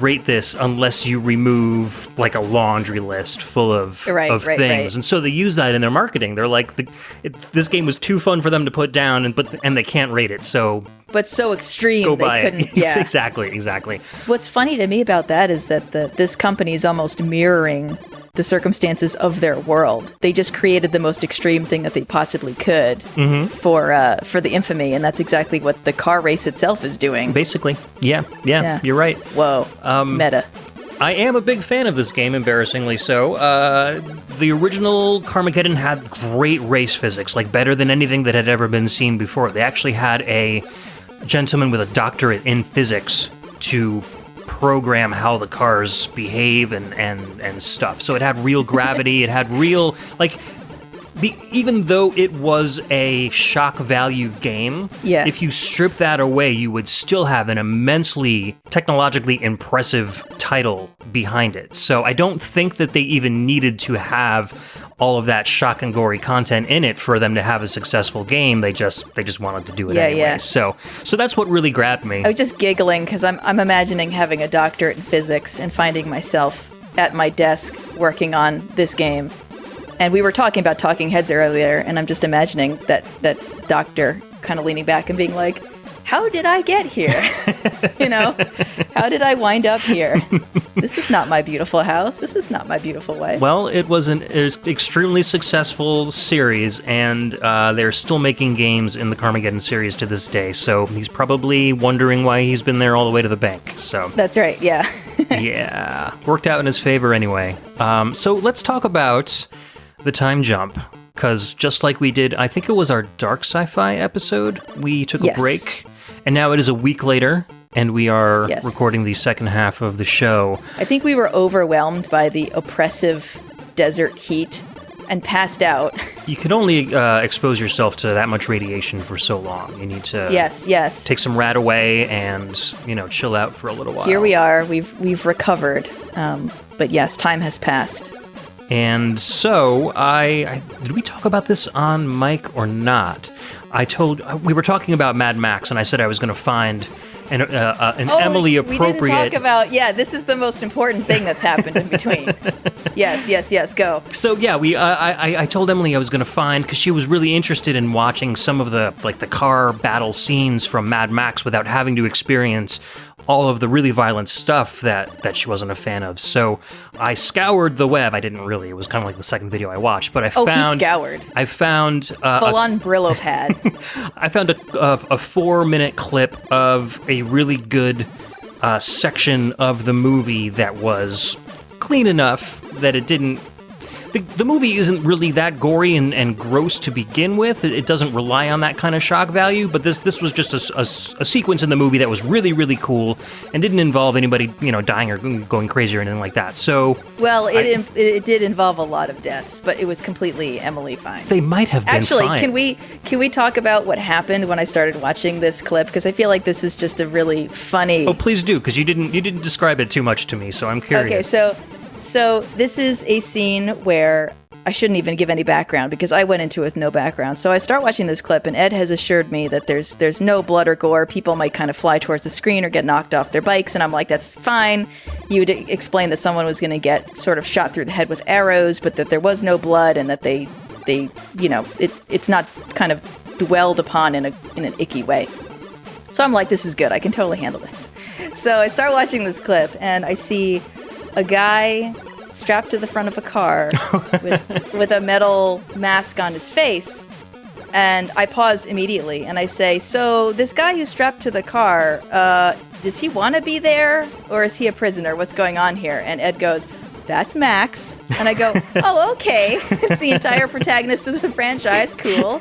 rate this unless you remove like a laundry list full of things. Right. And so they use that in their marketing. They're like, this game was too fun for them to put down, and they can't rate it. So, but so extreme, go buy they couldn't. it. Yeah, exactly. What's funny to me about that is that this company is almost mirroring the circumstances of their world. They just created the most extreme thing that they possibly could for the infamy, and that's exactly what the car race itself is doing. Basically, yeah, you're right. Whoa, meta. I am a big fan of this game, embarrassingly so. The original Carmageddon had great race physics, like better than anything that had ever been seen before. They actually had a gentleman with a doctorate in physics to program how the cars behave and stuff. So it had real gravity, it had real, like, even though it was a shock value game, if you strip that away, you would still have an immensely technologically impressive title behind it. So I don't think that they even needed to have all of that shock and gory content in it for them to have a successful game. They just wanted to do it anyway. Yeah. So that's what really grabbed me. I was just giggling because I'm imagining having a doctorate in physics and finding myself at my desk working on this game. And we were talking about Talking Heads earlier, and I'm just imagining that doctor kind of leaning back and being like, how did I get here? How did I wind up here? This is not my beautiful house. This is not my beautiful wife. Well, it was an extremely successful series, and they're still making games in the Carmageddon series to this day. So he's probably wondering why he's been there all the way to the bank. So that's right, yeah. Yeah, worked out in his favor anyway. So let's talk about the time jump, because just like we did, I think it was our dark sci-fi episode, we took a break, and now it is a week later, and we are recording the second half of the show. I think we were overwhelmed by the oppressive desert heat and passed out. You can only expose yourself to that much radiation for so long. You need to take some rad away and chill out for a little while. Here we are. We've recovered, but yes, time has passed. And so did we talk about this on mic or not? We were talking about Mad Max, and I said I was going to find an Emily appropriate. We didn't talk about, this is the most important thing that's happened in between. Yes, go. So yeah, I told Emily I was going to find, because she was really interested in watching some of the car battle scenes from Mad Max without having to experience all of the really violent stuff that she wasn't a fan of. So I scoured the web. I didn't really. It was kind of like the second video I watched. But I found... he scoured. I found... full-on Brillo pad. I found a 4-minute clip of a really good section of the movie that was clean enough that it didn't... The movie isn't really that gory and gross to begin with. It doesn't rely on that kind of shock value, but this was just a sequence in the movie that was really, really cool and didn't involve anybody, dying or going crazy or anything like that. So, well, it did involve a lot of deaths, but it was completely Emily fine. They might have been fine. Actually, can we talk about what happened when I started watching this clip? Because I feel like this is just a really funny... Oh, please do, because you didn't describe it too much to me, so I'm curious. Okay, So this is a scene where I shouldn't even give any background because I went into it with no background. So I start watching this clip, and Ed has assured me that there's no blood or gore. People might kind of fly towards the screen or get knocked off their bikes, and I'm like, that's fine. You would explain that someone was going to get sort of shot through the head with arrows, but that there was no blood and that they it's not kind of dwelled upon in an icky way. So I'm like, this is good. I can totally handle this. So I start watching this clip, and I see a guy strapped to the front of a car with a metal mask on his face, and I pause immediately, and I say, so this guy who's strapped to the car, does he want to be there, or is he a prisoner? What's going on here? And Ed goes, that's Max. And I go, oh, okay. It's the entire protagonist of the franchise. Cool.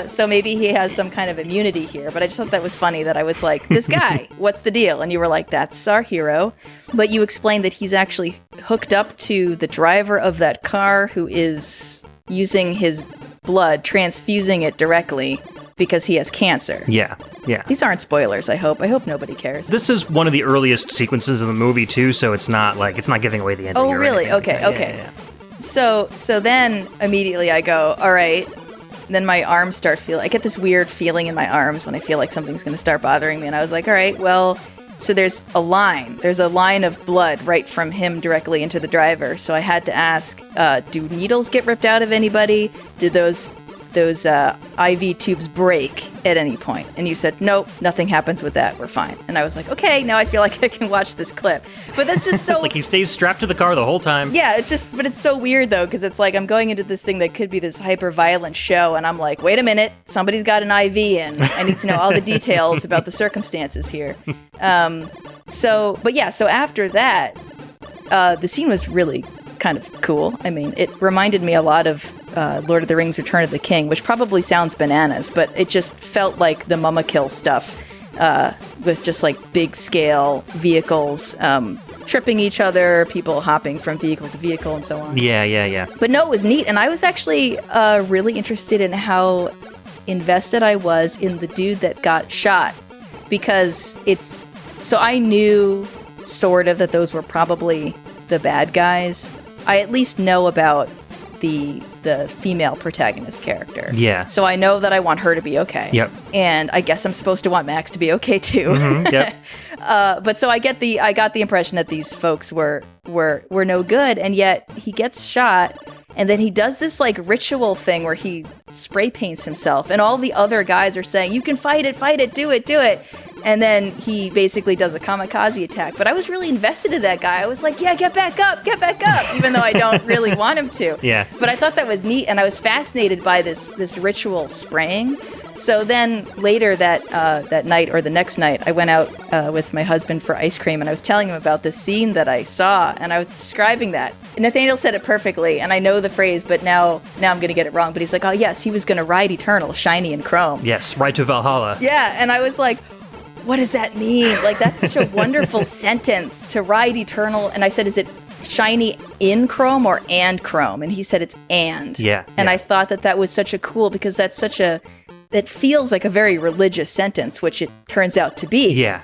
So maybe he has some kind of immunity here. But I just thought that was funny that I was like, this guy, what's the deal? And you were like, that's our hero. But you explained that he's actually hooked up to the driver of that car who is using his blood, transfusing it directly because he has cancer. Yeah. These aren't spoilers, I hope. I hope nobody cares. This is one of the earliest sequences of the movie, too, so it's not giving away the ending. Oh, really? Okay. Yeah. So then immediately I go, all right. Then my arms start feeling... I get this weird feeling in my arms when I feel like something's going to start bothering me. And I was like, all right, well... So there's a line. There's a line of blood right from him directly into the driver. So I had to ask, do needles get ripped out of anybody? Did those IV tubes break at any point? And you said, nope, nothing happens with that. We're fine. And I was like, okay, now I feel like I can watch this clip. But that's just so... It's like he stays strapped to the car the whole time. Yeah, but it's so weird, though, because it's like I'm going into this thing that could be this hyper-violent show, and I'm like, wait a minute, somebody's got an IV in. I need to know all the details about the circumstances here. So after that, the scene was really kind of cool. I mean, it reminded me a lot of Lord of the Rings Return of the King, which probably sounds bananas, but it just felt like the Mumakil stuff with just like big scale vehicles tripping each other, people hopping from vehicle to vehicle and so on. Yeah. But no, it was neat. And I was actually really interested in how invested I was in the dude that got shot, because so I knew sort of that those were probably the bad guys. I at least know about the female protagonist character. Yeah. So I know that I want her to be okay. Yep. And I guess I'm supposed to want Max to be okay too. Mm-hmm, yep. But so I got the impression that these folks were no good, and yet he gets shot, and then he does this like ritual thing where he spray paints himself, and all the other guys are saying, "You can fight it, do it." And then he basically does a kamikaze attack. But I was really invested in that guy. I was like, yeah, get back up, even though I don't really want him to. Yeah. But I thought that was neat, and I was fascinated by this ritual spraying. So then later that night, or the next night, I went out with my husband for ice cream, and I was telling him about this scene that I saw, and I was describing that. And Nathaniel said it perfectly, and I know the phrase, but now I'm going to get it wrong. But he's like, oh yes, he was going to ride Eternal, shiny and chrome. Yes, ride to Valhalla. Yeah, and I was like, what does that mean? Like, that's such a wonderful sentence, to ride Eternal. And I said, is it shiny in chrome or and chrome? And he said it's and. Yeah. And I thought that was such a cool, because that's that feels like a very religious sentence, which it turns out to be. Yeah.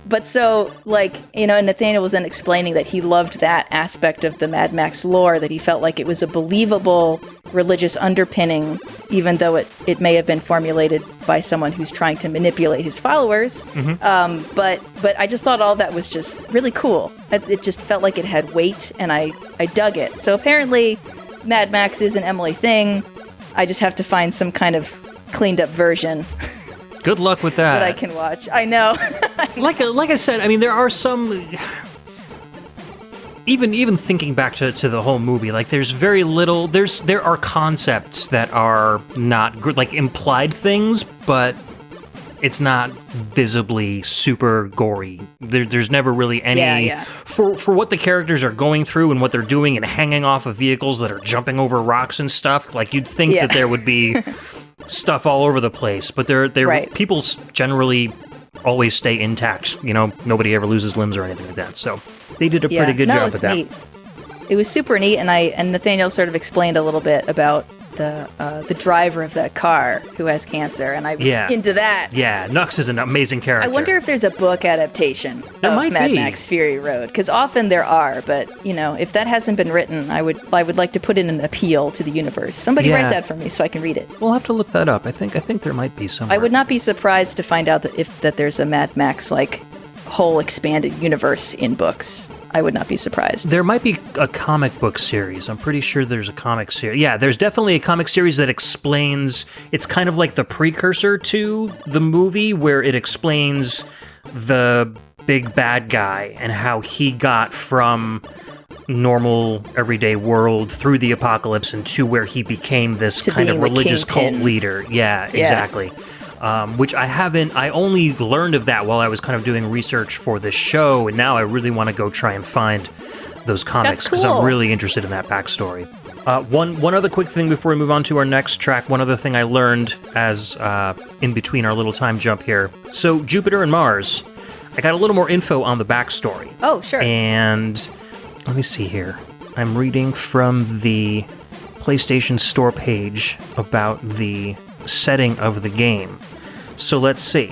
But so, like, and Nathaniel was then explaining that he loved that aspect of the Mad Max lore, that he felt like it was a believable religious underpinning, even though it may have been formulated by someone who's trying to manipulate his followers. Mm-hmm. But I just thought all that was just really cool. It just felt like it had weight, and I dug it. So apparently, Mad Max is an Emily thing. I just have to find some kind of cleaned up version. Good luck with that. That I can watch. I know. Like I said, I mean, there are some. Even thinking back to the whole movie, like there's very little. There are concepts that are not good, like implied things, but it's not visibly super gory. There's never really any for what the characters are going through and what they're doing and hanging off of vehicles that are jumping over rocks and stuff. Like you'd think that there would be stuff all over the place, but they're right. People generally always stay intact. You know, nobody ever loses limbs or anything like that. So they did a pretty good job with that. Neat. It was super neat, and Nathaniel sort of explained a little bit about the driver of that car who has cancer, and I was into that. Yeah, Nux is an amazing character. I wonder if there's a book adaptation of Mad Max Fury Road, because often there are, but if that hasn't been written, I would like to put in an appeal to the universe. Somebody write that for me so I can read it. We'll have to look that up. I think there might be somewhere. I would not be surprised to find out that there's a Mad Max like whole expanded universe in books. I would not be surprised. There might be a comic book series. I'm pretty sure there's a comic series. Yeah, there's definitely a comic series that explains... It's kind of like the precursor to the movie, where it explains the big bad guy and how he got from normal, everyday world through the apocalypse and to where he became this kind of religious cult leader. Yeah, exactly. Which I only learned of that while I was kind of doing research for this show, and now I really want to go try and find those comics because I'm really interested in that backstory. One other quick thing before we move on to our next track, one other thing I learned as in between our little time jump here. So Jupiter and Mars, I got a little more info on the backstory. Oh, sure. And let me see here. I'm reading from the PlayStation Store page about the setting of the game. So let's see.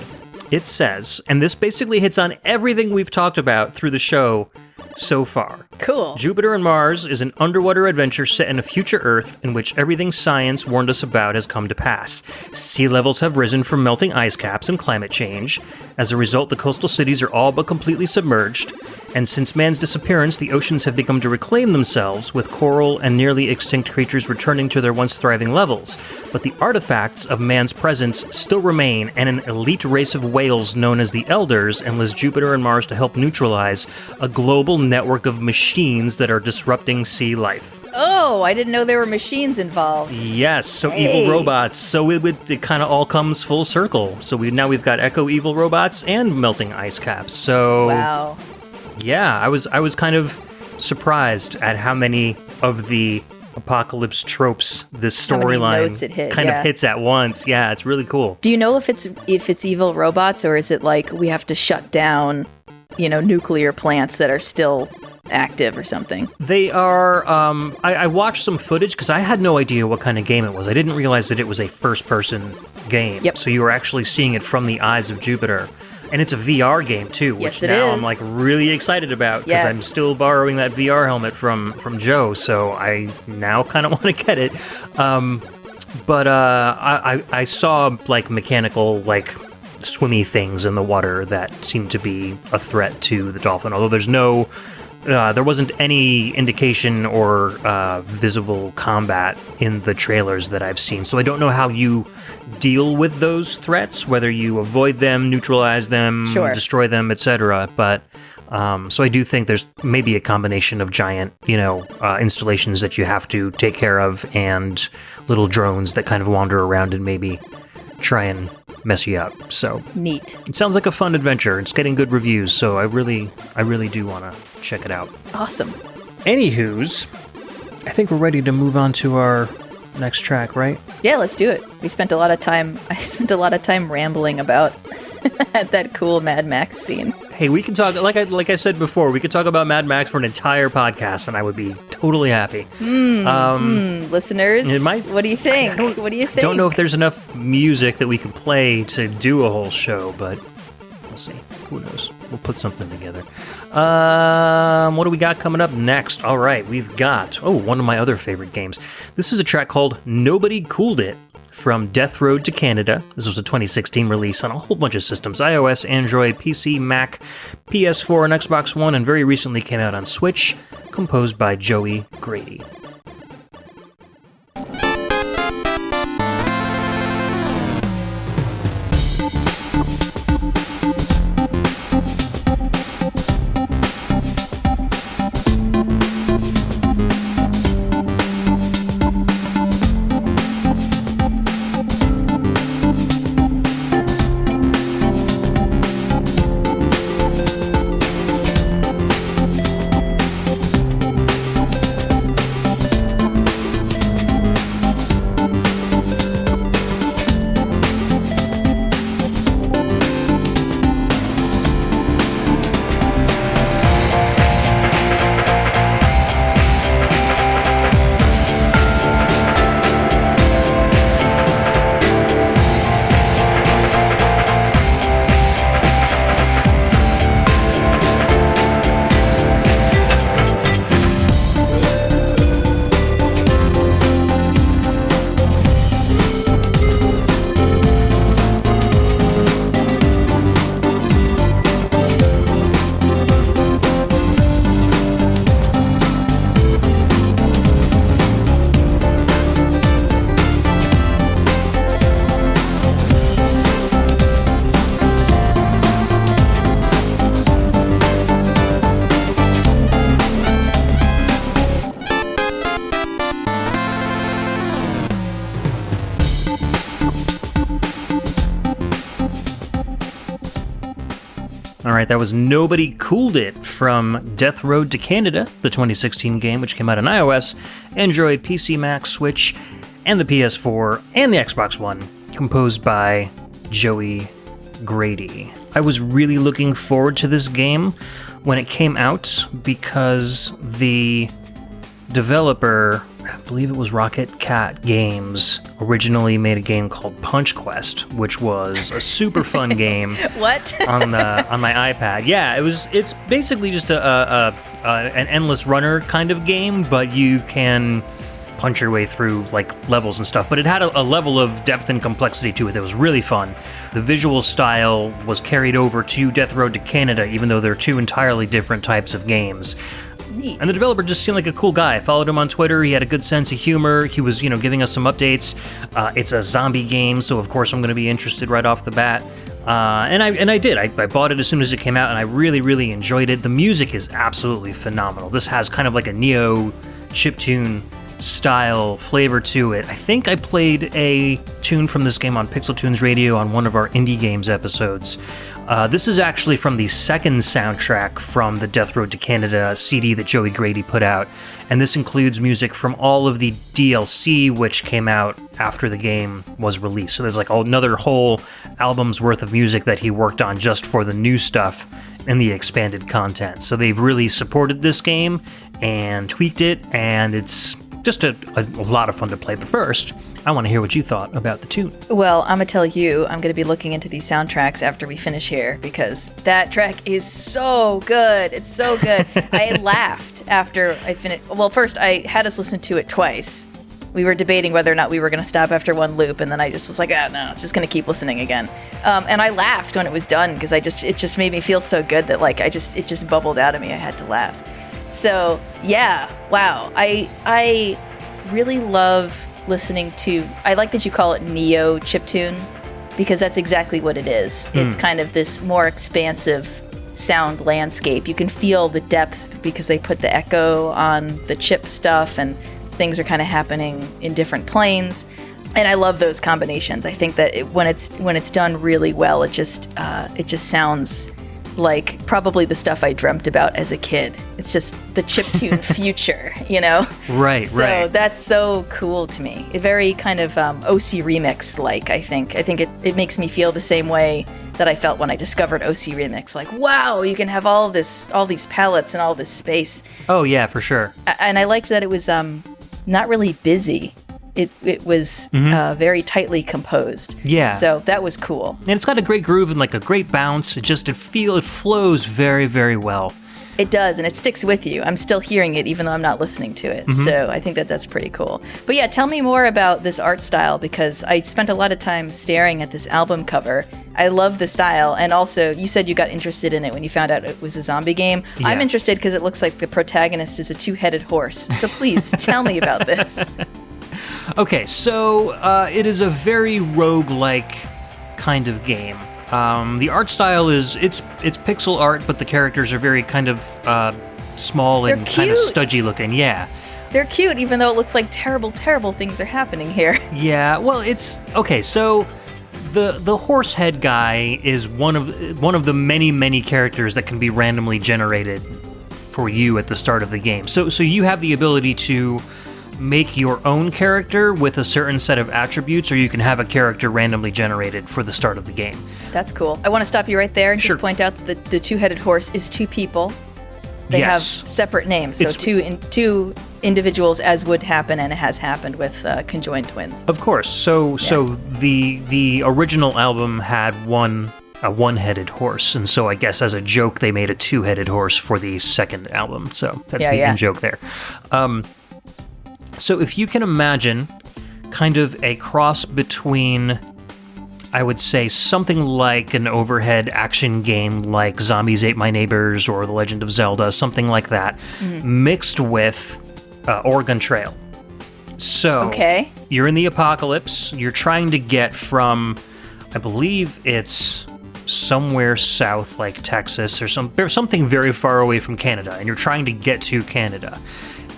It says, and this basically hits on everything we've talked about through the show so far. Cool. Jupiter and Mars is an underwater adventure set in a future Earth in which everything science warned us about has come to pass. Sea levels have risen from melting ice caps and climate change. As a result, the coastal cities are all but completely submerged. And since man's disappearance, the oceans have begun to reclaim themselves, with coral and nearly extinct creatures returning to their once thriving levels. But the artifacts of man's presence still remain, and an elite race of whales known as the Elders enlist Jupiter and Mars to help neutralize a global network of machines that are disrupting sea life. Oh, I didn't know there were machines involved. Yes, so evil robots. So it kind of all comes full circle. So we've got eco-evil robots and melting ice caps. So wow. Yeah, I was kind of surprised at how many of the apocalypse tropes this How many notes storyline it hit, kind yeah. of hits at once. Yeah, it's really cool. Do you know if it's evil robots, or is it like we have to shut down, nuclear plants that are still active or something? They are, I watched some footage because I had no idea what kind of game it was. I didn't realize that it was a first-person game. Yep. So you were actually seeing it from the eyes of Jupiter. And it's a VR game, too, which Yes, it now is. I'm, like, really excited about because I'm Yes. still borrowing that VR helmet from Joe, so I now kind of want to get it. But I saw, like, mechanical, like, swimmy things in the water that seemed to be a threat to the dolphin, although there wasn't any indication or visible combat in the trailers that I've seen. So I don't know how you deal with those threats, whether you avoid them, neutralize them, Sure. destroy them, etc. But so I do think there's maybe a combination of giant, installations that you have to take care of and little drones that kind of wander around and maybe try and mess you up. So Neat. it sounds like a fun adventure. It's getting good reviews, so I really do want to check it out. Awesome. Anywho's, I think we're ready to move on to our next track, right? Yeah, let's do it. I spent a lot of time rambling about that cool Mad Max scene. Hey, we can talk, like I said before, we could talk about Mad Max for an entire podcast, and I would be totally happy. Listeners, what do you think? What do you think? I don't know if there's enough music that we can play to do a whole show, but we'll see. Who knows? We'll put something together. What do we got coming up next? All right, we've got, one of my other favorite games. This is a track called Nobody Cooled It from Death Road to Canada. This was a 2016 release on a whole bunch of systems: iOS, Android, PC, Mac, PS4, and Xbox One, and very recently came out on Switch, composed by Joey Grady. All right, that was Nobody Cooled It from Death Road to Canada, the 2016 game, which came out on iOS, Android, PC, Mac, Switch, and the PS4, and the Xbox One, composed by Joey Grady. I was really looking forward to this game when it came out because the developer, I believe it was Rocket Cat Games, originally made a game called Punch Quest, which was a super fun game. What? on my iPad. Yeah, it's basically just an endless runner kind of game, but you can punch your way through like levels and stuff. But it had a level of depth and complexity to it that was really fun. The visual style was carried over to Death Road to Canada, even though they're two entirely different types of games. Neat. And the developer just seemed like a cool guy. I followed him on Twitter. He had a good sense of humor. He was, giving us some updates. It's a zombie game, so of course I'm going to be interested right off the bat. And I did. I bought it as soon as it came out, and I really, really enjoyed it. The music is absolutely phenomenal. This has kind of like a neo chiptune style flavor to it. I think I played a tune from this game on Pixel Tunes Radio on one of our Indie Games episodes. This is actually from the second soundtrack from the Death Road to Canada CD that Joey Grady put out, and this includes music from all of the DLC which came out after the game was released. So there's like another whole album's worth of music that he worked on just for the new stuff and the expanded content. So they've really supported this game and tweaked it, and it's just a lot of fun to play. But first, I want to hear what you thought about the tune. Well, I'm going to tell you, I'm going to be looking into these soundtracks after we finish here, because that track is so good. It's so good. I laughed after I finished. Well, first, I had us listen to it twice. We were debating whether or not we were going to stop after one loop, and then I just was like, no, I'm just going to keep listening again. And I laughed when it was done, because it just made me feel so good that it just bubbled out of me. I had to laugh. So, yeah, wow. I really love listening to, I like that you call it neo chiptune, because that's exactly what it is. It's kind of this more expansive sound landscape. You can feel the depth because they put the echo on the chip stuff, and things are kind of happening in different planes. And I love those combinations. I think that when it's done really well, it just sounds like probably the stuff I dreamt about as a kid. It's just the chiptune future, you know? Right. So that's so cool to me. A very kind of OC Remix-like, I think. I think it makes me feel the same way that I felt when I discovered OC Remix. Like, wow, you can have all these palettes and all this space. Oh, yeah, for sure. And I liked that it was not really busy. It was very tightly composed. Yeah. So that was cool. And it's got a great groove and like a great bounce. It flows very, very well. It does, and it sticks with you. I'm still hearing it even though I'm not listening to it. So I think that's pretty cool. But yeah, tell me more about this art style, because I spent a lot of time staring at this album cover. I love the style, and also you said you got interested in it when you found out it was a zombie game. Yeah. I'm interested because it looks like the protagonist is a two-headed horse. So please tell me about this. Okay, so it is a very roguelike kind of game. The art style it's pixel art, but the characters are very kind of small and kind of studgy looking. Yeah. They're cute, even though it looks like terrible, terrible things are happening here. Yeah, well, it's okay. So the horse head guy is one of the many, many characters that can be randomly generated for you at the start of the game. So you have the ability to make your own character with a certain set of attributes, or you can have a character randomly generated for the start of the game. That's cool. I want to stop you right there and Sure. just point out that the two-headed horse is two people. They have separate names, so two individuals, as would happen, and it has happened with conjoined twins. Of course. So the original album had a one-headed horse, and so I guess as a joke they made a two-headed horse for the second album. So that's the in-joke there. So if you can imagine kind of a cross between, I would say, something like an overhead action game like Zombies Ate My Neighbors or The Legend of Zelda, something like that, mixed with Oregon Trail. So you're in the apocalypse, you're trying to get from, I believe it's somewhere south like Texas or something very far away from Canada, and you're trying to get to Canada.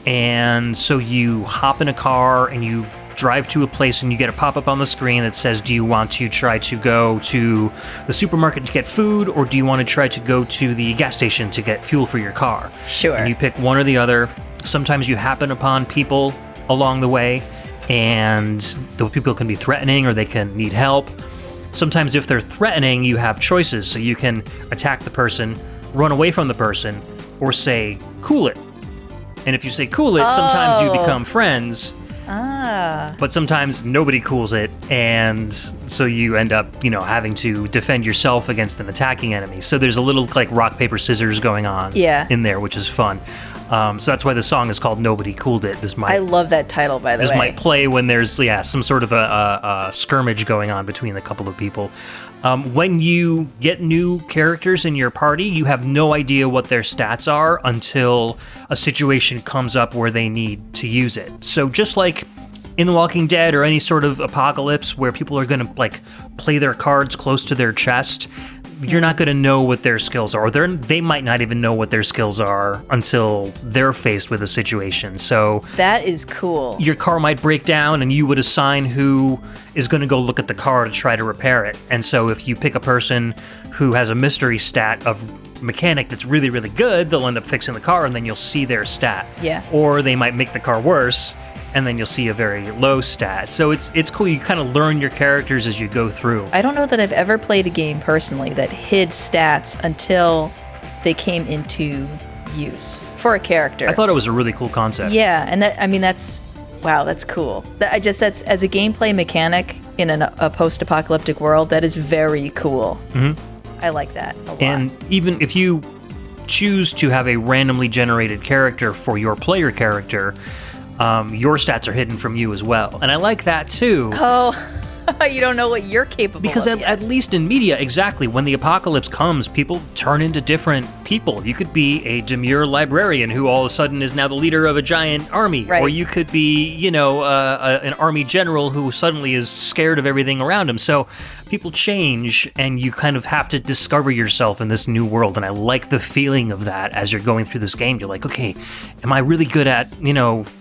And so you hop in a car and you drive to a place, and you get a pop-up on the screen that says, do you want to try to go to the supermarket to get food, or do you want to try to go to the gas station to get fuel for your car? Sure. And you pick one or the other. Sometimes you happen upon people along the way, and the people can be threatening or they can need help. Sometimes if they're threatening, you have choices. So you can attack the person, run away from the person, or say, cool it. And if you say cool it, sometimes you become friends. But sometimes nobody cools it, and so you end up, having to defend yourself against an attacking enemy. So there's a little like rock, paper, scissors going on in there, which is fun. So that's why the song is called Nobody Cooled It. I love that title, by the way. This might play when there's some sort of a skirmish going on between a couple of people. When you get new characters in your party, you have no idea what their stats are until a situation comes up where they need to use it. So just like in The Walking Dead or any sort of apocalypse where people are going to play their cards close to their chest, you're not going to know what their skills are, or they might not even know what their skills are until they're faced with a situation. So that is cool. Your car might break down, and you would assign who is going to go look at the car to try to repair it. And so if you pick a person who has a mystery stat of mechanic that's really, really good, they'll end up fixing the car, and then you'll see their stat. Yeah. Or they might make the car worse, and then you'll see a very low stat. So it's cool. You kind of learn your characters as you go through. I don't know that I've ever played a game personally that hid stats until they came into use for a character. I thought it was a really cool concept. Yeah, and that's cool. That's as a gameplay mechanic in a post-apocalyptic world, that is very cool. Mm-hmm. I like that a lot. And even if you choose to have a randomly generated character for your player character, your stats are hidden from you as well. And I like that too. Oh, you don't know what you're capable because of. Because at least in media, exactly, when the apocalypse comes, people turn into different people. You could be a demure librarian who all of a sudden is now the leader of a giant army. Right. Or you could be, an army general who suddenly is scared of everything around him. So people change, and you kind of have to discover yourself in this new world. And I like the feeling of that as you're going through this game. You're like, okay, am I really good at,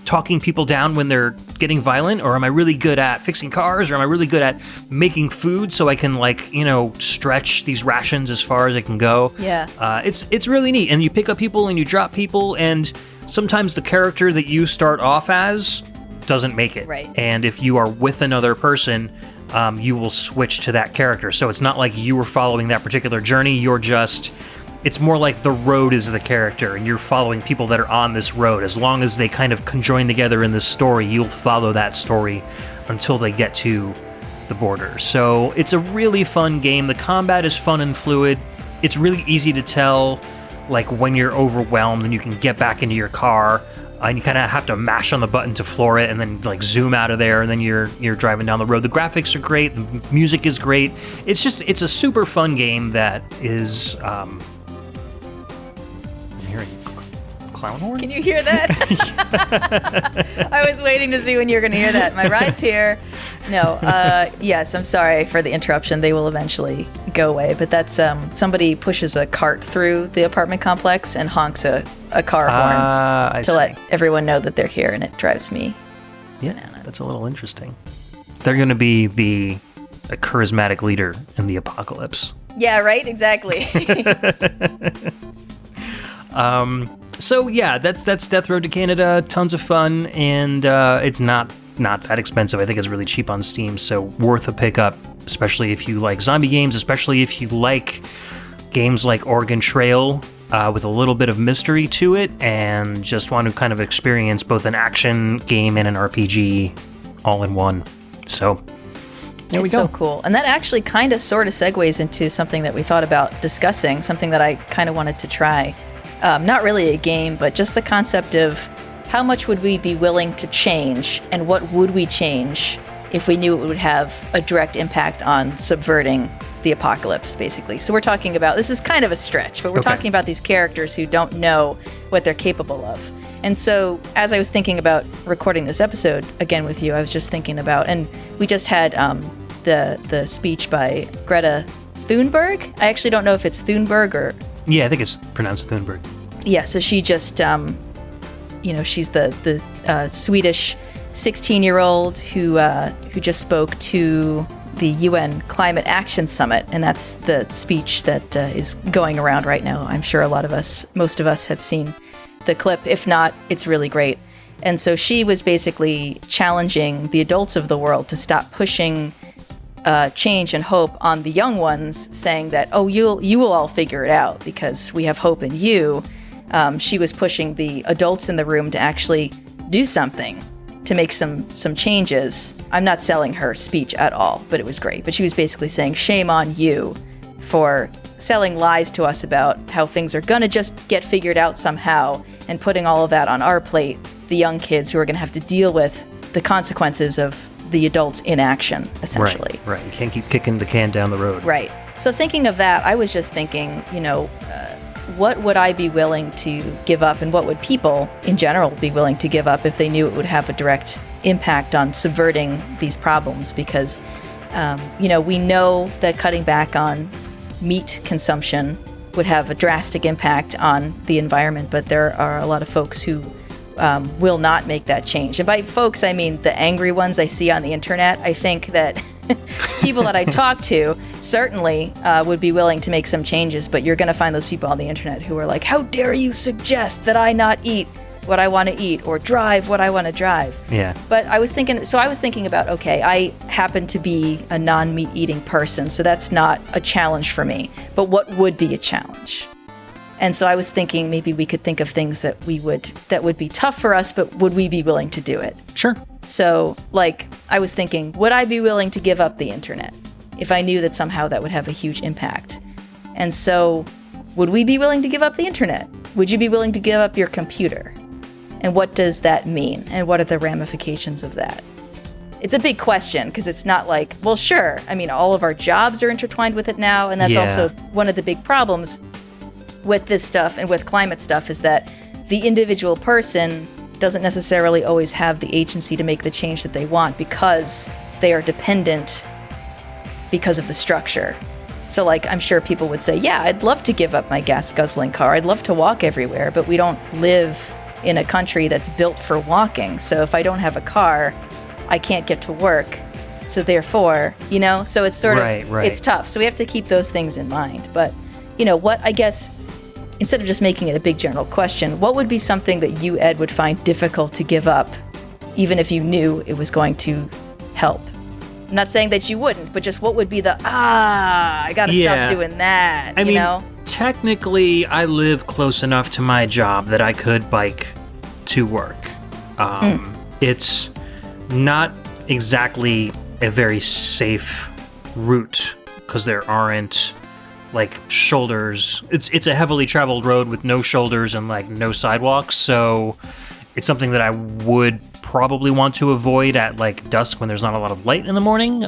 talking people down when they're getting violent? Or am I really good at fixing cars? Or am I really good at making food so I can, stretch these rations as far as I can go? Yeah. It's really neat. And you pick up people and you drop people, and sometimes the character that you start off as doesn't make it. Right. And if you are with another person, you will switch to that character. So it's not like you were following that particular journey. It's more like the road is the character, and you're following people that are on this road. As long as they kind of conjoin together in this story, you'll follow that story until they get to the border. So it's a really fun game. The combat is fun and fluid. It's really easy to tell, when you're overwhelmed and you can get back into your car. And you kind of have to mash on the button to floor it, and then zoom out of there, and then you're driving down the road. The graphics are great. The music is great. It's a super fun game that is. I'm hearing clown horns. Can you hear that? I was waiting to see when you were going to hear that. My ride's here. No. Yes, I'm sorry for the interruption. They will eventually go away. But that's somebody pushes a cart through the apartment complex and honks a car horn to let everyone know that they're here, and it drives me bananas. That's a little interesting. They're going to be a charismatic leader in the apocalypse. Yeah, right? Exactly. So yeah, that's Death Road to Canada. Tons of fun, and it's not that expensive. I think it's really cheap on Steam, so worth a pickup, especially if you like zombie games, especially if you like games like Oregon Trail with a little bit of mystery to it, and just want to kind of experience both an action game and an RPG all in one. So there we go. It's so cool. And that actually kind of sort of segues into something that we thought about discussing, something that I kind of wanted to try. Not really a game, but just the concept of how much would we be willing to change, and what would we change if we knew it would have a direct impact on subverting the apocalypse, basically. So we're talking about, this is kind of a stretch, but we're talking about these characters who don't know what they're capable of. And so as I was thinking about recording this episode again with you, I was just thinking about, and we just had the speech by Greta Thunberg. I actually don't know if it's Thunberg or... Yeah, I think it's pronounced Thunberg. Yeah, so she just, she's the Swedish 16-year-old who just spoke to the UN Climate Action Summit, and that's the speech that is going around right now. I'm sure most of us have seen the clip. If not, it's really great. And so she was basically challenging the adults of the world to stop pushing change and hope on the young ones, saying that, oh, you will all figure it out because we have hope in you. She was pushing the adults in the room to actually do something, to make some changes. I'm not selling her speech at all, but it was great. But she was basically saying, shame on you for selling lies to us about how things are gonna just get figured out somehow, and putting all of that on our plate, the young kids who are gonna have to deal with the consequences of the adults' inaction, essentially. Right. You can't keep kicking the can down the road. Right. So thinking of that, I was just thinking, what would I be willing to give up, and what would people in general be willing to give up if they knew it would have a direct impact on subverting these problems? Because, we know that cutting back on meat consumption would have a drastic impact on the environment, but there are a lot of folks who will not make that change. And by folks, I mean the angry ones I see on the internet. I think that people that I talk to certainly would be willing to make some changes, but you're going to find those people on the internet who are like, how dare you suggest that I not eat what I want to eat or drive what I want to drive. Yeah. But I was thinking about, okay, I happen to be a non-meat eating person, so that's not a challenge for me. But what would be a challenge? And so I was thinking maybe we could think of things that would be tough for us, but would we be willing to do it? Sure. So, like, I was thinking, would I be willing to give up the internet if I knew that somehow that would have a huge impact? And so, would we be willing to give up the internet? Would you be willing to give up your computer? And what does that mean? And what are the ramifications of that? It's a big question because it's not like, well, sure. I mean, all of our jobs are intertwined with it now. And that's also one of the big problems with this stuff and with climate stuff is that the individual person doesn't necessarily always have the agency to make the change that they want because they are dependent because of the structure. So, like, I'm sure people would say, yeah, I'd love to give up my gas-guzzling car. I'd love to walk everywhere, but we don't live in a country that's built for walking. So if I don't have a car, I can't get to work. So therefore, so it's sort of, it's tough. So we have to keep those things in mind. But, I guess, instead of just making it a big general question, what would be something that you, Ed, would find difficult to give up, even if you knew it was going to help? I'm not saying that you wouldn't, but just what would be the, I gotta stop doing that, I mean, technically, I live close enough to my job that I could bike to work. It's not exactly a very safe route because there aren't like shoulders. It's a heavily traveled road with no shoulders and like no sidewalks, so it's something that I would probably want to avoid at like dusk when there's not a lot of light in the morning.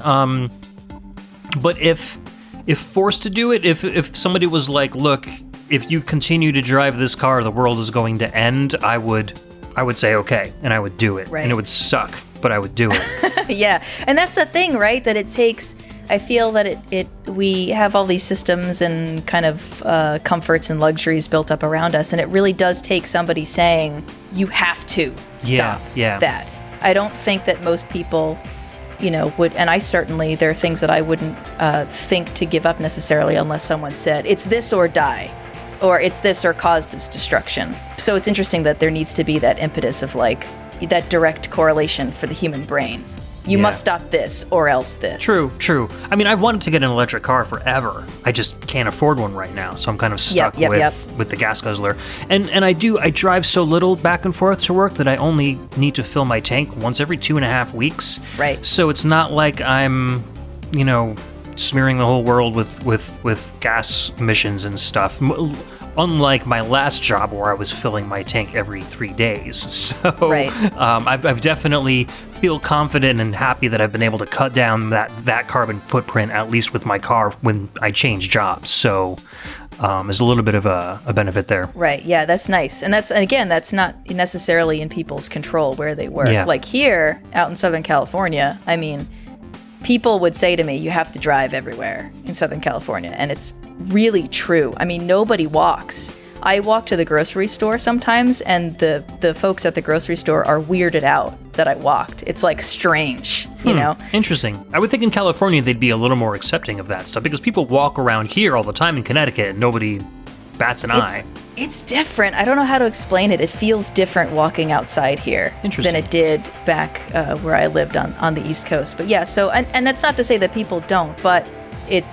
But if forced to do it, if somebody was like, look, if you continue to drive this car, the world is going to end, I would say okay, and I would do it. Right. And it would suck, but I would do it. Yeah. And that's the thing, right? That it takes, I feel that we have all these systems and kind of comforts and luxuries built up around us, and it really does take somebody saying, you have to stop that. I don't think that most people would, and I certainly, there are things that I wouldn't think to give up necessarily unless someone said, it's this or die, or it's this or cause this destruction. So it's interesting that there needs to be that impetus of like, that direct correlation for the human brain. You must stop this or else this. True. I mean, I've wanted to get an electric car forever. I just can't afford one right now, so I'm kind of stuck with the gas guzzler. And I drive so little back and forth to work that I only need to fill my tank once every 2.5 weeks. Right. So it's not like I'm, smearing the whole world with gas emissions and stuff. Unlike my last job where I was filling my tank every 3 days. So I've definitely feel confident and happy that I've been able to cut down that carbon footprint, at least with my car when I change jobs. So there's a little bit of a benefit there. Right, yeah, that's nice. And that's not necessarily in people's control where they work. Yeah. Like here, out in Southern California, I mean, people would say to me, you have to drive everywhere in Southern California. And it's really true. I mean, nobody walks. I walk to the grocery store sometimes, and the folks at the grocery store are weirded out that I walked. It's like strange, Interesting. I would think in California they'd be a little more accepting of that stuff because people walk around here all the time in Connecticut and nobody bats an eye. It's different. I don't know how to explain it. It feels different walking outside here than it did back where I lived on the East Coast. But yeah, so, and that's not to say that people don't, but it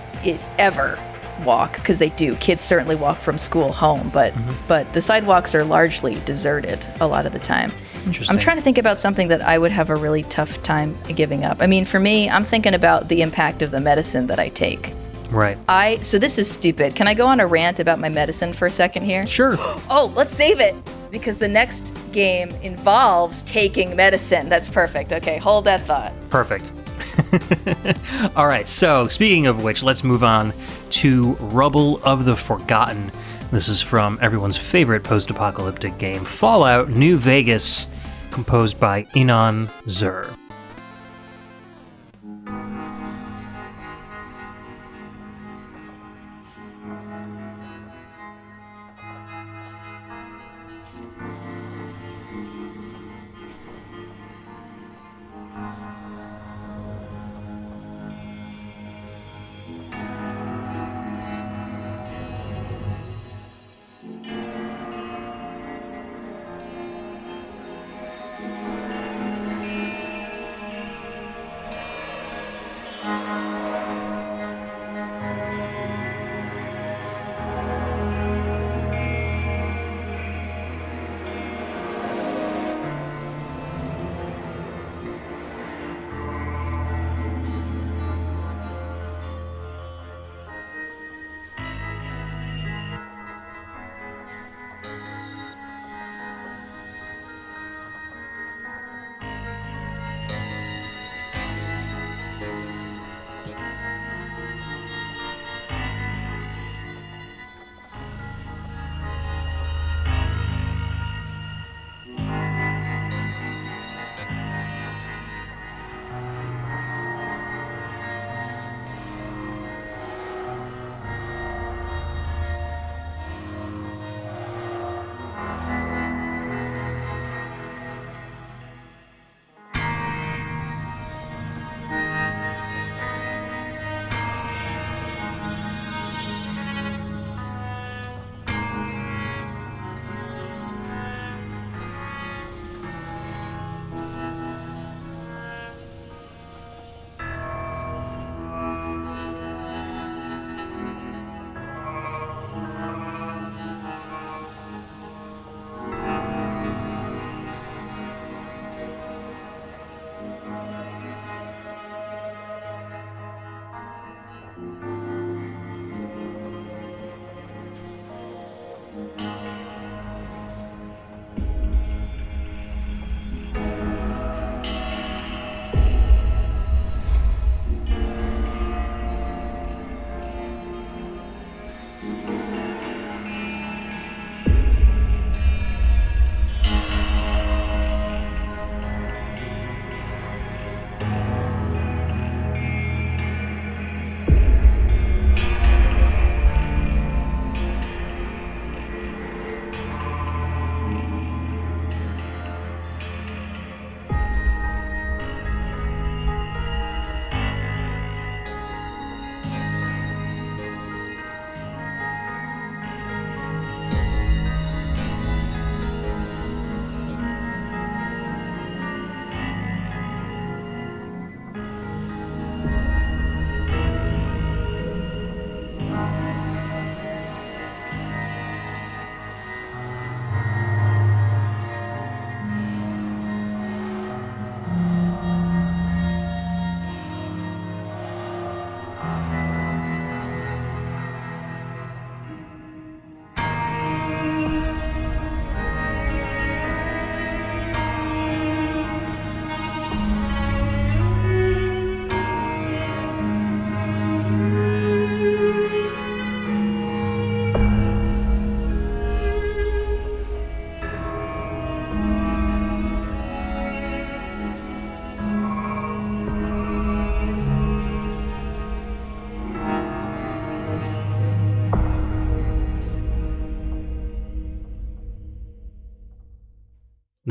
ever walk, because they do. Kids certainly walk from school home, but the sidewalks are largely deserted a lot of the time. Interesting. I'm trying to think about something that I would have a really tough time giving up. I mean, for me, I'm thinking about the impact of the medicine that I take. Right. So this is stupid. Can I go on a rant about my medicine for a second here? Sure. Oh, let's save it, because the next game involves taking medicine. That's perfect. Okay, hold that thought. Perfect. All right, so speaking of which, let's move on to Rubble of the Forgotten. This is from everyone's favorite post-apocalyptic game, Fallout New Vegas, composed by Inon Zur.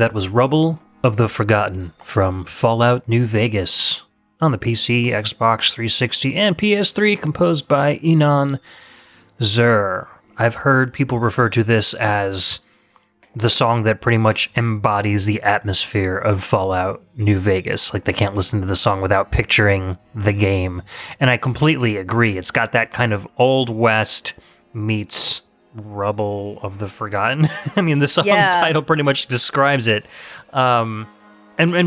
That was Rubble of the Forgotten from Fallout New Vegas on the PC, Xbox 360, and PS3, composed by Inon Zur. I've heard people refer to this as the song that pretty much embodies the atmosphere of Fallout New Vegas. Like, they can't listen to the song without picturing the game. And I completely agree. It's got that kind of Old West meets Rubble of the Forgotten. I mean, the song title pretty much describes it. And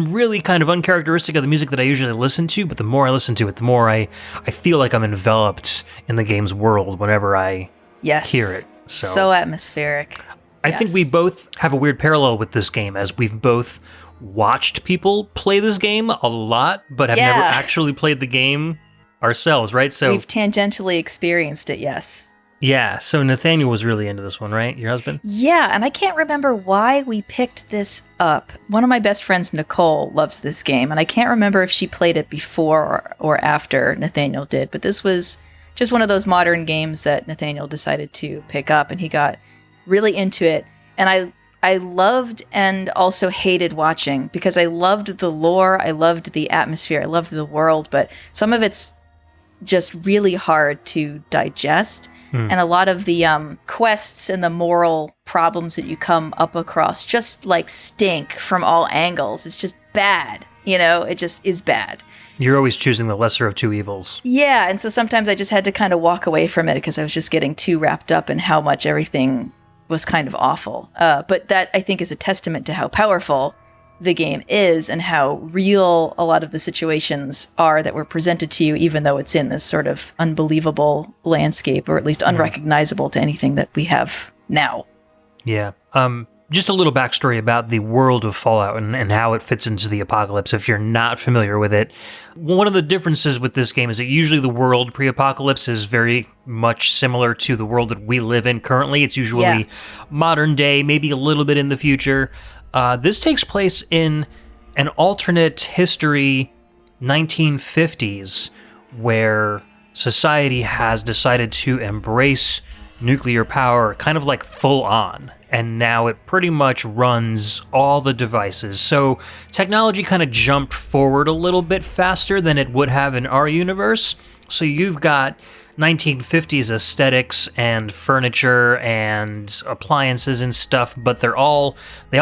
really kind of uncharacteristic of the music that I usually listen to, but the more I listen to it, the more I feel like I'm enveloped in the game's world whenever I hear it. So atmospheric. I think we both have a weird parallel with this game, as we've both watched people play this game a lot, but have never actually played the game ourselves, right? So we've tangentially experienced it, yes. Yeah, so Nathaniel was really into this one, right? Your husband? Yeah, and I can't remember why we picked this up. One of my best friends, Nicole, loves this game, and I can't remember if she played it before or after Nathaniel did, but this was just one of those modern games that Nathaniel decided to pick up, and he got really into it. And I loved and also hated watching, because I loved the lore, I loved the atmosphere, I loved the world, but some of it's just really hard to digest. And a lot of the quests and the moral problems that you come up across just like stink from all angles. It's just bad, it just is bad. You're always choosing the lesser of two evils. Yeah, and so sometimes I just had to kind of walk away from it because I was just getting too wrapped up in how much everything was kind of awful. But that, I think, is a testament to how powerful the game is and how real a lot of the situations are that were presented to you, even though it's in this sort of unbelievable landscape, or at least unrecognizable to anything that we have now. Yeah. Just a little backstory about the world of Fallout and how it fits into the apocalypse, if you're not familiar with it. One of the differences with this game is that usually the world pre-apocalypse is very much similar to the world that we live in currently. It's usually modern day, maybe a little bit in the future. This takes place in an alternate history 1950s, where society has decided to embrace nuclear power kind of like full on. And now it pretty much runs all the devices. So technology kind of jumped forward a little bit faster than it would have in our universe. So you've got 1950s aesthetics and furniture and appliances and stuff, but they all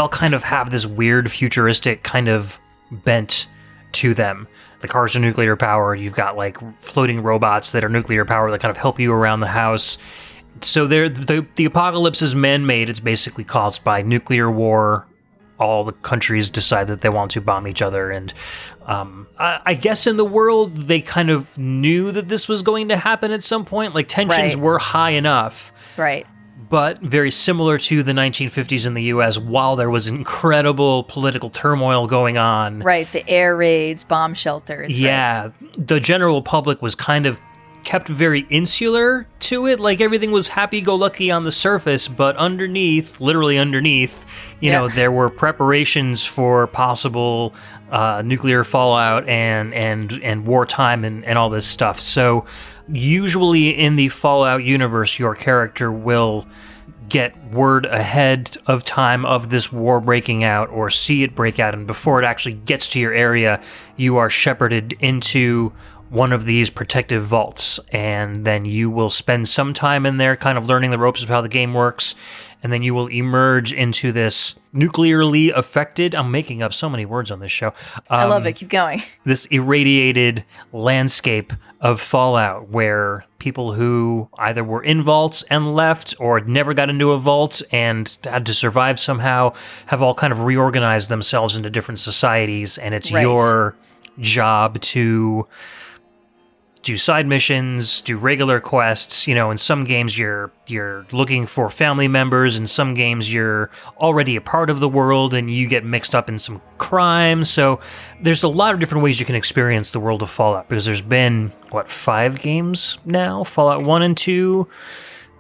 kind of have this weird futuristic kind of bent to them. The cars are nuclear powered. You've got like floating robots that are nuclear powered that kind of help you around the house. So the apocalypse is man-made. It's basically caused by nuclear war. All the countries decide that they want to bomb each other. And I guess in the world, they kind of knew that this was going to happen at some point. Like, tensions were high enough. Right. But very similar to the 1950s in the U.S., while there was incredible political turmoil going on. Right, the air raids, bomb shelters. Yeah, right. The general public was kind of kept very insular to it. Like, everything was happy-go-lucky on the surface, but underneath, literally underneath, there were preparations for possible nuclear fallout and wartime and all this stuff. So usually in the Fallout universe, your character will get word ahead of time of this war breaking out or see it break out, and before it actually gets to your area, you are shepherded into one of these protective vaults, and then you will spend some time in there kind of learning the ropes of how the game works, and then you will emerge into this nuclearly affected, I'm making up so many words on this show. I love it, keep going. This irradiated landscape of Fallout where people who either were in vaults and left or never got into a vault and had to survive somehow have all kind of reorganized themselves into different societies, and it's your job to do side missions, do regular quests. In some games you're looking for family members, in some games you're already a part of the world and you get mixed up in some crime. So there's a lot of different ways you can experience the world of Fallout, because there's been, 5 games now? Fallout 1 and 2.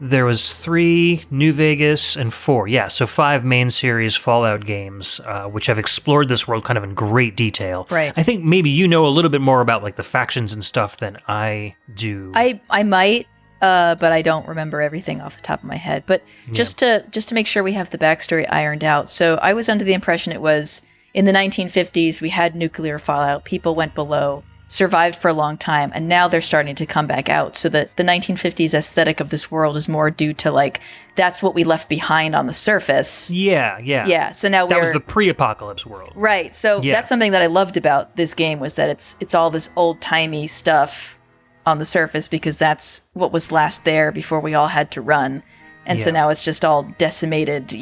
There was 3, New Vegas, and 4. Yeah, so 5 main series Fallout games, which have explored this world kind of in great detail. Right. I think maybe you know a little bit more about like the factions and stuff than I do. I might. but I don't remember everything off the top of my head. But just to make sure we have the backstory ironed out. So I was under the impression it was in the 1950s, we had nuclear fallout, people went below, survived for a long time, and now they're starting to come back out. So that the 1950s aesthetic of this world is more due to like, that's what we left behind on the surface. Yeah. So now that was the pre-apocalypse world. Right. So that's something that I loved about this game, was that it's all this old-timey stuff on the surface, because that's what was last there before we all had to run. And so now it's just all decimated,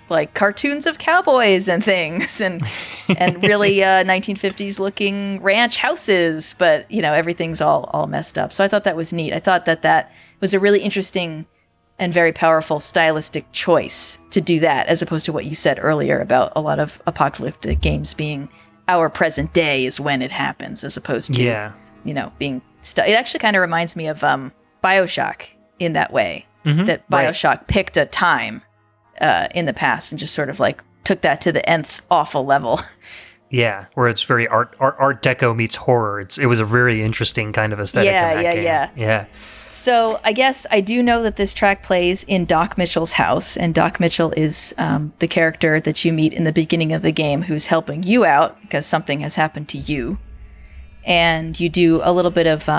like cartoons of cowboys and things, and really 1950s looking ranch houses, but everything's all messed up. So I thought that was neat. I thought that was a really interesting and very powerful stylistic choice to do that, as opposed to what you said earlier about a lot of apocalyptic games being our present day is when it happens, as opposed to being it actually kind of reminds me of BioShock in that way, that BioShock picked a time in the past and just sort of like took that to the nth awful level. Yeah, where it's very art deco meets horror. It was a very interesting kind of aesthetic in that game. Yeah. So I guess I do know that this track plays in Doc Mitchell's house, and Doc Mitchell is the character that you meet in the beginning of the game who's helping you out because something has happened to you. And you do a little bit of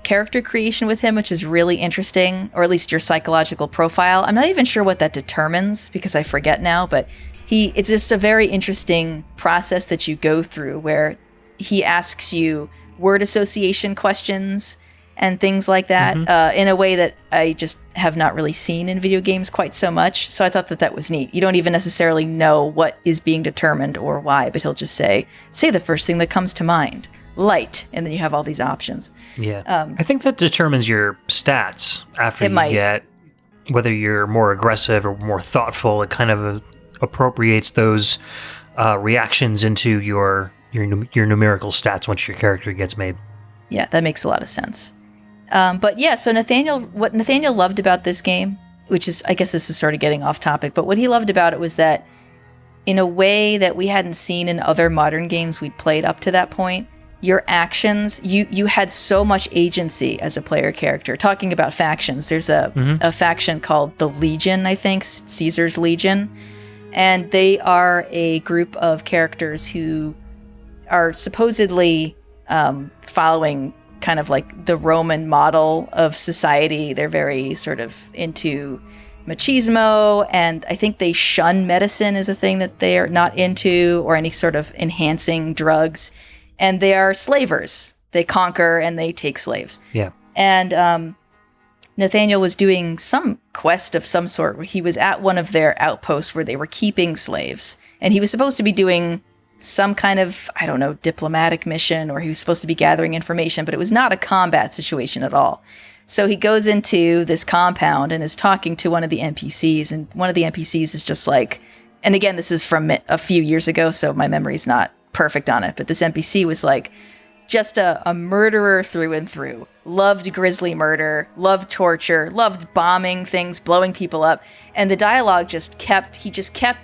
character creation with him, which is really interesting, or at least your psychological profile. I'm not even sure what that determines because I forget now, but it's just a very interesting process that you go through where he asks you word association questions and things like that in a way that I just have not really seen in video games quite so much. So I thought that was neat. You don't even necessarily know what is being determined or why, but he'll just say the first thing that comes to mind. Light, and then you have all these options. I think that determines your stats after you get whether you're more aggressive or more thoughtful. It kind of appropriates those reactions into your numerical stats once your character gets made. Yeah, that makes a lot of sense. So what Nathaniel loved about this game, which is, I guess this is sort of getting off topic, but what he loved about it was that in a way that we hadn't seen in other modern games we'd played up to that point, your actions, you had so much agency as a player character. Talking about factions, there's a faction called the Legion, I think, Caesar's Legion. And they are a group of characters who are supposedly following kind of like the Roman model of society. They're very sort of into machismo, and I think they shun medicine as a thing that they are not into, or any sort of enhancing drugs. And they are slavers. They conquer and they take slaves. Yeah. And Nathaniel was doing some quest of some sort where he was at one of their outposts where they were keeping slaves. And he was supposed to be doing some kind of, I don't know, diplomatic mission, or he was supposed to be gathering information, but it was not a combat situation at all. So he goes into this compound and is talking to one of the NPCs. And one of the NPCs is just like, and again, this is from a few years ago, so my memory's not perfect on it, but this NPC was like just a murderer through and through. Loved grisly murder, loved torture, loved bombing things, blowing people up. And the dialogue just kept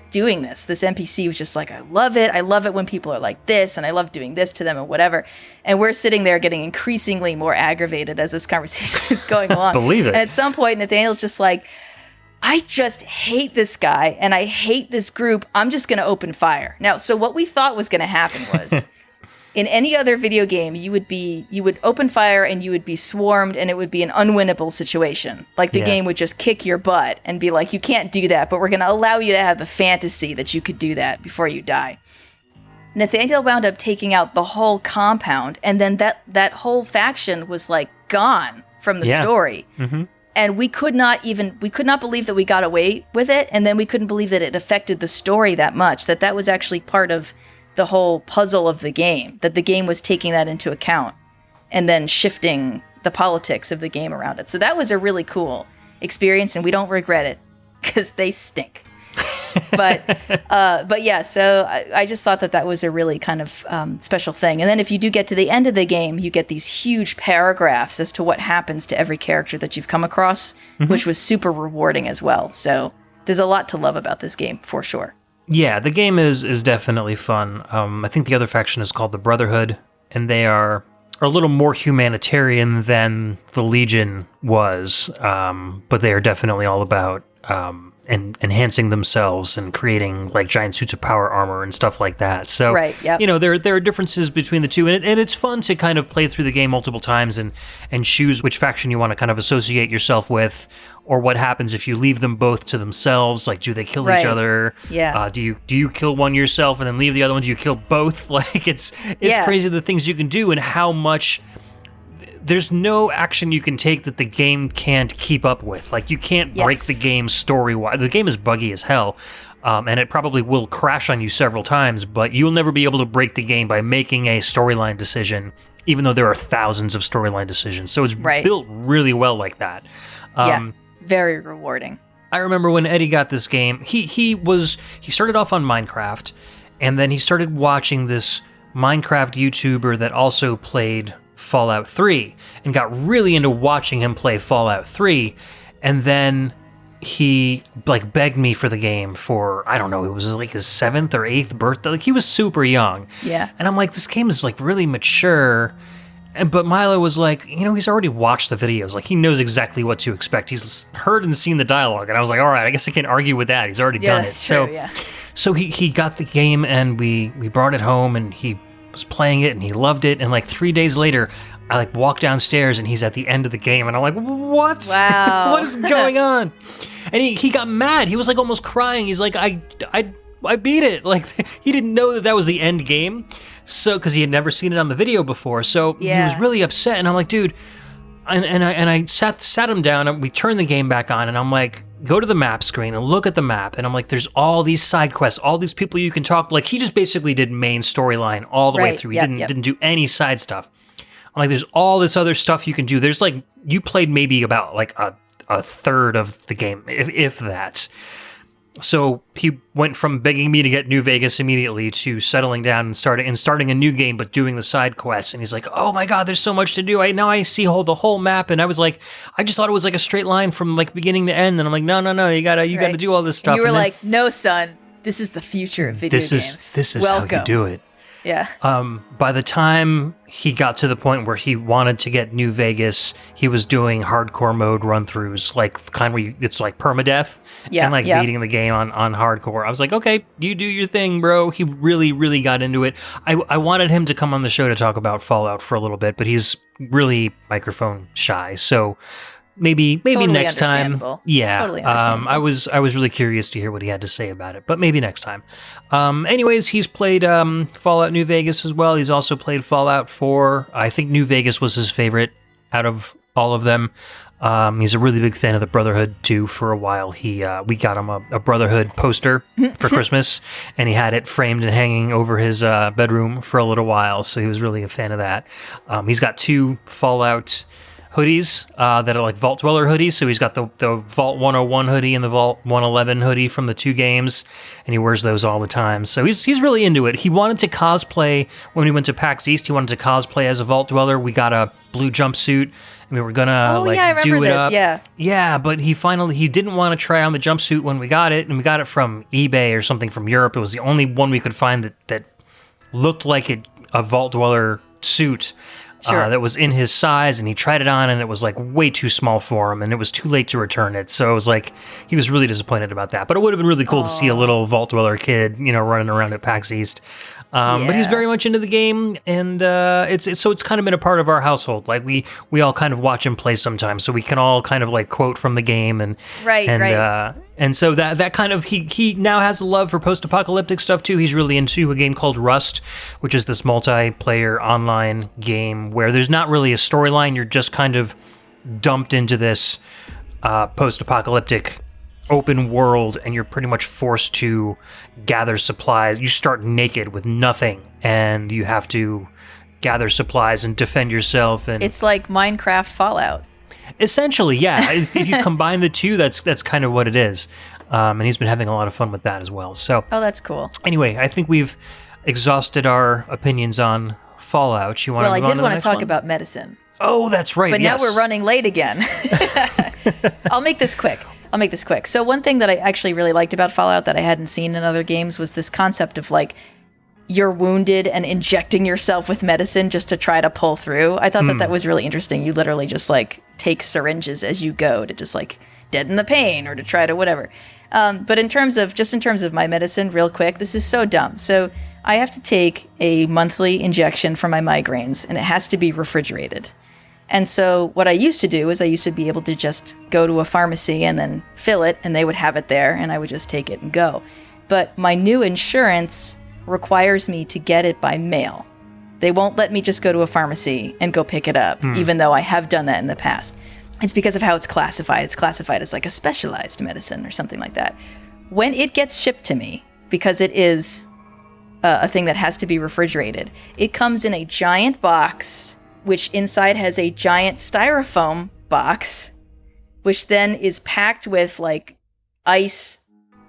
doing this. This NPC was just like, I love it when people are like this, and I love doing this to them and whatever. And we're sitting there getting increasingly more aggravated as this conversation is going along. Believe it. And at some point, Nathaniel's just like, I just hate this guy and I hate this group. I'm just going to open fire. Now, so what we thought was going to happen was in any other video game, you would open fire and you would be swarmed, and it would be an unwinnable situation. Like the game would just kick your butt and be like, you can't do that, but we're going to allow you to have the fantasy that you could do that before you die. Nathaniel wound up taking out the whole compound, and then that whole faction was like gone from the story. Mm-hmm. And we could not believe that we got away with it. And then we couldn't believe that it affected the story that much, that was actually part of the whole puzzle of the game, that the game was taking that into account and then shifting the politics of the game around it. So that was a really cool experience, and we don't regret it because they stink. But yeah, so I just thought that was a really kind of special thing. And then if you do get to the end of the game, you get these huge paragraphs as to what happens to every character that you've come across, which was super rewarding as well. So there's a lot to love about this game, for sure. Yeah, the game is definitely fun. I think the other faction is called the Brotherhood, and they are are a little more humanitarian than the Legion was, but they are definitely all about enhancing themselves and creating like giant suits of power armor and stuff like that. So, right, yep. There are differences between the two, and it's fun to kind of play through the game multiple times and choose which faction you want to kind of associate yourself with, or what happens if you leave them both to themselves. Like, do they kill each other? Yeah. Do you kill one yourself and then leave the other one? Do you kill both? Like, it's crazy the things you can do and how much. There's no action you can take that the game can't keep up with. Like, you can't break the game story-wise. The game is buggy as hell, and it probably will crash on you several times, but you'll never be able to break the game by making a storyline decision, even though there are thousands of storyline decisions. So it's built really well like that. Very rewarding. I remember when Eddie got this game, he started off on Minecraft, and then he started watching this Minecraft YouTuber that also played Fallout 3 and got really into watching him play Fallout 3, and then he like begged me for the game for, I don't know, it was like his 7th or 8th birthday. Like, he was super young. Yeah. And I'm like, this game is like really mature. But Milo was like, he's already watched the videos. Like, he knows exactly what to expect. He's heard and seen the dialogue. And I was like, all right, I guess I can't argue with that. He's already done it. True, so he got the game, and we brought it home, and he was playing it, and he loved it. And like 3 days later, I like walk downstairs, and he's at the end of the game, and I'm like, what? Wow. What is going on? And he got mad. He was like almost crying. He's like, I beat it. Like, he didn't know that was the end game. So, because he had never seen it on the video before. So he was really upset, and I'm like, dude, and I sat him down, and we turned the game back on, and I'm like, go to the map screen and look at the map. And I'm like, there's all these side quests, all these people you can talk. Like, he just basically did main storyline all the way through. He didn't do any side stuff. I'm like, there's all this other stuff you can do. There's like, you played maybe about like a third of the game, if that. So he went from begging me to get New Vegas immediately to settling down and starting a new game, but doing the side quests. And he's like, "Oh my God, there's so much to do. Now I see the whole map." And I was like, I just thought it was like a straight line from like beginning to end. And I'm like, no, you gotta do all this stuff. And you were like, "No, son, this is the future of video games. This is Welcome." how you do it. Yeah. By the time he got to the point where he wanted to get New Vegas, he was doing hardcore mode run-throughs, like kind of where it's like permadeath and like beating the game on hardcore. I was like, okay, you do your thing, bro. He really, really got into it. I wanted him to come on the show to talk about Fallout for a little bit, but he's really microphone shy, so maybe totally next time. Yeah. Totally understandable. I was really curious to hear what he had to say about it, but maybe next time. Anyways, he's played Fallout New Vegas as well. He's also played Fallout 4. I think New Vegas was his favorite out of all of them. He's a really big fan of the Brotherhood too. For a while, we got him a Brotherhood poster for Christmas, and he had it framed and hanging over his bedroom for a little while. So he was really a fan of that. He's got 2 Fallout hoodies that are like Vault Dweller hoodies. So he's got the Vault 101 hoodie and the Vault 111 hoodie from the 2 games, and he wears those all the time. So he's really into it. He wanted to cosplay when we went to PAX East. He wanted to cosplay as a Vault Dweller. We got a blue jumpsuit, and we were gonna I do it this. up. Yeah, but he didn't want to try on the jumpsuit when we got it, and we got it from eBay or something from Europe. It was the only one we could find that looked like a Vault Dweller suit. Sure. That was in his size, and he tried it on, and it was like way too small for him, and it was too late to return it. So it was like, he was really disappointed about that. But it would have been really cool to see a little Vault Dweller kid, running around at PAX East. But he's very much into the game, and it's kind of been a part of our household. Like we all kind of watch him play sometimes, so we can all kind of like quote from the game, and and so that kind of he now has a love for post-apocalyptic stuff too. He's really into a game called Rust, which is this multiplayer online game where there's not really a storyline. You're just kind of dumped into this post-apocalyptic open world, and you're pretty much forced to gather supplies. You start naked with nothing, and you have to gather supplies and defend yourself. And it's like Minecraft Fallout. Essentially, yeah. If you combine the two, that's kind of what it is. And he's been having a lot of fun with that as well. So, that's cool. Anyway, I think we've exhausted our opinions on Fallout. You want? Well, I did want to talk one? About medicine. Oh, that's right. But yes. Now we're running late again. I'll make this quick. So one thing that I actually really liked about Fallout that I hadn't seen in other games was this concept of like you're wounded and injecting yourself with medicine just to try to pull through. I thought that was really interesting. You literally just like take syringes as you go to just like deaden the pain or to try to whatever. But in terms of my medicine, real quick, this is so dumb. So I have to take a monthly injection for my migraines, and it has to be refrigerated. And so what I used to do is I used to be able to just go to a pharmacy and then fill it, and they would have it there, and I would just take it and go. But my new insurance requires me to get it by mail. They won't let me just go to a pharmacy and go pick it up, even though I have done that in the past. It's because of how it's classified. It's classified as like a specialized medicine or something like that. When it gets shipped to me, because it is a thing that has to be refrigerated, it comes in a giant box, which inside has a giant styrofoam box, which then is packed with like ice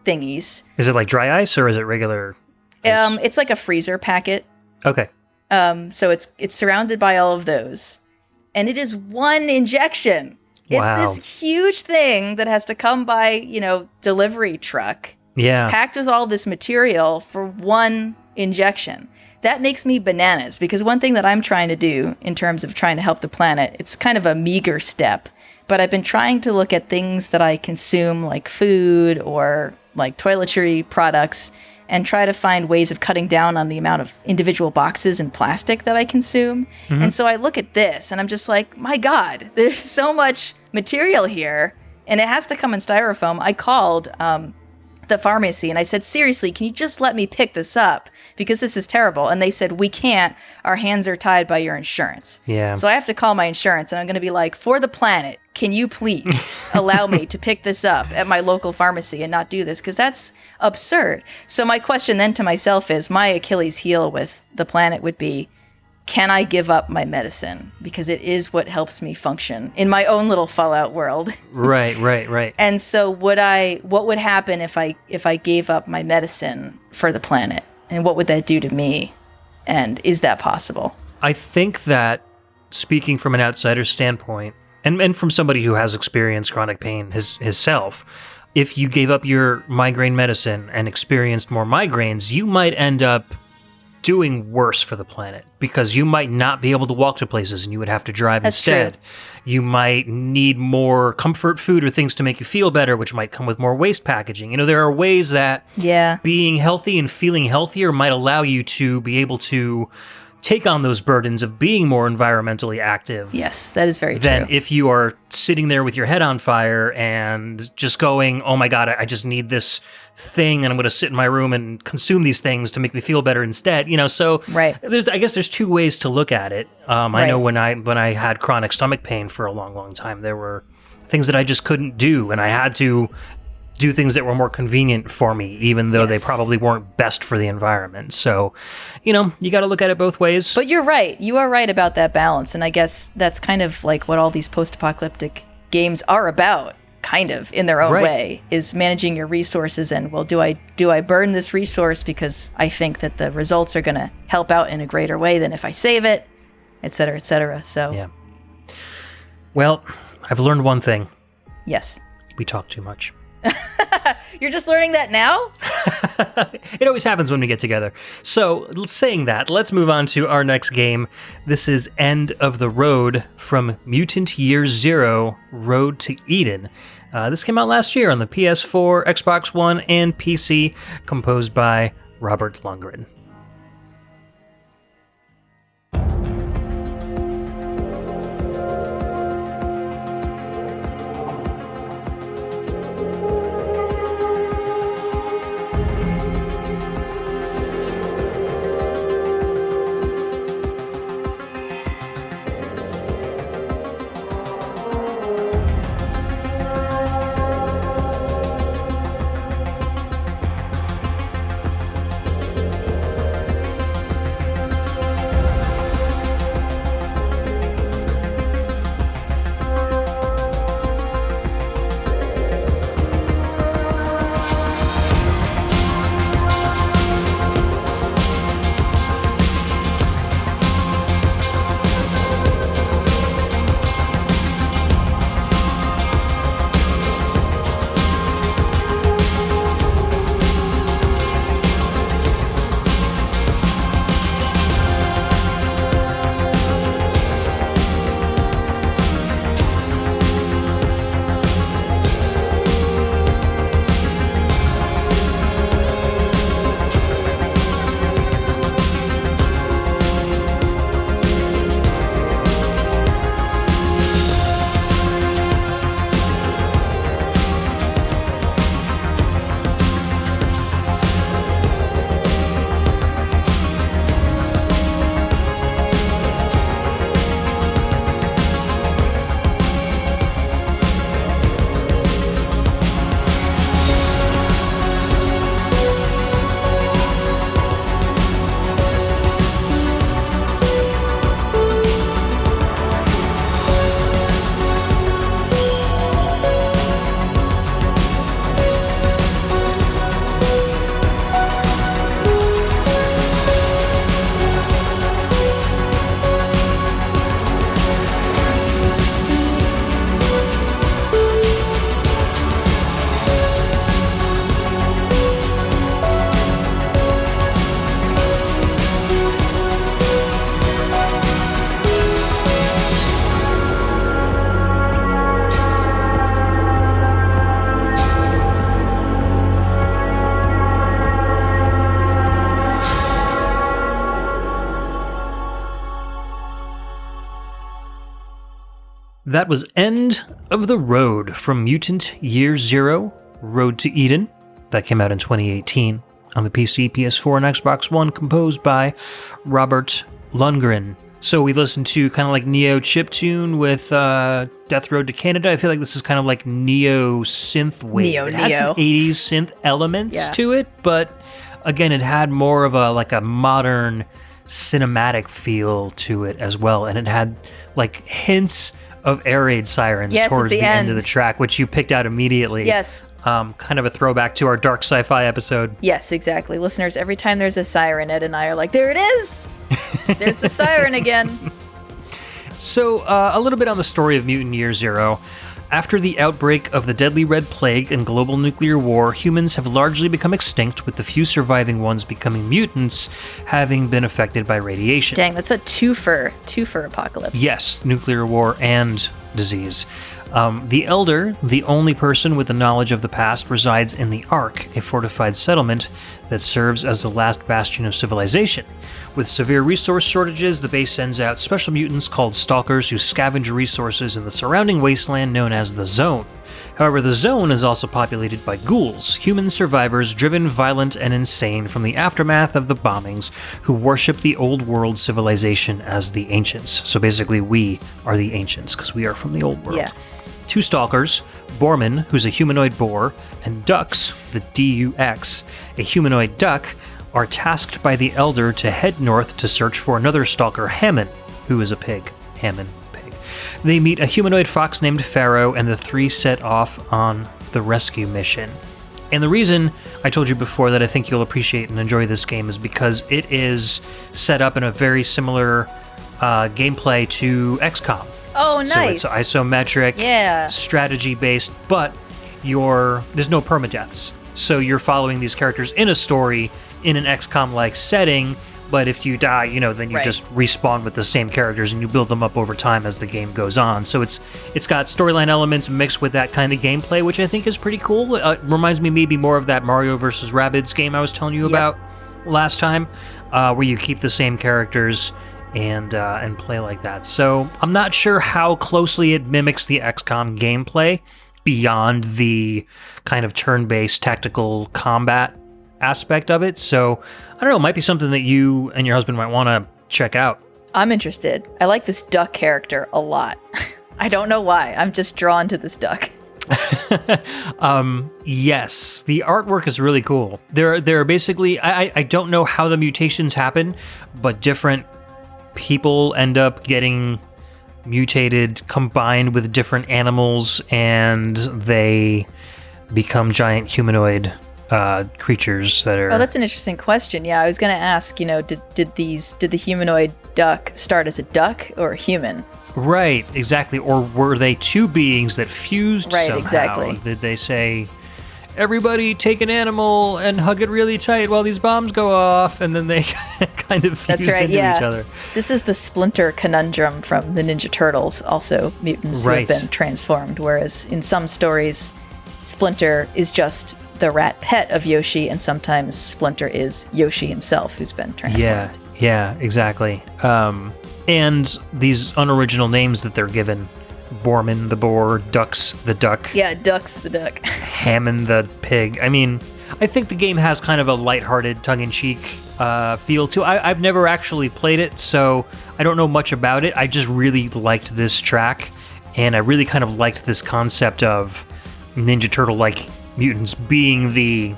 thingies. Is it like dry ice or is it regular ice? It's like a freezer packet. Okay. So it's surrounded by all of those. And it is one injection. Wow. It's this huge thing that has to come by, delivery truck. Yeah. Packed with all this material for one injection. That makes me bananas, because one thing that I'm trying to do in terms of trying to help the planet, it's kind of a meager step, but I've been trying to look at things that I consume, like food or like toiletry products, and try to find ways of cutting down on the amount of individual boxes and plastic that I consume. Mm-hmm. And so I look at this and I'm just like, my God, there's so much material here, and it has to come in styrofoam. I called the pharmacy and I said, seriously, can you just let me pick this up? Because this is terrible. And they said, we can't. Our hands are tied by your insurance. Yeah. So I have to call my insurance, and I'm going to be like, for the planet, can you please allow me to pick this up at my local pharmacy and not do this? Because that's absurd. So my question then to myself is, my Achilles heel with the planet would be, can I give up my medicine? Because it is what helps me function in my own little Fallout world. Right. And so what would happen if I gave up my medicine for the planet? And what would that do to me? And is that possible? I think that, speaking from an outsider's standpoint, and from somebody who has experienced chronic pain himself, if you gave up your migraine medicine and experienced more migraines, you might end up doing worse for the planet, because you might not be able to walk to places and you would have to drive instead. True. You might need more comfort food or things to make you feel better, which might come with more waste packaging. There are ways that being healthy and feeling healthier might allow you to be able to take on those burdens of being more environmentally active. Yes, that is very true. Than if you are sitting there with your head on fire and just going, oh my God, I just need this thing, and I'm going to sit in my room and consume these things to make me feel better instead. So right. I guess there's two ways to look at it. I know when I had chronic stomach pain for a long, long time, there were things that I just couldn't do, and I had to do things that were more convenient for me, even though they probably weren't best for the environment. So, you got to look at it both ways. But you're right. You are right about that balance. And I guess that's kind of like what all these post-apocalyptic games are about, kind of, in their own way, is managing your resources. And, well, do I burn this resource because I think that the results are going to help out in a greater way than if I save it, et cetera, et cetera. So, yeah. Well, I've learned one thing. Yes. We talk too much. You're just learning that now? It always happens when we get together. So, saying that, let's move on to our next game. This is End of the Road from Mutant Year Zero, Road to Eden. This came out last year on the PS4, Xbox One, and PC, composed by Robert Lundgren. That was End of the Road from Mutant Year Zero, Road to Eden. That came out in 2018 on the PC, PS4, and Xbox One, composed by Robert Lundgren. So we listened to kind of like Neo chiptune with Death Road to Canada. I feel like this is kind of like Neo synthwave. It had some 80s synth elements to it, but again, it had more of a modern cinematic feel to it as well, and it had like hints of air raid sirens towards the end of the track, which you picked out immediately. Yes. Kind of a throwback to our dark sci-fi episode. Yes, exactly. Listeners, every time there's a siren, Ed and I are like, there it is! There's the siren again. So, a little bit on the story of Mutant Year Zero. After the outbreak of the deadly Red Plague and global nuclear war, humans have largely become extinct, with the few surviving ones becoming mutants, having been affected by radiation. Dang, that's a twofer apocalypse. Yes, nuclear war and disease. The Elder, the only person with the knowledge of the past, resides in the Ark, a fortified settlement that serves as the last bastion of civilization. With severe resource shortages, the base sends out special mutants called Stalkers who scavenge resources in the surrounding wasteland known as the Zone. However, the Zone is also populated by ghouls, human survivors driven violent and insane from the aftermath of the bombings, who worship the old world civilization as the Ancients. So basically, we are the Ancients, because we are from the old world. Yeah. 2 Stalkers, Borman, who's a humanoid boar, and Dux, the Dux, a humanoid duck, are tasked by the Elder to head north to search for another Stalker, Hammond, who is a pig. Hammond, pig. They meet a humanoid fox named Pharaoh, and the 3 set off on the rescue mission. And the reason I told you before that I think you'll appreciate and enjoy this game is because it is set up in a very similar gameplay to XCOM. Oh, nice. So it's isometric, strategy-based, but there's no permadeaths. So you're following these characters in a story in an XCOM-like setting, but if you die, then you just respawn with the same characters and you build them up over time as the game goes on. So it's got storyline elements mixed with that kind of gameplay, which I think is pretty cool. It reminds me maybe more of that Mario vs. Rabbids game I was telling you about last time, where you keep the same characters and play like that. So I'm not sure how closely it mimics the XCOM gameplay beyond the kind of turn-based tactical combat aspect of it. So I don't know, it might be something that you and your husband might want to check out. I'm interested. I like this duck character a lot. I don't know why. I'm just drawn to this duck. Yes, the artwork is really cool. There are basically, I don't know how the mutations happen, but different people end up getting mutated, combined with different animals, and they become giant humanoid creatures that are... Oh, that's an interesting question. Yeah, I was going to ask, did the humanoid duck start as a duck or a human? Right, exactly. Or were they 2 beings that fused somehow? Right, exactly. Did they say, everybody take an animal and hug it really tight while these bombs go off, and then they kind of fused into each other? This is the Splinter conundrum from the Ninja Turtles, also mutants who have been transformed, whereas in some stories, Splinter is just the rat pet of Yoshi, and sometimes Splinter is Yoshi himself who's been transformed. Yeah, exactly. And these unoriginal names that they're given, Borman the boar, Dux the duck. Yeah, Dux the duck. Hammond the pig. I mean, I think the game has kind of a lighthearted, tongue-in-cheek feel to it. I've never actually played it, so I don't know much about it. I just really liked this track, and I really kind of liked this concept of Ninja Turtle-like mutants being the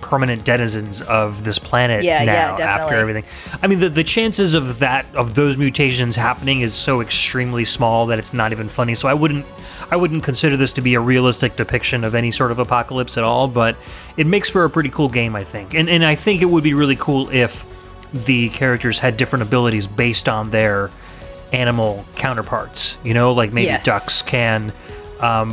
permanent denizens of this planet after everything. I mean, the chances of those mutations happening is so extremely small that it's not even funny. So I wouldn't consider this to be a realistic depiction of any sort of apocalypse at all, but it makes for a pretty cool game, I think. And I think it would be really cool if the characters had different abilities based on their animal counterparts. Like maybe ducks can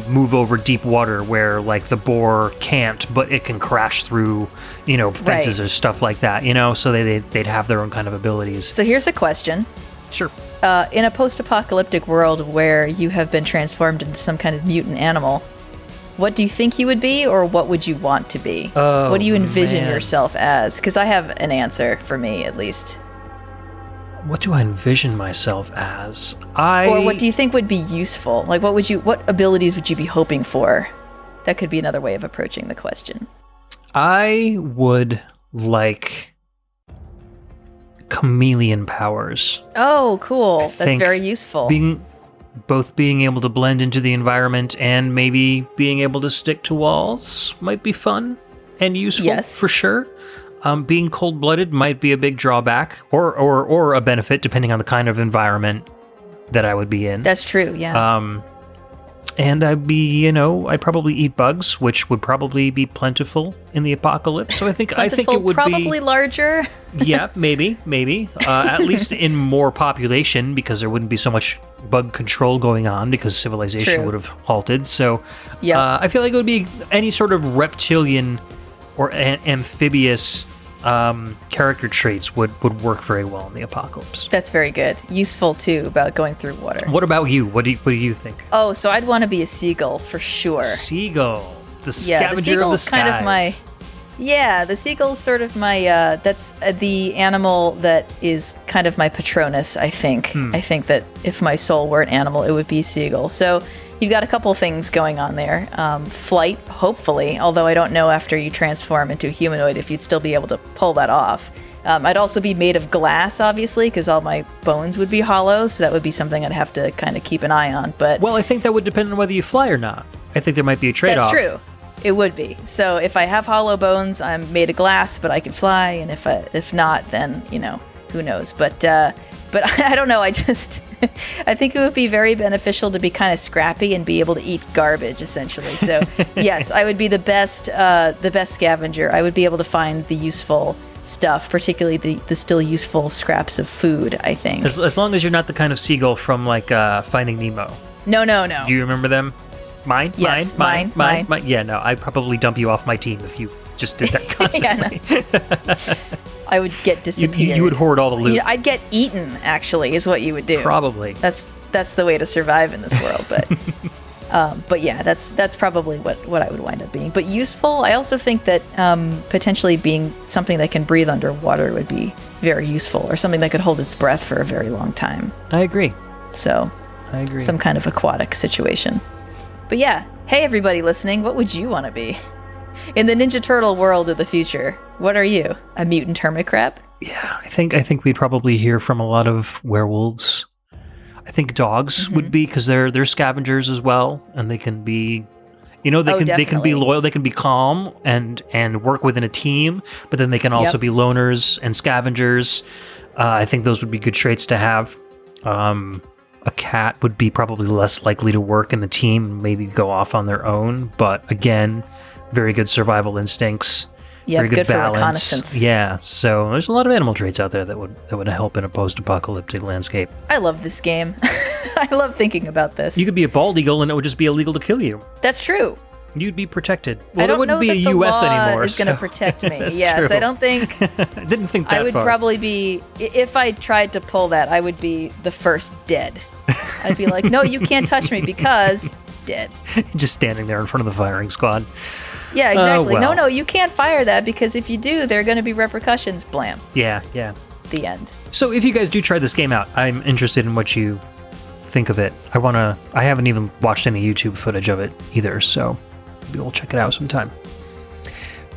move over deep water where like the boar can't, but it can crash through, fences or stuff like that, so they'd have their own kind of abilities. So here's a question. Sure. In a post-apocalyptic world where you have been transformed into some kind of mutant animal, what do you think you would be, or what would you want to be? What do you envision yourself as? Because I have an answer for me, at least. What do I envision myself as? Or what do you think would be useful? Like, what abilities would you be hoping for? That could be another way of approaching the question. I would like chameleon powers. Oh, cool. That's very useful. Being able to blend into the environment and maybe being able to stick to walls might be fun and useful for sure. Being cold-blooded might be a big drawback or a benefit depending on the kind of environment that I would be in. That's true, yeah. And I'd probably eat bugs, which would probably be plentiful in the apocalypse. So I think it would probably larger. Yeah, maybe. At least in more population, because there wouldn't be so much bug control going on because civilization would have halted. So I feel like it would be any sort of reptilian or amphibious character traits would work very well in the apocalypse. That's very good. Useful too about going through water. What about you? What do you think? Oh, so I'd want to be a seagull for sure. Seagull, the scavenger of the skies. Kind of the seagull's sort of my. That's the animal that is kind of my Patronus. I think. I think that if my soul were an animal, it would be a seagull. So. You've got a couple things going on there. Flight, hopefully, although I don't know after you transform into a humanoid if you'd still be able to pull that off. I'd also be made of glass, obviously, because all my bones would be hollow, so that would be something I'd have to kind of keep an eye on. But well, I think that would depend on whether you fly or not. I think there might be a trade-off. That's true. It would be. So if I have hollow bones, I'm made of glass, but I can fly, and if not, then, who knows. But I don't know, I think it would be very beneficial to be kind of scrappy and be able to eat garbage, essentially. So, yes, I would be the best scavenger. I would be able to find the useful stuff, particularly the still useful scraps of food, I think. As long as you're not the kind of seagull from, Finding Nemo. No. Do you remember them? Mine? Mine. Yeah, no, I'd probably dump you off my team if you just did that constantly. I would get disappeared. You would hoard all the loot. I'd get eaten, actually, is what you would do. Probably. That's the way to survive in this world. But yeah, that's probably what I would wind up being. But useful, I also think that potentially being something that can breathe underwater would be very useful, or something that could hold its breath for a very long time. I agree. So, I agree. Some kind of aquatic situation. But yeah, hey everybody listening, what would you want to be? In the Ninja Turtle world of the future, what are you? A mutant hermit crab? Yeah, I think we'd probably hear from a lot of werewolves. I think dogs would be, because they're scavengers as well, and they can be, they can be loyal, they can be calm and work within a team, but then they can also be loners and scavengers. I think those would be good traits to have. A cat would be probably less likely to work in a team, maybe go off on their own, but again, very good survival instincts. Yeah, very good balance. For reconnaissance. Yeah, so there's a lot of animal traits out there that would help in a post-apocalyptic landscape. I love this game. I love thinking about this. You could be a bald eagle and it would just be illegal to kill you. That's true. You'd be protected. Well, there wouldn't be a U.S. anymore. It's going to protect me. Yes, true. I don't think. I didn't think that I would far. probably be, if I tried to pull that, I would be the first dead. I'd be like, no, you can't touch me because dead. Just standing there in front of the firing squad. Yeah, exactly. Well. No, you can't fire that, because if you do, there are going to be repercussions. Blam. Yeah. The end. So if you guys do try this game out, I'm interested in what you think of it. I haven't even watched any YouTube footage of it either, so maybe we'll check it out sometime.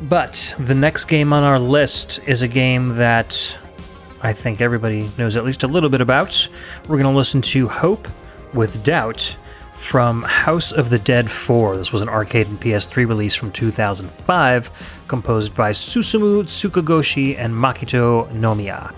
But the next game on our list is a game that I think everybody knows at least a little bit about. We're going to listen to Hope with Doubt from House of the Dead 4. This was an arcade and PS3 release from 2005, composed by Susumu Tsukagoshi and Makito Nomiya.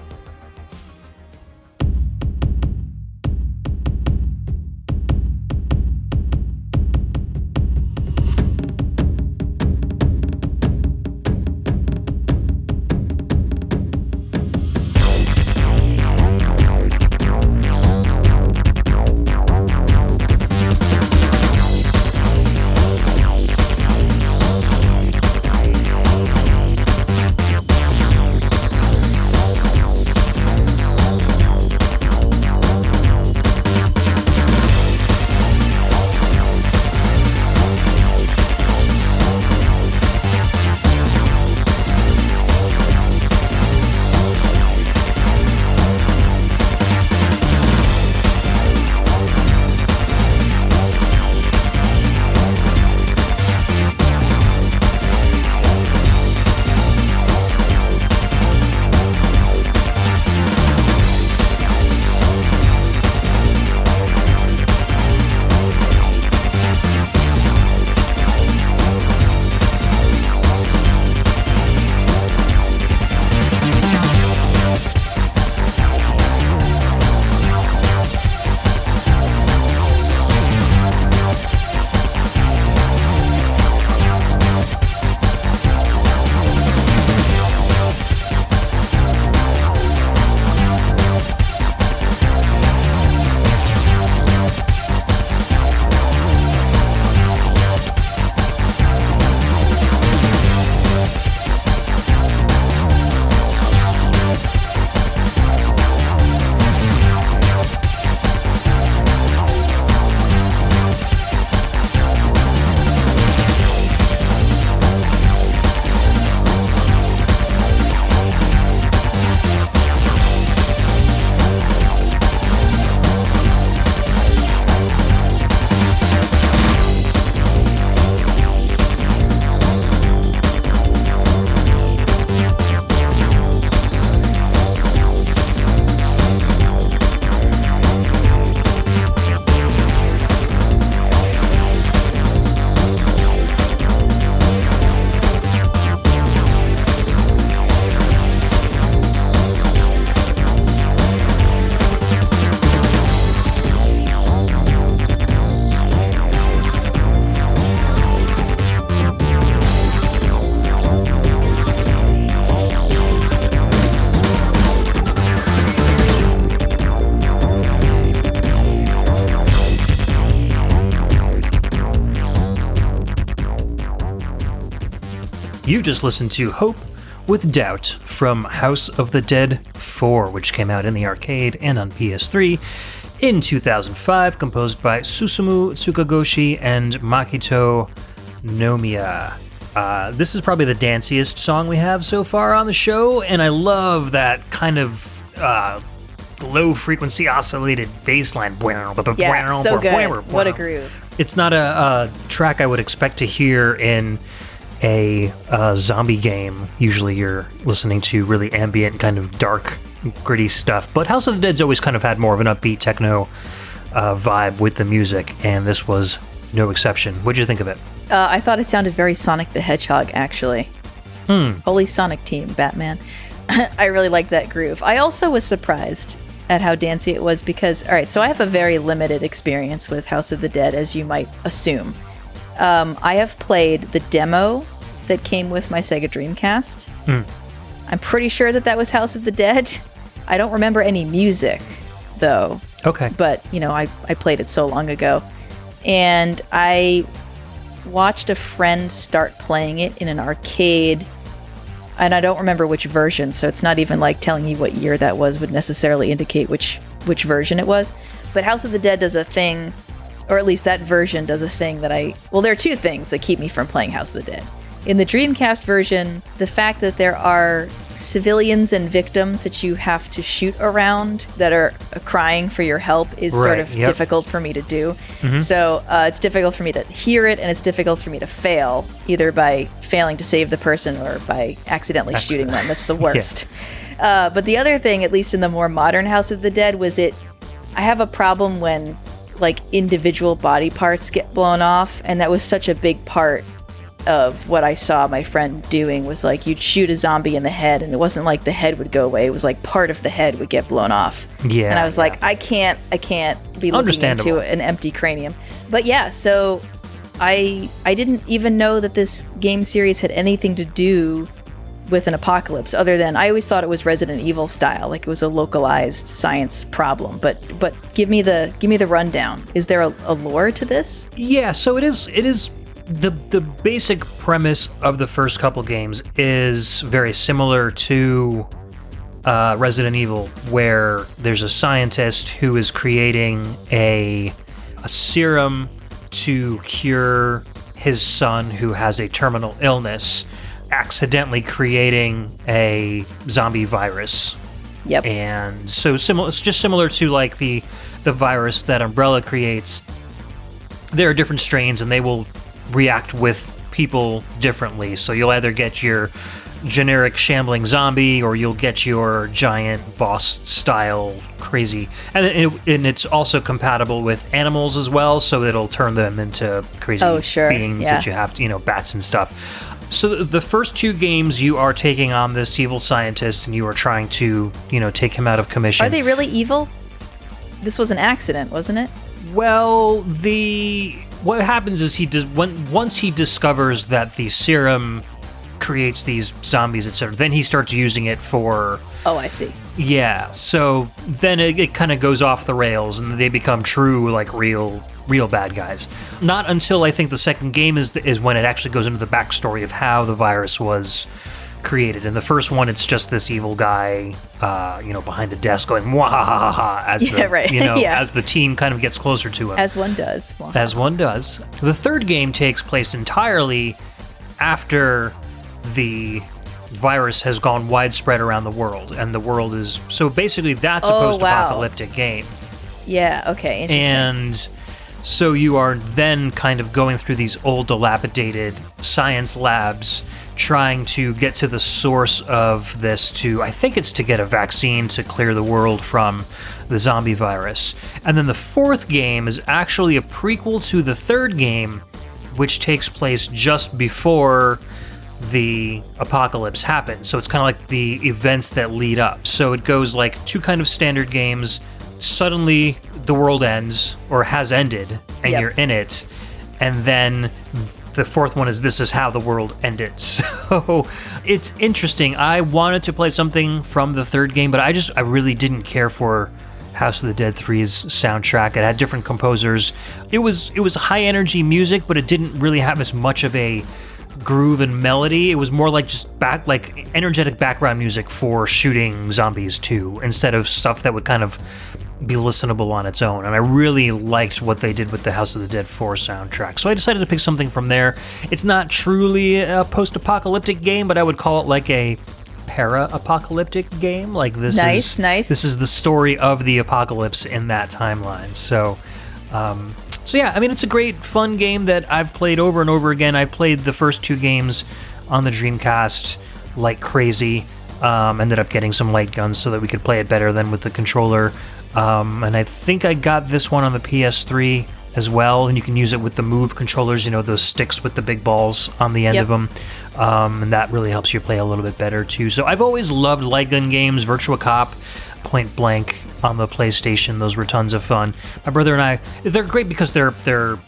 You just listened to Hope with Doubt from House of the Dead 4, which came out in the arcade and on PS3 in 2005, composed by Susumu Tsukagoshi and Makito Nomiya. This is probably the danciest song we have so far on the show, and I love that kind of low-frequency oscillated bass line. Yeah, so good. What a groove. It's not a track I would expect to hear in a zombie game. Usually you're listening to really ambient, kind of dark, gritty stuff. But House of the Dead's always kind of had more of an upbeat techno vibe with the music, and this was no exception. What'd you think of it? I thought it sounded very Sonic the Hedgehog, actually. Holy Sonic Team, Batman. I really liked that groove. I also was surprised at how dancey it was because, all right, so I have a very limited experience with House of the Dead, as you might assume. I have played the demo that came with my Sega Dreamcast. I'm pretty sure that was House of the Dead. I don't remember any music, though. Okay. But, I played it so long ago. And I watched a friend start playing it in an arcade, and I don't remember which version, so it's not even like telling you what year that was would necessarily indicate which version it was. But House of the Dead does a thing, or at least that version does a thing that there are two things that keep me from playing House of the Dead. In the Dreamcast version, the fact that there are civilians and victims that you have to shoot around that are crying for your help is sort of difficult for me to do. So it's difficult for me to hear it, and it's difficult for me to fail, either by failing to save the person or by accidentally shooting them. That's the worst. But the other thing, at least in the more modern House of the Dead, was I have a problem when individual body parts get blown off, and that was such a big part of what I saw my friend doing. Was you'd shoot a zombie in the head, and it wasn't like the head would go away. It was part of the head would get blown off. Yeah. And I was like, I can't be looking into an empty cranium. But yeah, so I didn't even know that this game series had anything to do with an apocalypse, other than I always thought it was Resident Evil style, like it was a localized science problem. But give me the rundown. Is there a lore to this? Yeah, so it is. The basic premise of the first couple games is very similar to Resident Evil, where there's a scientist who is creating a serum to cure his son who has a terminal illness, accidentally creating a zombie virus. Yep. And so it's just similar to the virus that Umbrella creates. There are different strains, and they will react with people differently. So you'll either get your generic shambling zombie, or you'll get your giant boss style crazy. And it's also compatible with animals as well, so it'll turn them into crazy beings that you have to, bats and stuff. So the first two games, you are taking on this evil scientist, and you are trying to, take him out of commission. Are they really evil? This was an accident, wasn't it? Well, what happens is once he discovers that the serum creates these zombies, etc., then he starts using it for... Oh, I see. Yeah, so then it kind of goes off the rails, and they become true, real bad guys. Not until I think the second game is when it actually goes into the backstory of how the virus was created. In the first one, it's just this evil guy, behind a desk going "Wahahaha" as as the team kind of gets closer to him. As one does. As one does. The third game takes place entirely after the virus has gone widespread around the world, and the world is so basically that's a post-apocalyptic game. Yeah. Okay. Interesting. And so you are then kind of going through these old, dilapidated science labs, trying to get to the source of this I think it's to get a vaccine to clear the world from the zombie virus. And then the fourth game is actually a prequel to the third game, which takes place just before the apocalypse happens. So it's kind of like the events that lead up. So it goes like two kind of standard games. Suddenly the world ends, or has ended, and you're in it. And then the fourth one is this is how the world ended. So it's interesting. I wanted to play something from the third game, but I really didn't care for House of the Dead 3's soundtrack. It had different composers. It was high energy music, but it didn't really have as much of a groove and melody. It was more like just energetic background music for shooting zombies too, instead of stuff that would kind of be listenable on its own. And I really liked what they did with the House of the Dead 4 soundtrack. So I decided to pick something from there. It's not truly a post-apocalyptic game, but I would call it like a para-apocalyptic game. Like this nice. This is the story of the apocalypse in that timeline. So yeah, I mean, it's a great, fun game that I've played over and over again. I played the first 2 games on the Dreamcast like crazy. Ended up getting some light guns so that we could play it better than with the controller. And I think I got this one on the PS3 as well, and you can use it with the Move controllers, those sticks with the big balls on the end of them, and that really helps you play a little bit better too. So I've always loved light gun games, Virtua Cop, Point Blank on the PlayStation. Those were tons of fun. My brother and I, they're great because they're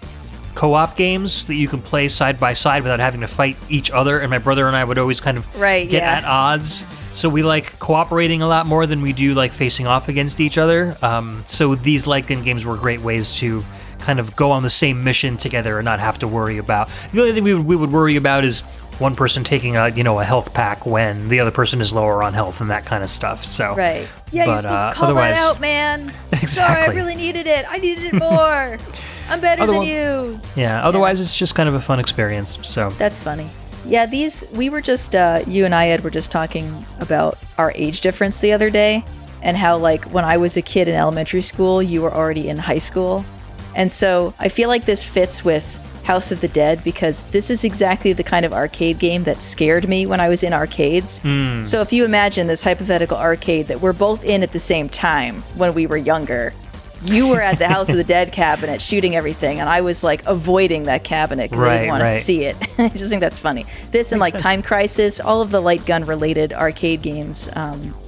co-op games that you can play side by side without having to fight each other, and my brother and I would always kind of get at odds. So we like cooperating a lot more than we do like facing off against each other. So these light gun games were great ways to kind of go on the same mission together and not have to worry about. The only thing we would worry about is one person taking a health pack when the other person is lower on health and that kind of stuff. So right, yeah, you're supposed to call that out, man. Exactly. Sorry, I really needed it. I needed it more. I'm better than you. Yeah. Otherwise, it's just kind of a fun experience. So that's funny. Yeah, we were just, you and I, Ed, were just talking about our age difference the other day and how, like, when I was a kid in elementary school, you were already in high school. And so I feel like this fits with House of the Dead because this is exactly the kind of arcade game that scared me when I was in arcades. So if you imagine this hypothetical arcade that we're both in at the same time when we were younger, you were at the House of the Dead cabinet shooting everything, and I was like avoiding that cabinet because I didn't want to see it. I just think that's funny. This and like Time Crisis, all of the light gun related arcade games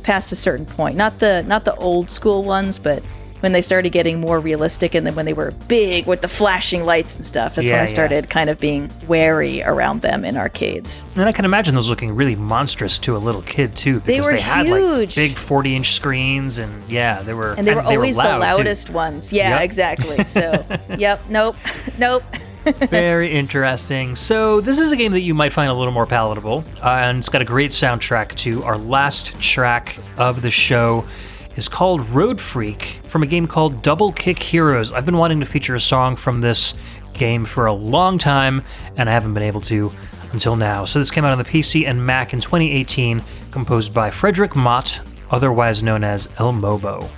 past a certain point. Not the old school ones, but when they started getting more realistic, and then when they were big with the flashing lights and stuff, that's when I started kind of being wary around them in arcades. And I can imagine those looking really monstrous to a little kid too, because they had huge. Like big 40-inch screens, and they were always the loudest too. Ones. Yeah, exactly. So, nope. Very interesting. So this is a game that you might find a little more palatable, and it's got a great soundtrack too. Our last track of the show is called Road Freak from a game called Double Kick Heroes. I've been wanting to feature a song from this game for a long time, and I haven't been able to until now. So this came out on the PC and Mac in 2018, composed by Frederick Mott, otherwise known as El Mobo.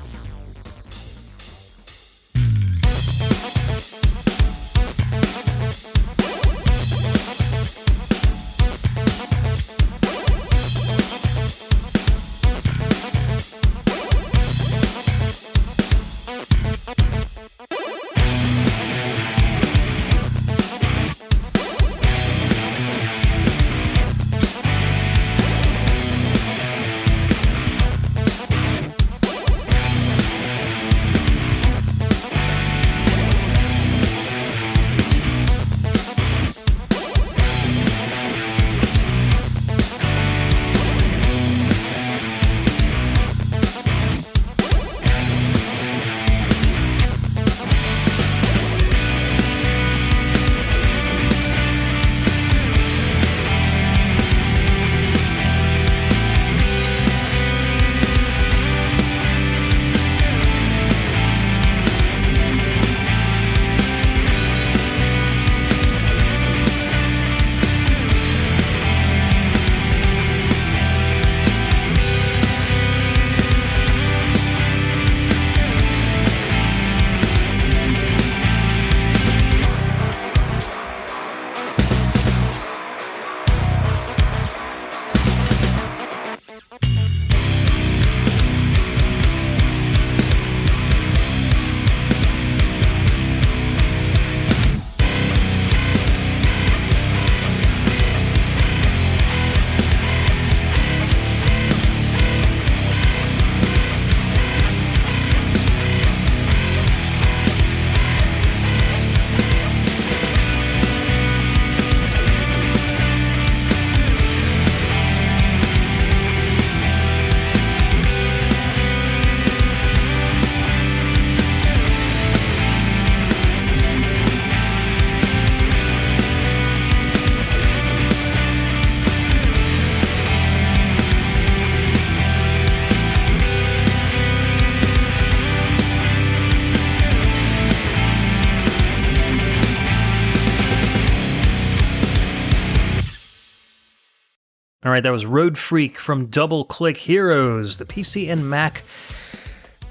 All right, that was Road Freak from Double Click Heroes, the PC and Mac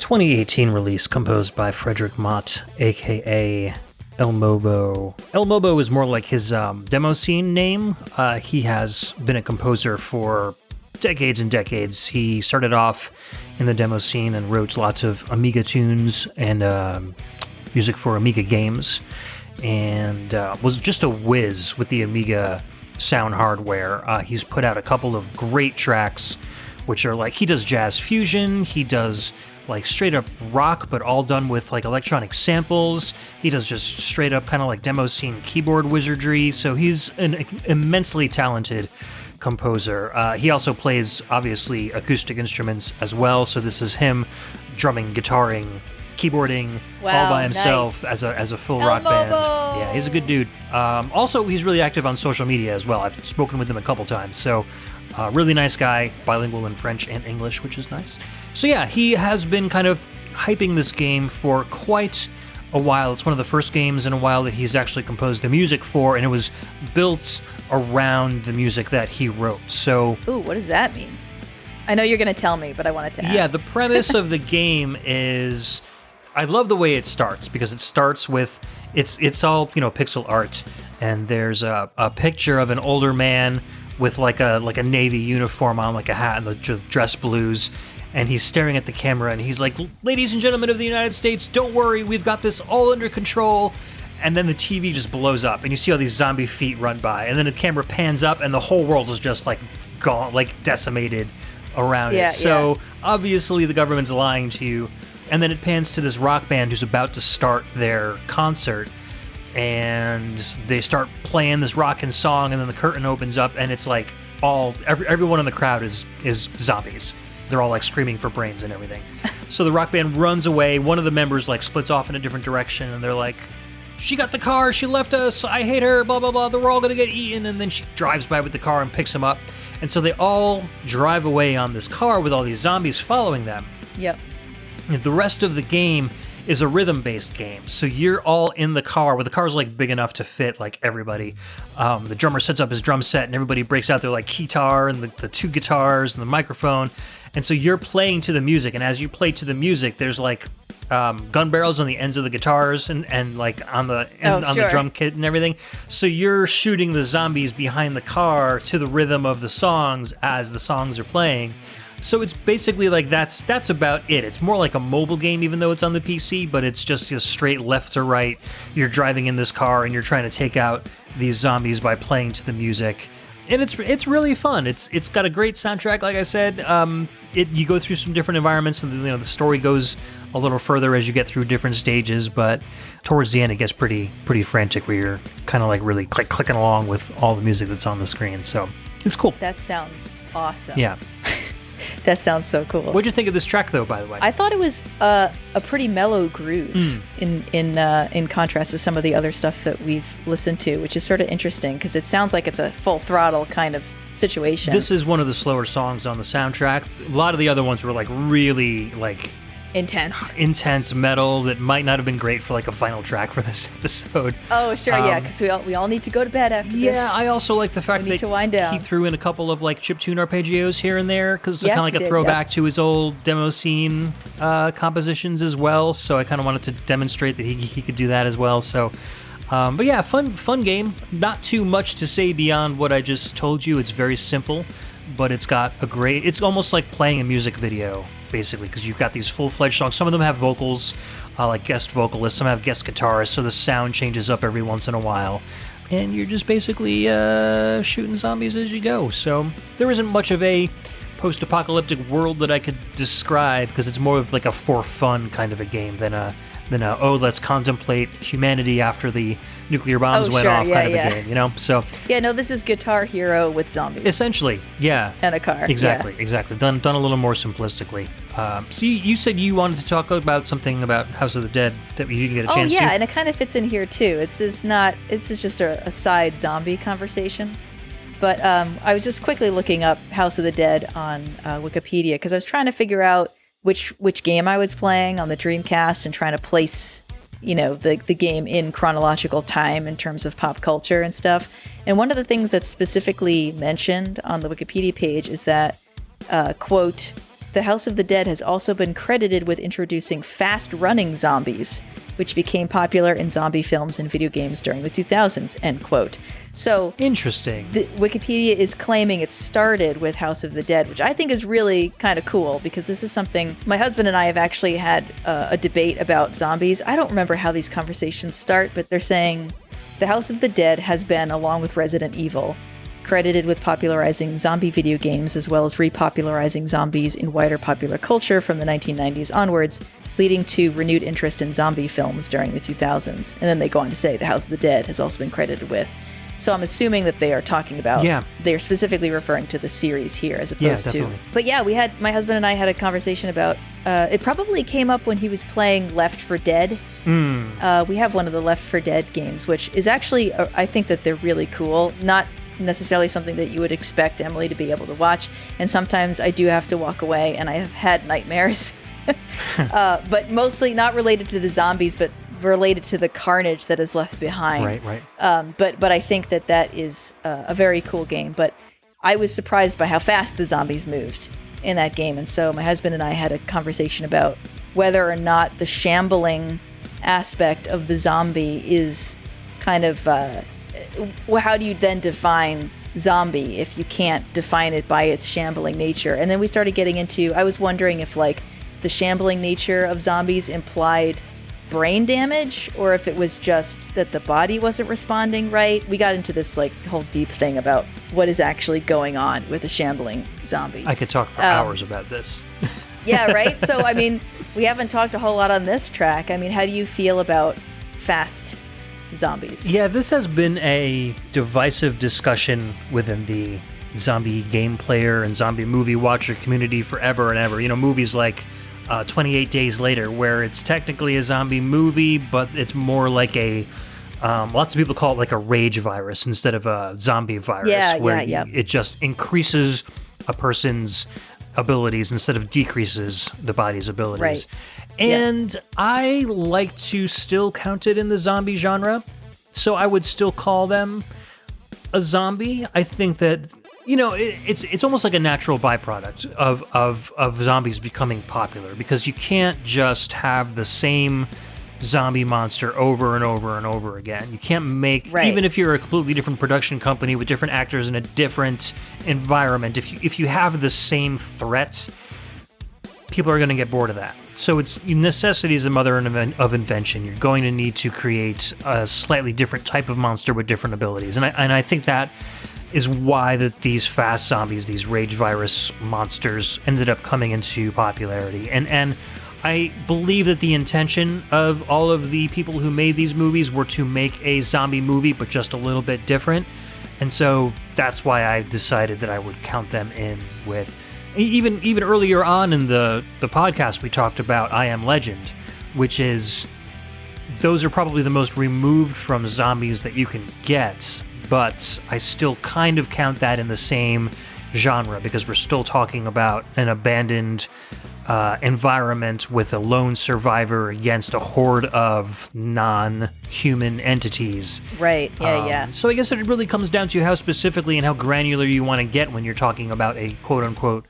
2018 release, composed by Frederick Mott, aka El Mobo. El Mobo is more like his demo scene name. He has been a composer for decades and decades. He started off in the demo scene and wrote lots of Amiga tunes and music for Amiga games, and was just a whiz with the Amiga sound hardware. He's put out a couple of great tracks, which are like, he does jazz fusion, he does like straight up rock, but all done with like electronic samples. He does just straight up kind of like demo scene keyboard wizardry. So he's an immensely talented composer. He also plays obviously acoustic instruments as well. So this is him drumming, guitaring, keyboarding all by himself, nice. as a full rock band. Yeah, he's a good dude. Also, he's really active on social media as well. I've spoken with him a couple times. So really nice guy, bilingual in French and English, which is nice. So yeah, he has been kind of hyping this game for quite a while. It's one of the first games in a while that he's actually composed the music for, and it was built around the music that he wrote. So, ooh, what does that mean? I know you're going to tell me, but I wanted to ask. Yeah, the premise of the game is, I love the way it starts, because it starts with, it's all, pixel art, and there's a picture of an older man with like a navy uniform on, like a hat and the dress blues, and he's staring at the camera and he's like, "Ladies and gentlemen of the United States, don't worry, we've got this all under control." And then the TV just blows up and you see all these zombie feet run by, and then the camera pans up and the whole world is just like gone, like decimated around it. So obviously the government's lying to you. And then it pans to this rock band who's about to start their concert, and they start playing this rockin' song, and then the curtain opens up and it's like everyone in the crowd is zombies. They're all like screaming for brains and everything. So the rock band runs away. One of the members like splits off in a different direction, and they're like, "She got the car, she left us, I hate her, blah blah blah, we're all gonna get eaten." And then she drives by with the car and picks him up, and so they all drive away on this car with all these zombies following them. Yep. The rest of the game is a rhythm-based game. So you're all in the car, where the car's like big enough to fit like everybody. The drummer sets up his drum set, and everybody breaks out their like guitar and the two guitars and the microphone. And so you're playing to the music, and as you play to the music, there's like gun barrels on the ends of the guitars and like on the drum kit and everything. So you're shooting the zombies behind the car to the rhythm of the songs as the songs are playing. So it's basically like that's about it. It's more like a mobile game, even though it's on the PC, but it's just straight left to right. You're driving in this car and you're trying to take out these zombies by playing to the music. And it's really fun. It's got a great soundtrack, like I said. You go through some different environments, and the story goes a little further as you get through different stages. But towards the end, it gets pretty frantic, where you're kind of like really clicking along with all the music that's on the screen. So it's cool. That sounds awesome. Yeah. That sounds so cool. What'd you think of this track, though, by the way? I thought it was a pretty mellow groove in contrast to some of the other stuff that we've listened to, which is sort of interesting because it sounds like it's a full throttle kind of situation. This is one of the slower songs on the soundtrack. A lot of the other ones were like really like intense metal that might not have been great for like a final track for this episode. Oh, sure, yeah, because we all need to go to bed after this. Yeah, I also like the fact that he threw in a couple of like chiptune arpeggios here and there, because it's kind of like a throwback to his old demo scene compositions as well. So I kind of wanted to demonstrate that he could do that as well. So, but yeah, fun game. Not too much to say beyond what I just told you. It's very simple, but it's got it's almost like playing a music video, basically, because you've got these full-fledged songs. Some of them have vocals, like guest vocalists. Some have guest guitarists, so the sound changes up every once in a while. And you're just basically shooting zombies as you go. So there isn't much of a post-apocalyptic world that I could describe, because it's more of like a for fun kind of a game than a let's contemplate humanity after the nuclear bombs went off kind of a game, you know? So yeah, no, this is Guitar Hero with zombies. Essentially, yeah. And a car. Exactly. Done a little more simplistically. So you said you wanted to talk about something about House of the Dead that you didn't get a chance to. Oh yeah, and it kind of fits in here too. It's just a side zombie conversation. But I was just quickly looking up House of the Dead on Wikipedia, because I was trying to figure out which game I was playing on the Dreamcast and trying to place the game in chronological time in terms of pop culture and stuff. And one of the things that's specifically mentioned on the Wikipedia page is that, quote, "The House of the Dead has also been credited with introducing fast-running zombies, which became popular in zombie films and video games during the 2000s," end quote. So interesting. Wikipedia is claiming it started with House of the Dead, which I think is really kind of cool, because this is something my husband and I have actually had a debate about zombies. I don't remember how these conversations start, but they're saying the House of the Dead has been, along with Resident Evil, credited with popularizing zombie video games as well as repopularizing zombies in wider popular culture from the 1990s onwards, leading to renewed interest in zombie films during the 2000s. And then they go on to say the House of the Dead has also been credited with. So I'm assuming that they are talking about, they're specifically referring to the series here as opposed to. But yeah, my husband and I had a conversation about, it probably came up when he was playing Left 4 Dead. We have one of the Left 4 Dead games, which is actually, I think that they're really cool. Not necessarily something that you would expect Emily to be able to watch. And sometimes I do have to walk away, and I have had nightmares. But mostly not related to the zombies, but related to the carnage that is left behind. Right. But I think that is a very cool game. But I was surprised by how fast the zombies moved in that game. And so my husband and I had a conversation about whether or not the shambling aspect of the zombie is kind of, how do you then define zombie if you can't define it by its shambling nature? And then we started getting into, I was wondering if like the shambling nature of zombies implied brain damage, or if it was just that the body wasn't responding right. We got into this like whole deep thing about what is actually going on with a shambling zombie. I could talk for hours about this. Yeah, right? So, I mean, we haven't talked a whole lot on this track. I mean, how do you feel about fast zombies? Yeah, this has been a divisive discussion within the zombie game player and zombie movie watcher community forever and ever. You know, movies like 28 Days Later, where it's technically a zombie movie, but it's more like a, lots of people call it like a rage virus instead of a zombie virus, where it just increases a person's abilities instead of decreases the body's abilities. Right. And I like to still count it in the zombie genre, so I would still call them a zombie. I think that, you know, it's almost like a natural byproduct of zombies becoming popular, because you can't just have the same zombie monster over and over and over again. You can't make, even if you're a completely different production company with different actors in a different environment, if you have the same threat, people are going to get bored of that. So it's necessity is the mother of invention. You're going to need to create a slightly different type of monster with different abilities, and I think that is why that these fast zombies, these rage virus monsters, ended up coming into popularity. And I believe that the intention of all of the people who made these movies were to make a zombie movie, but just a little bit different. And so that's why I decided that I would count them in with. Even earlier on in the podcast, we talked about I Am Legend, which is, those are probably the most removed from zombies that you can get, but I still kind of count that in the same genre, because we're still talking about an abandoned environment with a lone survivor against a horde of non-human entities. Right, yeah. So I guess it really comes down to how specifically and how granular you want to get when you're talking about a quote-unquote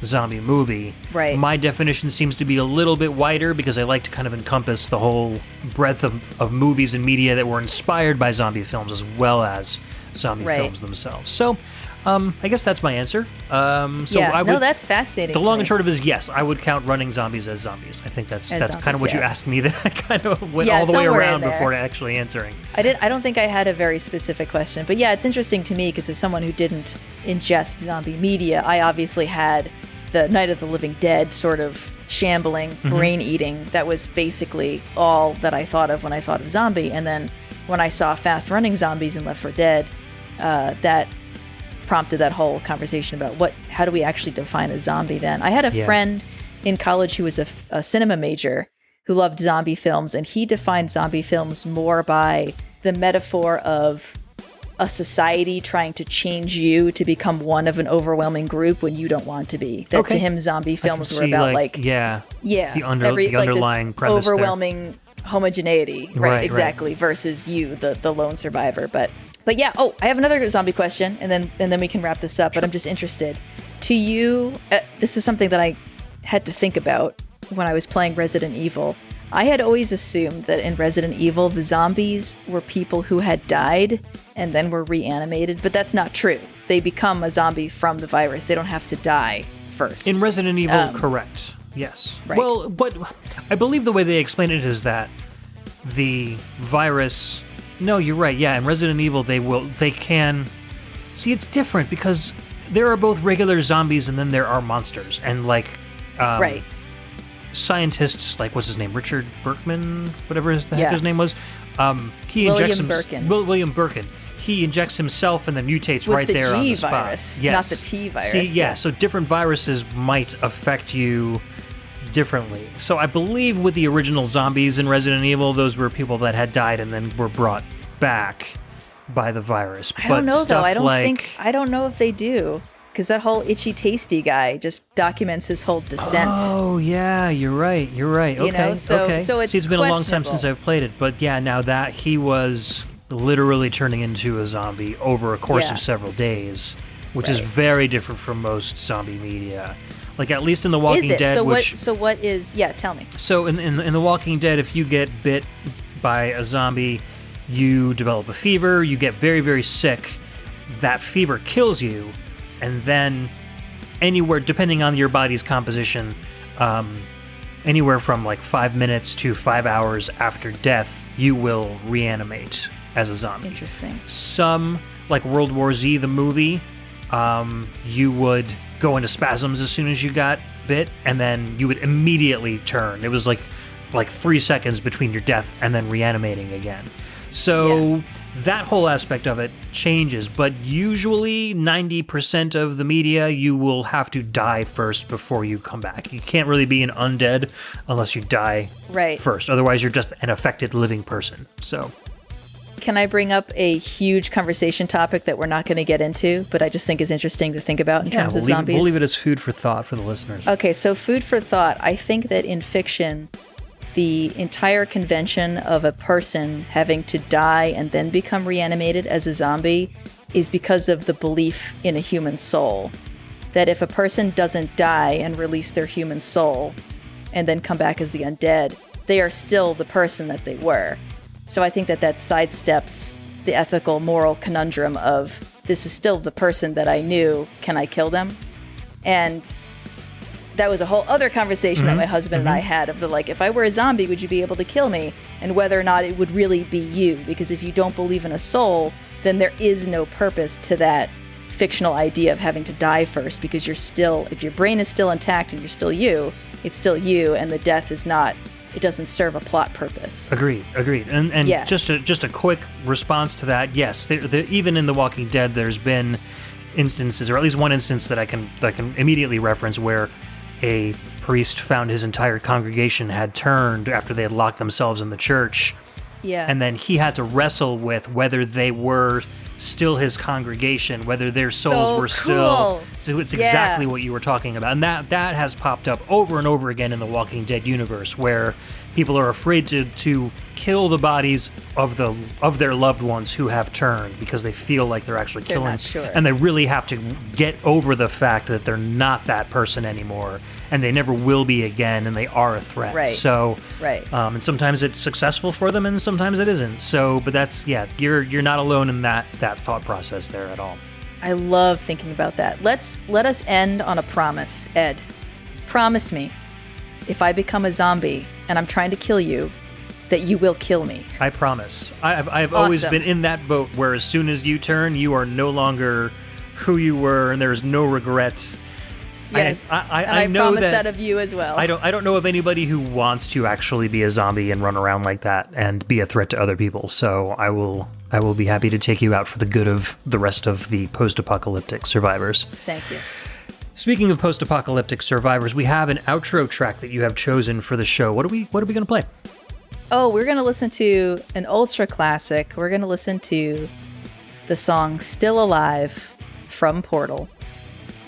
zombie movie. Right. My definition seems to be a little bit wider, because I like to kind of encompass the whole breadth of movies and media that were inspired by zombie films as well as zombie films themselves. So I guess that's my answer. That's fascinating. The long and short of it is, yes, I would count running zombies as zombies. I think that's zombies, kind of what you asked me, that I kind of went all the way around before actually answering. I don't think I had a very specific question, but yeah, it's interesting to me because as someone who didn't ingest zombie media, I obviously had the Night of the Living Dead sort of shambling, brain eating. That was basically all that I thought of when I thought of zombie. And then when I saw fast running zombies in Left 4 Dead, that prompted that whole conversation about how do we actually define a zombie then? I had a friend in college who was a cinema major who loved zombie films, and he defined zombie films more by the metaphor of a society trying to change you to become one of an overwhelming group when you don't want to be. To him, zombie films were about the underlying premise, overwhelming homogeneity, right? Exactly. Right. Versus you, the lone survivor. But yeah. Oh, I have another zombie question, and then we can wrap this up. Sure. But I'm just interested. To you, this is something that I had to think about when I was playing Resident Evil. I had always assumed that in Resident Evil, the zombies were people who had died and then were reanimated, but that's not true. They become a zombie from the virus. They don't have to die first. In Resident Evil, correct. Yes. Right. Well, but I believe the way they explain it is that the virus... No, you're right. Yeah, in Resident Evil, they can... See, it's different because there are both regular zombies and then there are monsters. And like... right. Scientists, like, what's his name? Richard Berkman? Whatever his name was. He injects William Birkin. He injects himself and then mutates right there on the spot. Virus, yes. Not the T virus. See, yeah, so different viruses might affect you differently. So I believe with the original zombies in Resident Evil, those were people that had died and then were brought back by the virus. I don't know, though. I don't know if they do. Because that whole itchy tasty guy just documents his whole descent. Oh, yeah, you're right. Okay, so it's See, it's been a long time since I've played it, but yeah, now that he was literally turning into a zombie over a course of several days, which is very different from most zombie media. Like, at least in The Walking Dead, tell me. So in The Walking Dead, if you get bit by a zombie, you develop a fever, you get very, very sick, that fever kills you, and then anywhere, depending on your body's composition, anywhere from like 5 minutes to 5 hours after death, you will reanimate as a zombie. Interesting. Some, like World War Z, the movie, you would go into spasms as soon as you got bit, and then you would immediately turn. It was like 3 seconds between your death and then reanimating again. So that whole aspect of it changes, but usually 90% of the media, you will have to die first before you come back. You can't really be an undead unless you die first. Otherwise, you're just an affected living person. So, can I bring up a huge conversation topic that we're not going to get into, but I just think is interesting to think about in terms of zombies? We'll leave it as food for thought for the listeners. Okay, so food for thought. I think that in fiction, the entire convention of a person having to die and then become reanimated as a zombie is because of the belief in a human soul. That if a person doesn't die and release their human soul and then come back as the undead, they are still the person that they were. So I think that sidesteps the ethical, moral conundrum of, this is still the person that I knew, can I kill them? And that was a whole other conversation that my husband and I had of the, like, if I were a zombie, would you be able to kill me? And whether or not it would really be you. Because if you don't believe in a soul, then there is no purpose to that fictional idea of having to die first, because you're still, if your brain is still intact and you're still you, it's still you, and the death is not, it doesn't serve a plot purpose. Agreed. And just a quick response to that, yes, even in The Walking Dead, there's been instances, or at least one instance that I can immediately reference, where a priest found his entire congregation had turned after they had locked themselves in the church. Yeah. And then he had to wrestle with whether they were still his congregation, whether their souls were still... So it's exactly what you were talking about. And that has popped up over and over again in the Walking Dead universe, where people are afraid to kill the bodies of their loved ones who have turned, because they feel like they're actually killing. Not sure. And they really have to get over the fact that they're not that person anymore, and they never will be again, and they are a threat. Right. So, right. And sometimes it's successful for them, and sometimes it isn't. So, but that's, you're not alone in that thought process there at all. I love thinking about that. Let us end on a promise, Ed. Promise me, if I become a zombie and I'm trying to kill you, that you will kill me. I promise. I've always been in that boat where as soon as you turn, you are no longer who you were, and there is no regret. Yes, I know promise that of you as well. I don't know of anybody who wants to actually be a zombie and run around like that and be a threat to other people. So I will be happy to take you out for the good of the rest of the post-apocalyptic survivors. Thank you. Speaking of post-apocalyptic survivors, we have an outro track that you have chosen for the show. What are we going to play? Oh, we're going to listen to an ultra classic. We're going to listen to the song Still Alive from Portal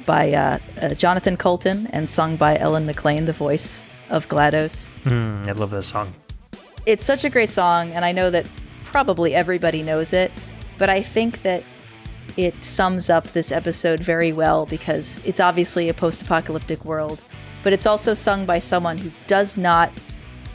by Jonathan Colton and sung by Ellen McLean, the voice of GLaDOS. I love this song. it's such a great song, and I know that probably everybody knows it, but I think that it sums up this episode very well because it's obviously a post-apocalyptic world, but it's also sung by someone who does not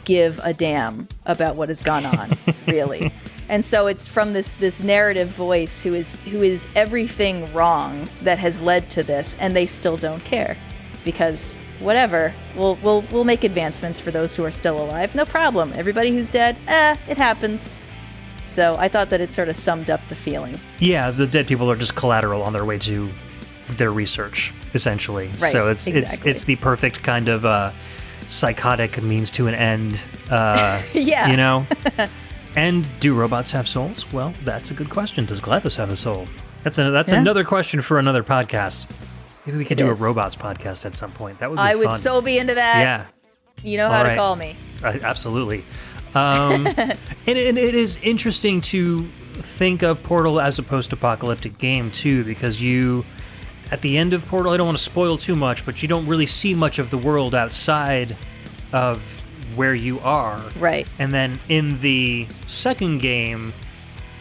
give a damn about what has gone on, really. And so it's from this narrative voice who is everything wrong that has led to this, and they still don't care because whatever, we'll make advancements for those who are still alive. No problem. Everybody who's dead, it happens. So I thought that it sort of summed up the feeling. Yeah, the dead people are just collateral on their way to their research, essentially. Right, so it's the perfect kind of psychotic means to an end. Yeah. You know? And do robots have souls? Well, that's a good question. Does GLaDOS have a soul? That's another question for another podcast. Maybe we could do a robots podcast at some point. That would be fun. I would so be into that. Yeah. You know how to call me. Absolutely. And it is interesting to think of Portal as a post-apocalyptic game, too, because at the end of Portal, I don't want to spoil too much, but you don't really see much of the world outside of where you are. Right. And then in the second game,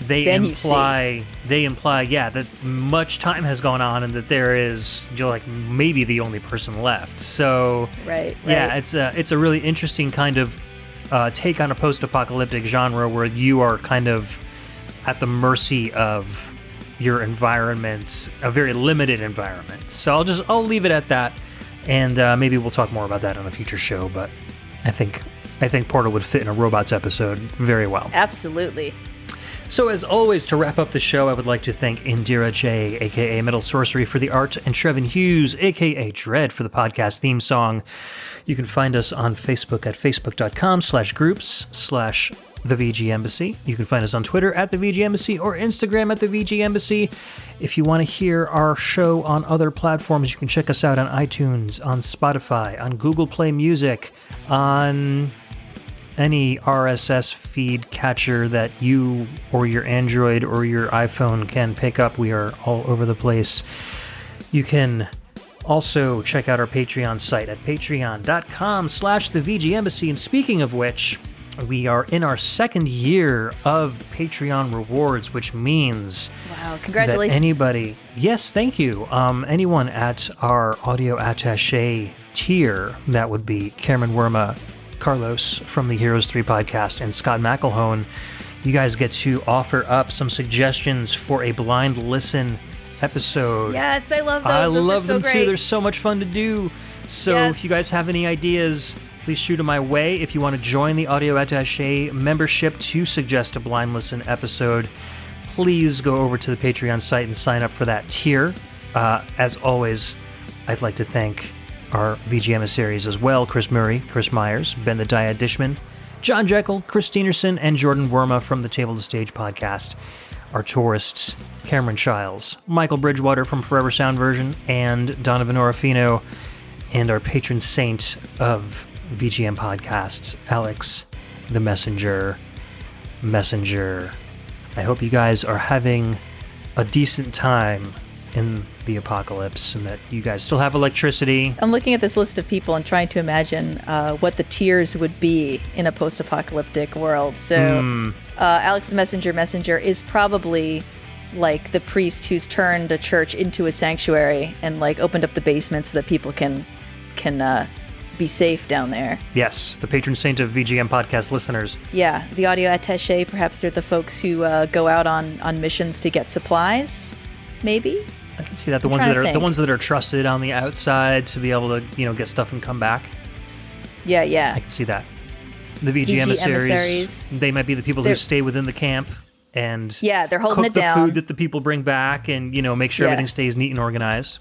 they imply that much time has gone on and that you're like maybe the only person left. So right. Yeah, it's a really interesting kind of take on a post-apocalyptic genre where you are kind of at the mercy of your environment, a very limited environment. So I'll leave it at that, and maybe we'll talk more about that on a future show. But I think Portal would fit in a robots episode very well. Absolutely. So as always, to wrap up the show, I would like to thank Indira J, aka Metal Sorcery, for the art, and Trevin Hughes, aka Dread, for the podcast theme song. You can find us on Facebook at facebook.com/groups/The VG Embassy. You can find us on Twitter at The VG Embassy or Instagram at The VG Embassy. If you want to hear our show on other platforms, you can check us out on iTunes, on Spotify, on Google Play Music, on any RSS feed catcher that you or your Android or your iPhone can pick up. We are all over the place. You can also check out our Patreon site at patreon.com/The VG Embassy. And speaking of which, we are in our second year of Patreon rewards, which means wow, congratulations. That anybody, yes, thank you. Anyone at our audio attaché tier, that would be Cameron Werma, Carlos from the Heroes 3 podcast, and Scott McElhone, you guys get to offer up some suggestions for a blind listen episode. Yes, I love those. I those love them great. Too. They're so much fun to do. So if you guys have any ideas, please shoot them my way. If you want to join the Audio Attaché membership to suggest a blind listen episode, please go over to the Patreon site and sign up for that tier. As always, I'd like to thank our VG emissaries as well: Chris Murray, Chris Myers, Ben the Dyad Dishman, John Jekyll, Chris Steenerson, and Jordan Werma from the Table to Stage podcast. Our tourists: Cameron Childs, Michael Bridgewater from Forever Sound Version, and Donovan Orofino, and our patron saint of VGM podcasts, Alex the Messenger. I hope you guys are having a decent time in the apocalypse and that you guys still have electricity. I'm looking at this list of people and trying to imagine what the tiers would be in a post-apocalyptic world. So Alex the Messenger is probably like the priest who's turned a church into a sanctuary and like opened up the basement so that people can be safe down there. Yes, the patron saint of VGM podcast listeners. Yeah, the audio attaché, perhaps they're the folks who go out on missions to get supplies, maybe? I can see that. The ones that are trusted on the outside to be able to, get stuff and come back. Yeah. I can see that. The VG emissaries, they might be the people who stay within the camp and they're holding cook it down. The food that the people bring back and, make sure everything stays neat and organized.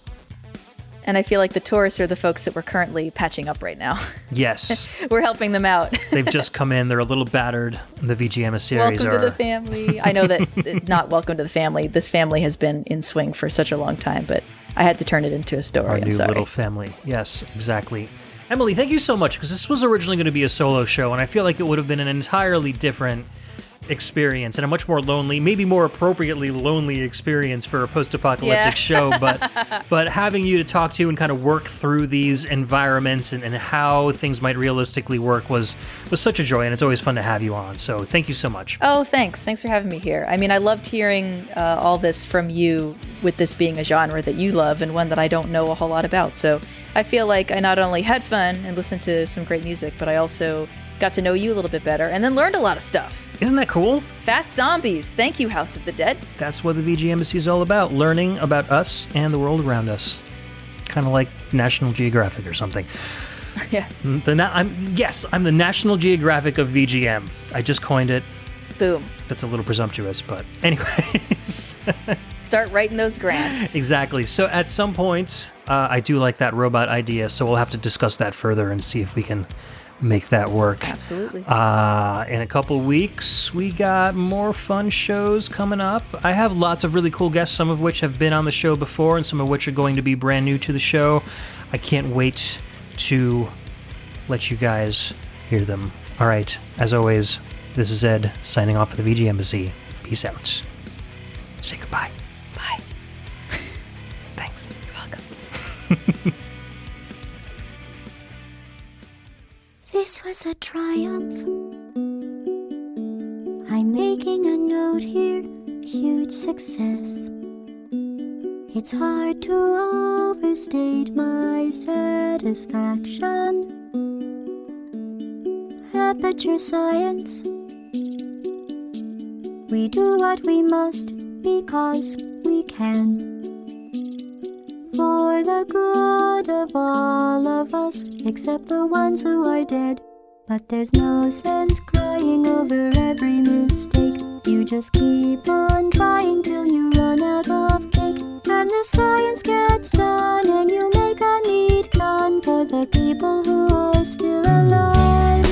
And I feel like the tourists are the folks that we're currently patching up right now. Yes. We're helping them out. They've just come in. They're a little battered. The VG emissaries welcome to the family. I know that not welcome to the family. This family has been in swing for such a long time, but I had to turn it into a story. Our new little family. Yes, exactly. Emily, thank you so much, because this was originally going to be a solo show, and I feel like it would have been an entirely different experience and a much more lonely, maybe more appropriately lonely experience for a post-apocalyptic show, but having you to talk to and kind of work through these environments and how things might realistically work was such a joy, and it's always fun to have you on. So thank you so much. Oh, thanks. Thanks for having me here. I mean, I loved hearing all this from you, with this being a genre that you love and one that I don't know a whole lot about. So I feel like I not only had fun and listened to some great music, but I also got to know you a little bit better and then learned a lot of stuff. Isn't that cool? Fast zombies. Thank you, House of the Dead. That's what the VG Embassy is all about, learning about us and the world around us. Kind of like National Geographic or something. Yeah. I'm the National Geographic of VGM. I just coined it. Boom. That's a little presumptuous, but anyways. Start writing those grants. Exactly. So at some point, I do like that robot idea, so we'll have to discuss that further and see if we can make that work. Absolutely. In a couple weeks, we got more fun shows coming up. I have lots of really cool guests, some of which have been on the show before and some of which are going to be brand new to the show. I can't wait to let you guys hear them. All right, as always, this is Ed signing off for the VG Embassy. Peace out. Say goodbye. Bye. Thanks. You're welcome. This was a triumph. I'm making a note here, huge success. It's hard to overstate my satisfaction. Aperture science. We do what we must because we can. For the good of all of us, except the ones who are dead. But there's no sense crying over every mistake. You just keep on trying till you run out of cake. And the science gets done and you make a neat gun for the people who are still alive.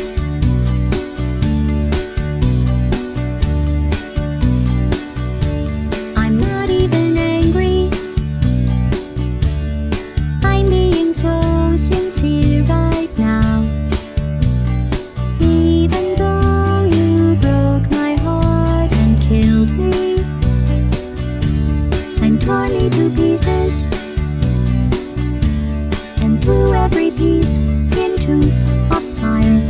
I'm not even angry. I'm being so sincere right now. Even though you broke my heart and killed me and tore me to pieces and threw every piece into a fire.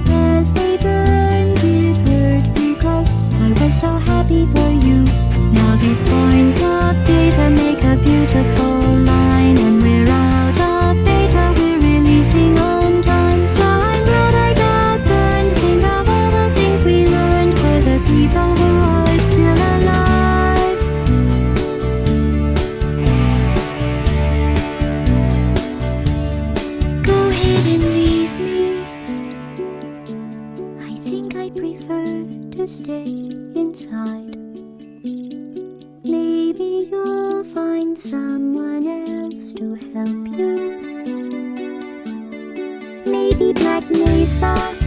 As they burned, it hurt because I was so happy for you. Now these points of data make a beautiful line, and we're out of data, we're releasing on time. So I'm glad I got burned. Think of all the things we learned for the people who are still alive. Go ahead and leave me. I think I prefer to stay inside. Maybe you'll find someone else to help you. Maybe Black Mesa.